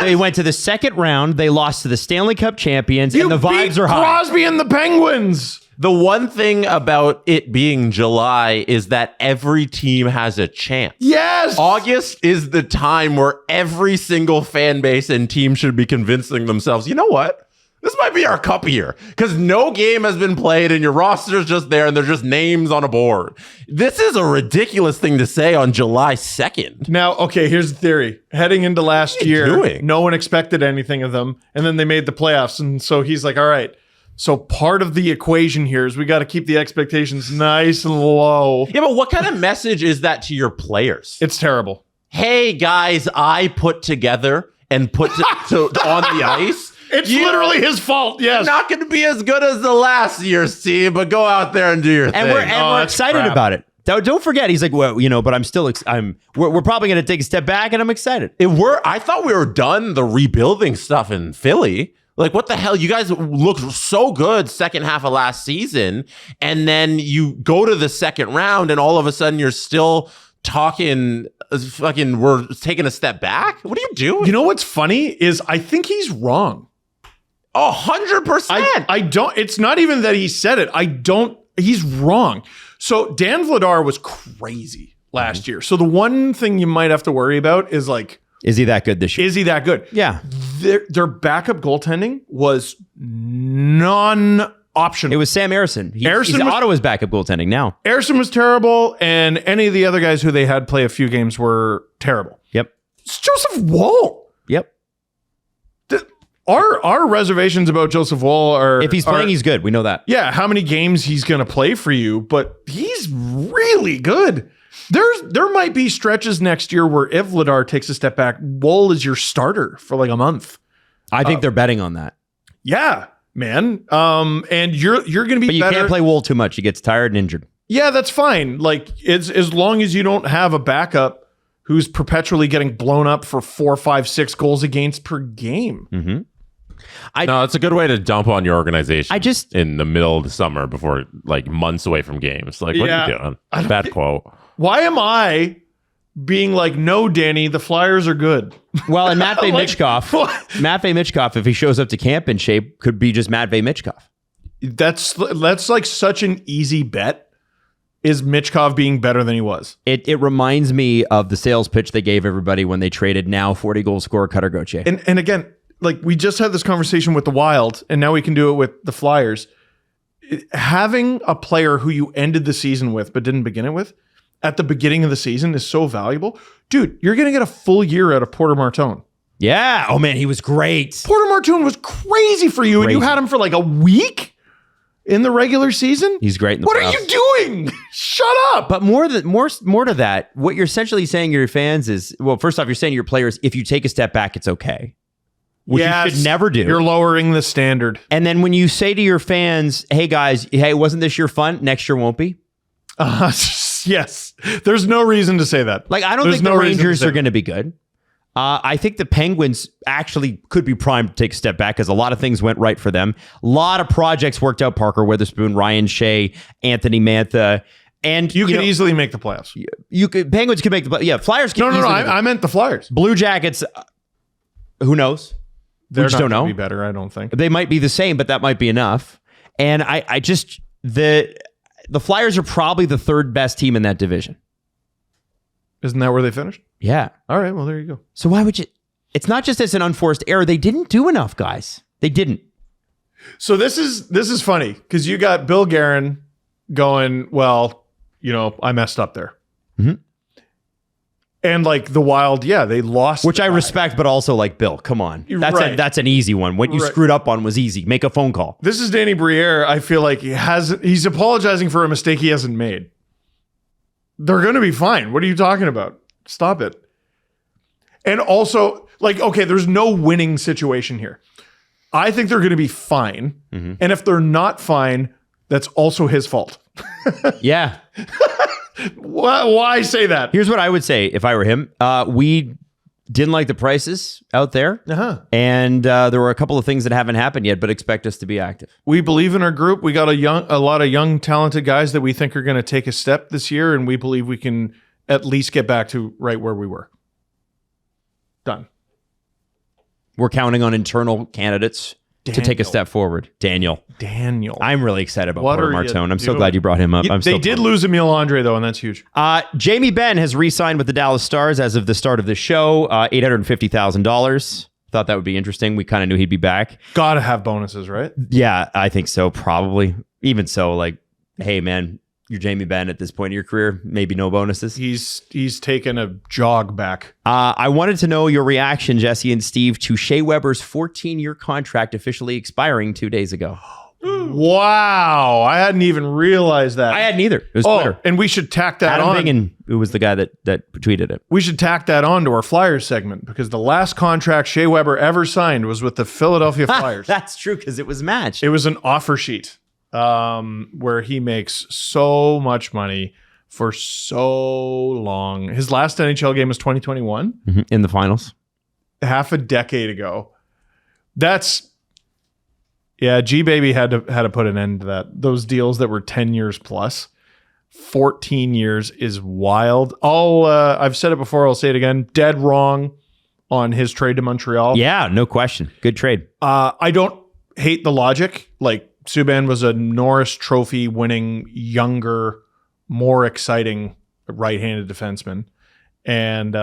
They went to the second round. They lost to the Stanley Cup champions, and the vibes are high. Crosby and the Penguins. The one thing about it being July is that every team has a chance. Yes. August is the time where every single fan base and team should be convincing themselves, you know what? This might be our cup year, because no game has been played and your roster's just there and they're just names on a board. This is a ridiculous thing to say on July 2nd. Now, okay, here's the theory. Heading into last year, no one expected anything of them, and then they made the playoffs, and so he's like, all right, so part of the equation here is we got to keep the expectations nice and low. Yeah, but what kind of message is that to your players? It's terrible. Hey, guys, I put together and put on the ice. It's literally his fault. Yes, not going to be as good as the last year's team, but go out there and do your thing. We're excited about it. Don't forget, he's like, well, but I'm still. We're probably going to take a step back, and I'm excited. I thought we were done the rebuilding stuff in Philly. Like, what the hell? You guys looked so good second half of last season, and then you go to the second round, and all of a sudden you're still talking. Fucking, we're taking a step back. What are you doing? You know what's funny is I think he's wrong. 100%. I don't. It's not even that he said it. He's wrong. So Dan Vladar was crazy last year. So the one thing you might have to worry about is like, is he that good this year? Is he that good? Yeah. Their backup goaltending was non-optional. It was Sam Ersson. He's Ottawa's backup goaltending now. Ersson was terrible, and any of the other guys who they had play a few games were terrible. Yep. It's Joseph Woll. Yep. Our reservations about Joseph Woll are... If he's playing, he's good. We know that. Yeah, how many games he's going to play for you, but he's really good. There might be stretches next year where if Vladar takes a step back, Woll is your starter for like a month. I think they're betting on that. Yeah. man. And you're going to be But you better. can't play Wool too much. He gets tired and injured. Yeah, that's fine. Like, it's as long as you don't have a backup who's perpetually getting blown up for 4, 5, 6 goals against per game. No, it's a good way to dump on your organization. I just- in the middle of the summer before like months away from games. Like, what are you doing? Bad quote. Why am I being like, no, Danny, the Flyers are good? Well, and Matvei Michkov, if he shows up to camp in shape, could be just Matvei Michkov. That's like such an easy bet. Is Michkov being better than he was? It reminds me of the sales pitch they gave everybody when they traded now 40-goal scorer Cutter Gauthier. And again, like we just had this conversation with the Wild, and now we can do it with the Flyers. Having a player who you ended the season with but didn't begin it with at the beginning of the season is so valuable. Dude, you're going to get a full year out of Porter Martone. Yeah. Oh, man, he was great. Porter Martone was crazy for you, and you had him for like a week in the regular season. He's great in the What playoffs. are you doing? Shut up. But more to that, what you're essentially saying to your fans is, well, first off, you're saying to your players, if you take a step back, it's okay. Which you should never do. You're lowering the standard. And then when you say to your fans, hey guys, hey, wasn't this year fun? Next year won't be. Yes. There's no reason to say that. Like, I don't think the Rangers are going to be good. I think the Penguins actually could be primed to take a step back because a lot of things went right for them. A lot of projects worked out. Parker Witherspoon, Ryan Shea, Anthony Mantha. And you could easily make the playoffs. Penguins could make the playoffs. Yeah, Flyers can No, I meant the Flyers. Blue Jackets, who knows? They're just not don't know. Be better, I don't think. They might be the same, but that might be enough. And I just the Flyers are probably the third best team in that division. Isn't that where they finished? Yeah. All right, well, there you go. So why would you? It's not just as an unforced error. They didn't do enough, guys. They didn't. So this is funny because you got Bill Guerin going, well, I messed up there. Mm-hmm. And like the Wild, yeah, they lost. Which I respect, but also like, Bill, come on. That's an easy one. What you screwed up on was easy. Make a phone call. This is Danny Briere. I feel like he's apologizing for a mistake he hasn't made. They're going to be fine. What are you talking about? Stop it. And also, like, okay, there's no winning situation here. I think they're going to be fine. Mm-hmm. And if they're not fine, that's also his fault. Yeah. Why say that? Here's what I would say if I were him. We didn't like the prices out there. And there were a couple of things that haven't happened yet, but expect us to be active. We believe in our group. We got a lot of young, talented guys that we think are going to take a step this year, and we believe we can at least get back to right where we were. Done. We're counting on internal candidates to take a step forward. Daniel. I'm really excited about Porter Martone. I'm so doing? glad you brought him up. They did lose Emile Andre, though, and that's huge. Jamie Benn has re-signed with the Dallas Stars as of the start of the show. $850,000. Thought that would be interesting. We kind of knew he'd be back. Gotta have bonuses, right? Yeah, I think so, probably. Even so, like, hey, man, you're Jamie Benn at this point in your career. Maybe no bonuses. He's taken a jog back. I wanted to know your reaction, Jesse and Steve, to Shea Weber's 14-year contract officially expiring 2 days ago. Wow. I hadn't even realized that. I hadn't either. It was Twitter. And we should tack that Adam on. Bingen, who was the guy that tweeted it. We should tack that on to our Flyers segment because the last contract Shea Weber ever signed was with the Philadelphia Flyers. That's true because it was matched. It was an offer sheet where he makes so much money for so long. His last NHL game was 2021. In the finals. Half a decade ago. G-Baby had to put an end to that. Those deals that were 10 years plus. 14 years is wild. I've said it before, I'll say it again. Dead wrong on his trade to Montreal. Yeah, no question. Good trade. I don't hate the logic. Like, Subban was a Norris Trophy winning, younger, more exciting right-handed defenseman. And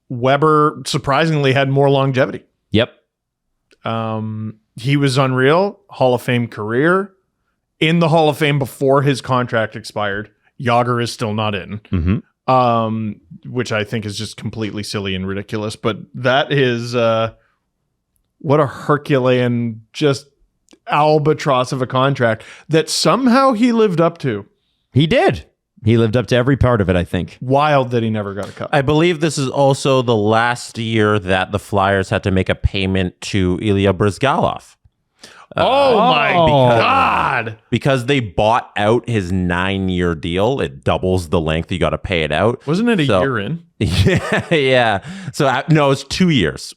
Weber surprisingly had more longevity. Yep. He was unreal. Hall of Fame career. In the Hall of Fame before his contract expired. Yager is still not in. Mm-hmm. Which I think is just completely silly and ridiculous. But that is what a Herculean, just albatross of a contract that somehow he lived up to. He did. He lived up to every part of it, I think. Wild that he never got a cut. I believe this is also the last year that the Flyers had to make a payment to Ilya Bryzgalov. Oh my God. Because they bought out his 9-year deal. It doubles the length you got to pay it out. Wasn't it a year in? Yeah. So no, it's 2 years.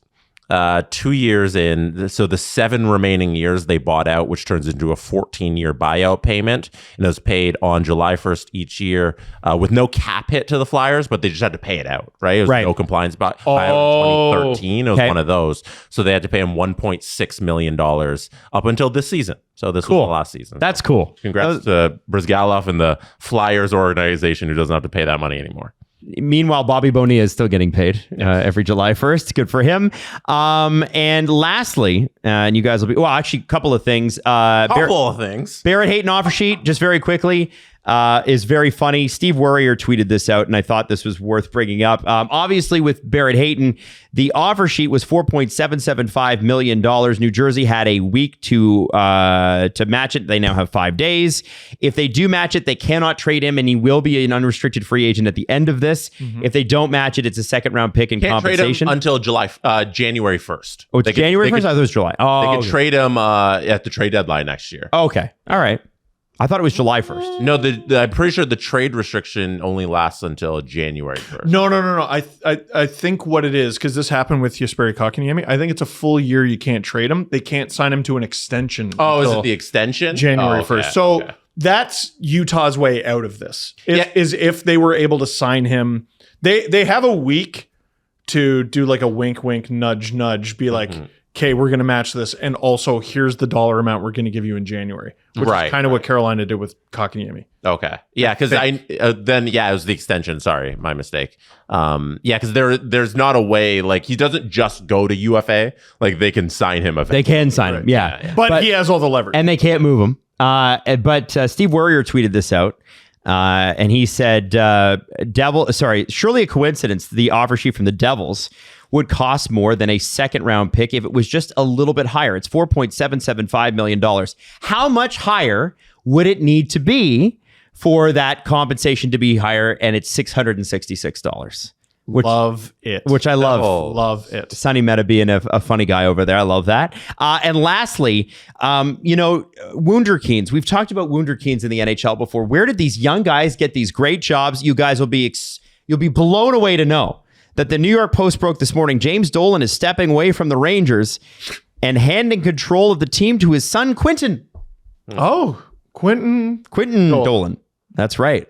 2 years in. So the 7 remaining years they bought out, which turns into a 14-year buyout payment. And it was paid on July 1st each year with no cap hit to the Flyers, but they just had to pay it out, right? It was no compliance buyout in 2013. It was one of those. So they had to pay him $1.6 million up until this season. So this was the last season. That's cool. Congrats to Brizgalov and the Flyers organization who doesn't have to pay that money anymore. Meanwhile, Bobby Bonilla is still getting paid every July 1st. Good for him. And lastly, and you guys will be, well, actually, a couple of things. Barrett Hayton offer sheet, just very quickly, is very funny. Steve Worrier tweeted this out, and I thought this was worth bringing up. Obviously, with Barrett Hayton, the offer sheet was $4.775 million. New Jersey had a week to match it. They now have 5 days. If they do match it, they cannot trade him, and he will be an unrestricted free agent at the end of this. If they don't match it, it's a second-round pick and compensation. Trade him until January 1st. Oh, it's January 1st? I thought it was July. Oh, they could trade him at the trade deadline next year. Okay. All right. I thought it was July 1st. No, I'm pretty sure the trade restriction only lasts until January 1st. No. I think what it is, because this happened with Jesperi Kotkaniemi, I think it's a full year you can't trade him. They can't sign him to an extension. Oh, is it the extension? January 1st. So that's Utah's way out of this. Is if they were able to sign him. They have a week to do like a wink, wink, nudge, nudge, be like, okay, we're going to match this. And also, here's the dollar amount we're going to give you in January, which is kind of what Carolina did with Kotkaniemi. Okay. Yeah, because it was the extension. Sorry, my mistake. Because there's not a way, like, he doesn't just go to UFA. Like, they can sign him. They can sign him, yeah. But he has all the leverage. And they can't move him. But Steve Worrier tweeted this out. And he said, surely a coincidence the offer sheet from the Devils would cost more than a second-round pick if it was just a little bit higher. It's $4.775 million. How much higher would it need to be for that compensation to be higher? And it's $666. Love it. Which I love. Love it. Sonny Meta being a funny guy over there. I love that. And lastly, Wunderkind. We've talked about Wunderkind in the NHL before. Where did these young guys get these great jobs? You guys will be you'll be blown away to know that the New York Post broke this morning. James Dolan is stepping away from the Rangers and handing control of the team to his son, Quiten. Oh, Quiten Dolan. That's right.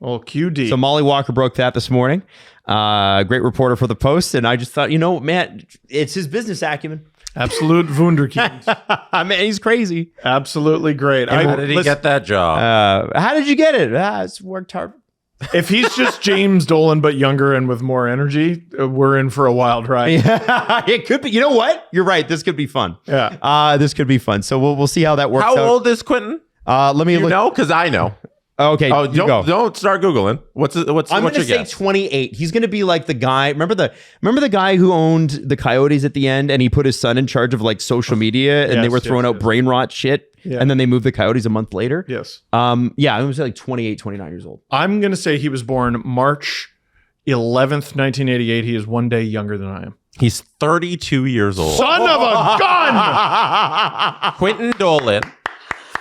Oh, QD. So Molly Walker broke that this morning. Great reporter for the Post. And I just thought, man, it's his business acumen. Absolute Wunderkind. I mean, he's crazy. Absolutely great. How did he get that job? How did you get it? It's worked hard. If he's just James Dolan, but younger and with more energy, we're in for a wild ride. Yeah, it could be. You know what? You're right. This could be fun. Yeah. This could be fun. So we'll see how that works out. How old is Quiten? Let me look. know? Because I know. Okay. Oh, don't start Googling. What's I'm going to say guess? 28. He's going to be like the guy. Remember the guy who owned the Coyotes at the end, and he put his son in charge of like social media, and they were throwing out brain rot shit. Yeah. And then they moved the Coyotes a month later. Yes. I'm going to say like 28, 29 years old. I'm going to say he was born March 11th, 1988. He is one day younger than I am. He's 32 years old. Son of a gun! Quiten Dolan,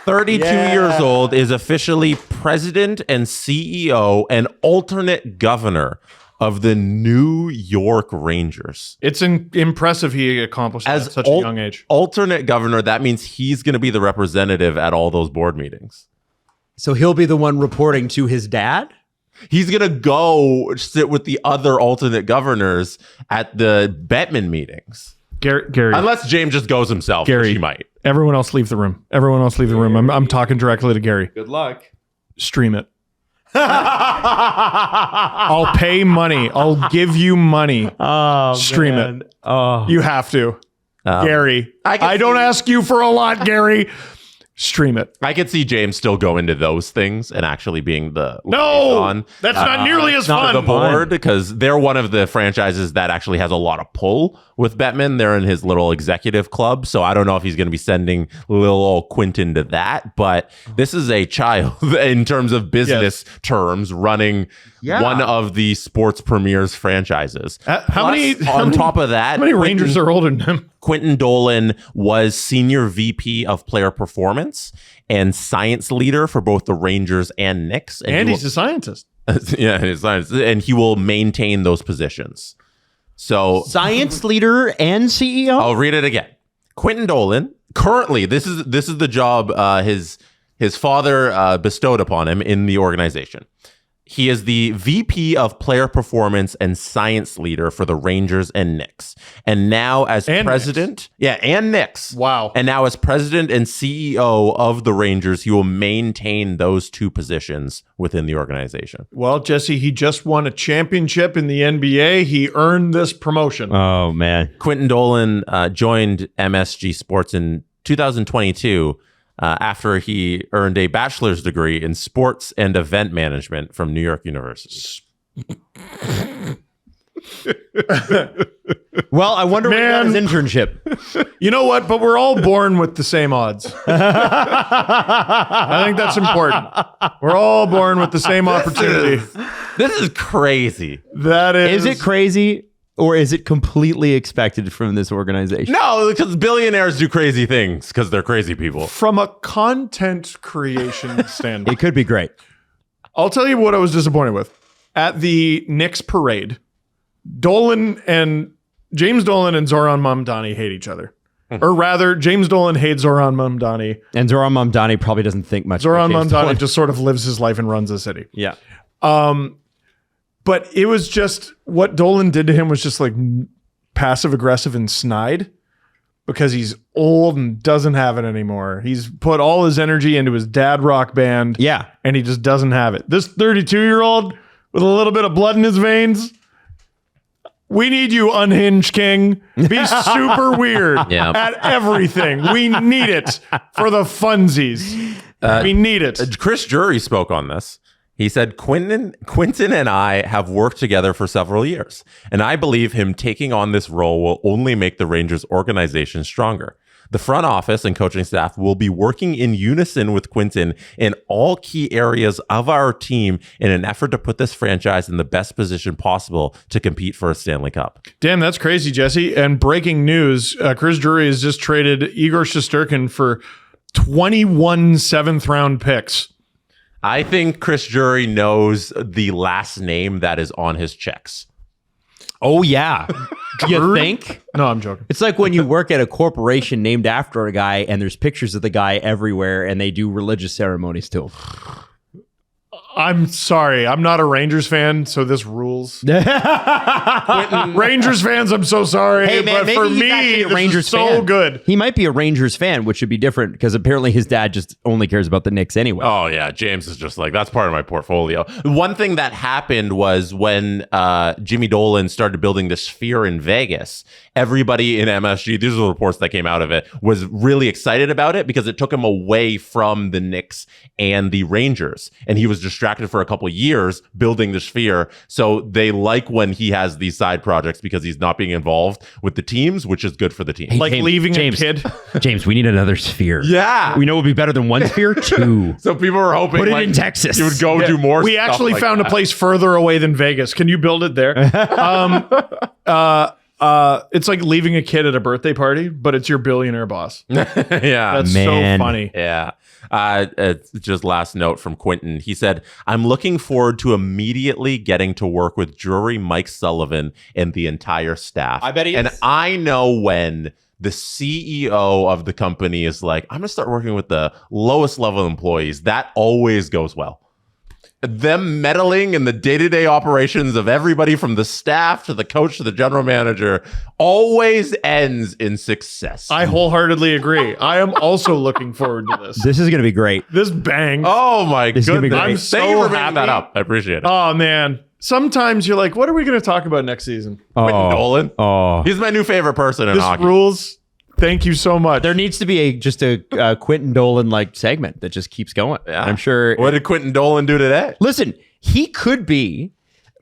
32 years old, is officially president and CEO and alternate governor of the New York Rangers. It's impressive he accomplished that at such a young age. Alternate governor, that means he's going to be the representative at all those board meetings. So he'll be the one reporting to his dad? He's going to go sit with the other alternate governors at the Bettman meetings. Gary. Unless James just goes himself, Gary, which he might. Everyone else leave the room. I'm talking directly to Gary. Good luck. Stream it. I'll pay money. I'll give you money. Stream it. Oh, you have to. Gary. I don't ask you for a lot, Gary. Stream it. I could see James still go into those things and actually being the liaison. That's not nearly as fun. The board, because they're one of the franchises that actually has a lot of pull with Bettman. They're in his little executive club, so I don't know if he's going to be sending little old Quinton to that. But this is a child in terms of business terms running one of the sports premier's franchises. On top of that, how many Rangers are older than him? Quiten Dolan was senior VP of player performance and science leader for both the Rangers and Knicks. And he's a scientist. Yeah, he's a scientist. And he will maintain those positions. So Science leader and CEO? I'll read it again. Quiten Dolan, currently, this is the job his father bestowed upon him in the organization. He is the VP of player performance and science leader for the Rangers and Knicks. And now as president, and Knicks. Wow. And now as president and CEO of the Rangers, he will maintain those two positions within the organization. Well, Jesse, he just won a championship in the NBA. He earned this promotion. Oh, man. Quiten Dolan joined MSG Sports in 2022 after he earned a bachelor's degree in sports and event management from New York University. Well, I wonder when he got his internship. You know what? But we're all born with the same odds. I think that's important. We're all born with the same opportunity. This is crazy. That is. Is it crazy? Or is it completely expected from this organization? No, because billionaires do crazy things because they're crazy people. From a content creation standpoint. It could be great. I'll tell you what I was disappointed with. At the Knicks parade, James Dolan and Zoran Mamdani hate each other. Or rather, James Dolan hates Zoran Mamdani. And Zoran Mamdani probably doesn't think much. Zoran about James Mamdani Dolan. just sort of lives his life and runs the city. Yeah. But it was just what Dolan did to him was just like passive aggressive and snide because he's old and doesn't have it anymore. He's put all his energy into his dad rock band. Yeah. And he just doesn't have it. This 32-year-old with a little bit of blood in his veins. We need you, unhinged king. Be super weird at everything. We need it for the funsies. We need it. Chris Giroux spoke on this. He said, Quiten and I have worked together for several years, and I believe him taking on this role will only make the Rangers organization stronger. The front office and coaching staff will be working in unison with Quiten in all key areas of our team in an effort to put this franchise in the best position possible to compete for a Stanley Cup. Damn, that's crazy, Jesse. And breaking news, Chris Drury has just traded Igor Shesterkin for 21 seventh-round picks. I think Chris Giroux knows the last name that is on his checks. Oh, yeah. Do you think? No, I'm joking. It's like when you work at a corporation named after a guy and there's pictures of the guy everywhere and they do religious ceremonies to him. I'm sorry. I'm not a Rangers fan, so this rules. Rangers fans, I'm so sorry. Hey, man, but for maybe he's me, actually a this Rangers is so fan. good. He might be a Rangers fan, which should be different because apparently his dad just only cares about the Knicks anyway. Oh, yeah. James is just like, that's part of my portfolio. One thing that happened was when Jimmy Dolan started building the Sphere in Vegas, everybody in MSG, these are the reports that came out of it, was really excited about it because it took him away from the Knicks and the Rangers. And he was distracted for a couple of years building the Sphere. So they like when he has these side projects because he's not being involved with the teams, which is good for the team. Hey, Like leaving a kid. James, we need another Sphere. Yeah. We know it would be better than one Sphere? Two. So people were hoping Put it in Texas. you would go do more We stuff actually like found that. a place further away than Vegas. Can you build it there? It's like leaving a kid at a birthday party, but it's your billionaire boss. Yeah. That's Man. so funny. Yeah. Just last note from Quiten. He said, I'm looking forward to immediately getting to work with Drury, Mike Sullivan, and the entire staff. I bet he And is. I know when the CEO of the company is like, I'm going to start working with the lowest level employees. That always goes well. Them meddling in the day-to-day operations of everybody from the staff to the coach to the general manager always ends in success. I wholeheartedly agree. I am also looking forward to this. This is going to be great. This bangs. Oh my This is gonna be goodness. great. I'm Thank you so for bringing happy. that up. I appreciate it. Oh, man. Sometimes you're like, what are we going to talk about next season? Quiten Dolan. Oh. He's my new favorite person in This hockey. rules. Thank you so much. There needs to be just a Quiten Dolan like segment that just keeps going. Yeah. I'm sure. What did Quiten Dolan do today? Listen, he could be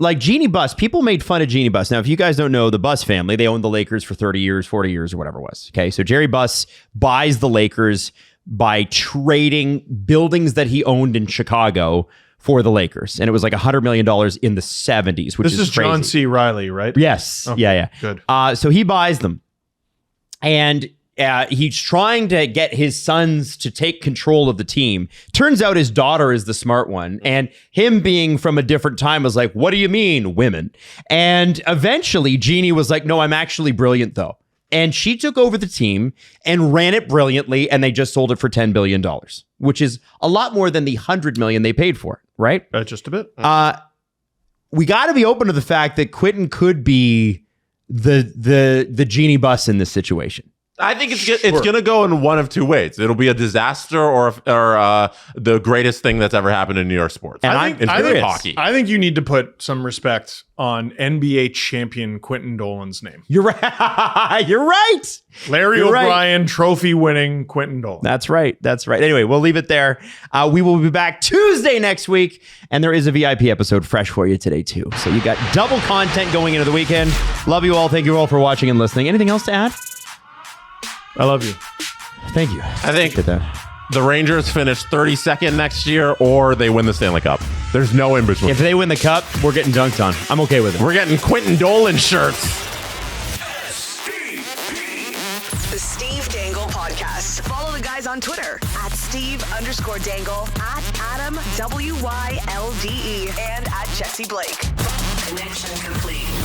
like Jeannie Buss. People made fun of Jeannie Buss. Now, if you guys don't know, the Buss family, they owned the Lakers for 30 years, 40 years, or whatever it was. Okay. So Jerry Buss buys the Lakers by trading buildings that he owned in Chicago for the Lakers. And it was like $100 million in the 70s, which This is crazy. John C. Reilly, right? Yes. Okay, Yeah. good. So he buys them. And he's trying to get his sons to take control of the team. Turns out his daughter is the smart one. And him being from a different time was like, what do you mean, women? And eventually Jeannie was like, no, I'm actually brilliant, though. And she took over the team and ran it brilliantly. And they just sold it for $10 billion, which is a lot more than the $100 million they paid for it, right? Just a bit. We got to be open to the fact that Quiten could be the genie bus in this situation. I think it's going to go in one of two ways. It'll be a disaster or the greatest thing that's ever happened in New York sports. And I think hockey. I think you need to put some respect on NBA champion Quiten Dolan's name. You're right. You're right. Larry You're O'Brien, trophy-winning Quiten Dolan. That's right. That's right. Anyway, we'll leave it there. We will be back Tuesday next week, and there is a VIP episode fresh for you today, too. So you got double content going into the weekend. Love you all. Thank you all for watching and listening. Anything else to add? I love you. Thank you. I think Get that. the Rangers finish 32nd next year or they win the Stanley Cup. There's no in between. If they win the cup, we're getting dunked on. I'm okay with it. We're getting Quiten Dolan shirts. The Steve Dangle Podcast. Follow the guys on Twitter at Steve_Dangle, at Adam WYLDE, and at Jesse Blake. Connection complete.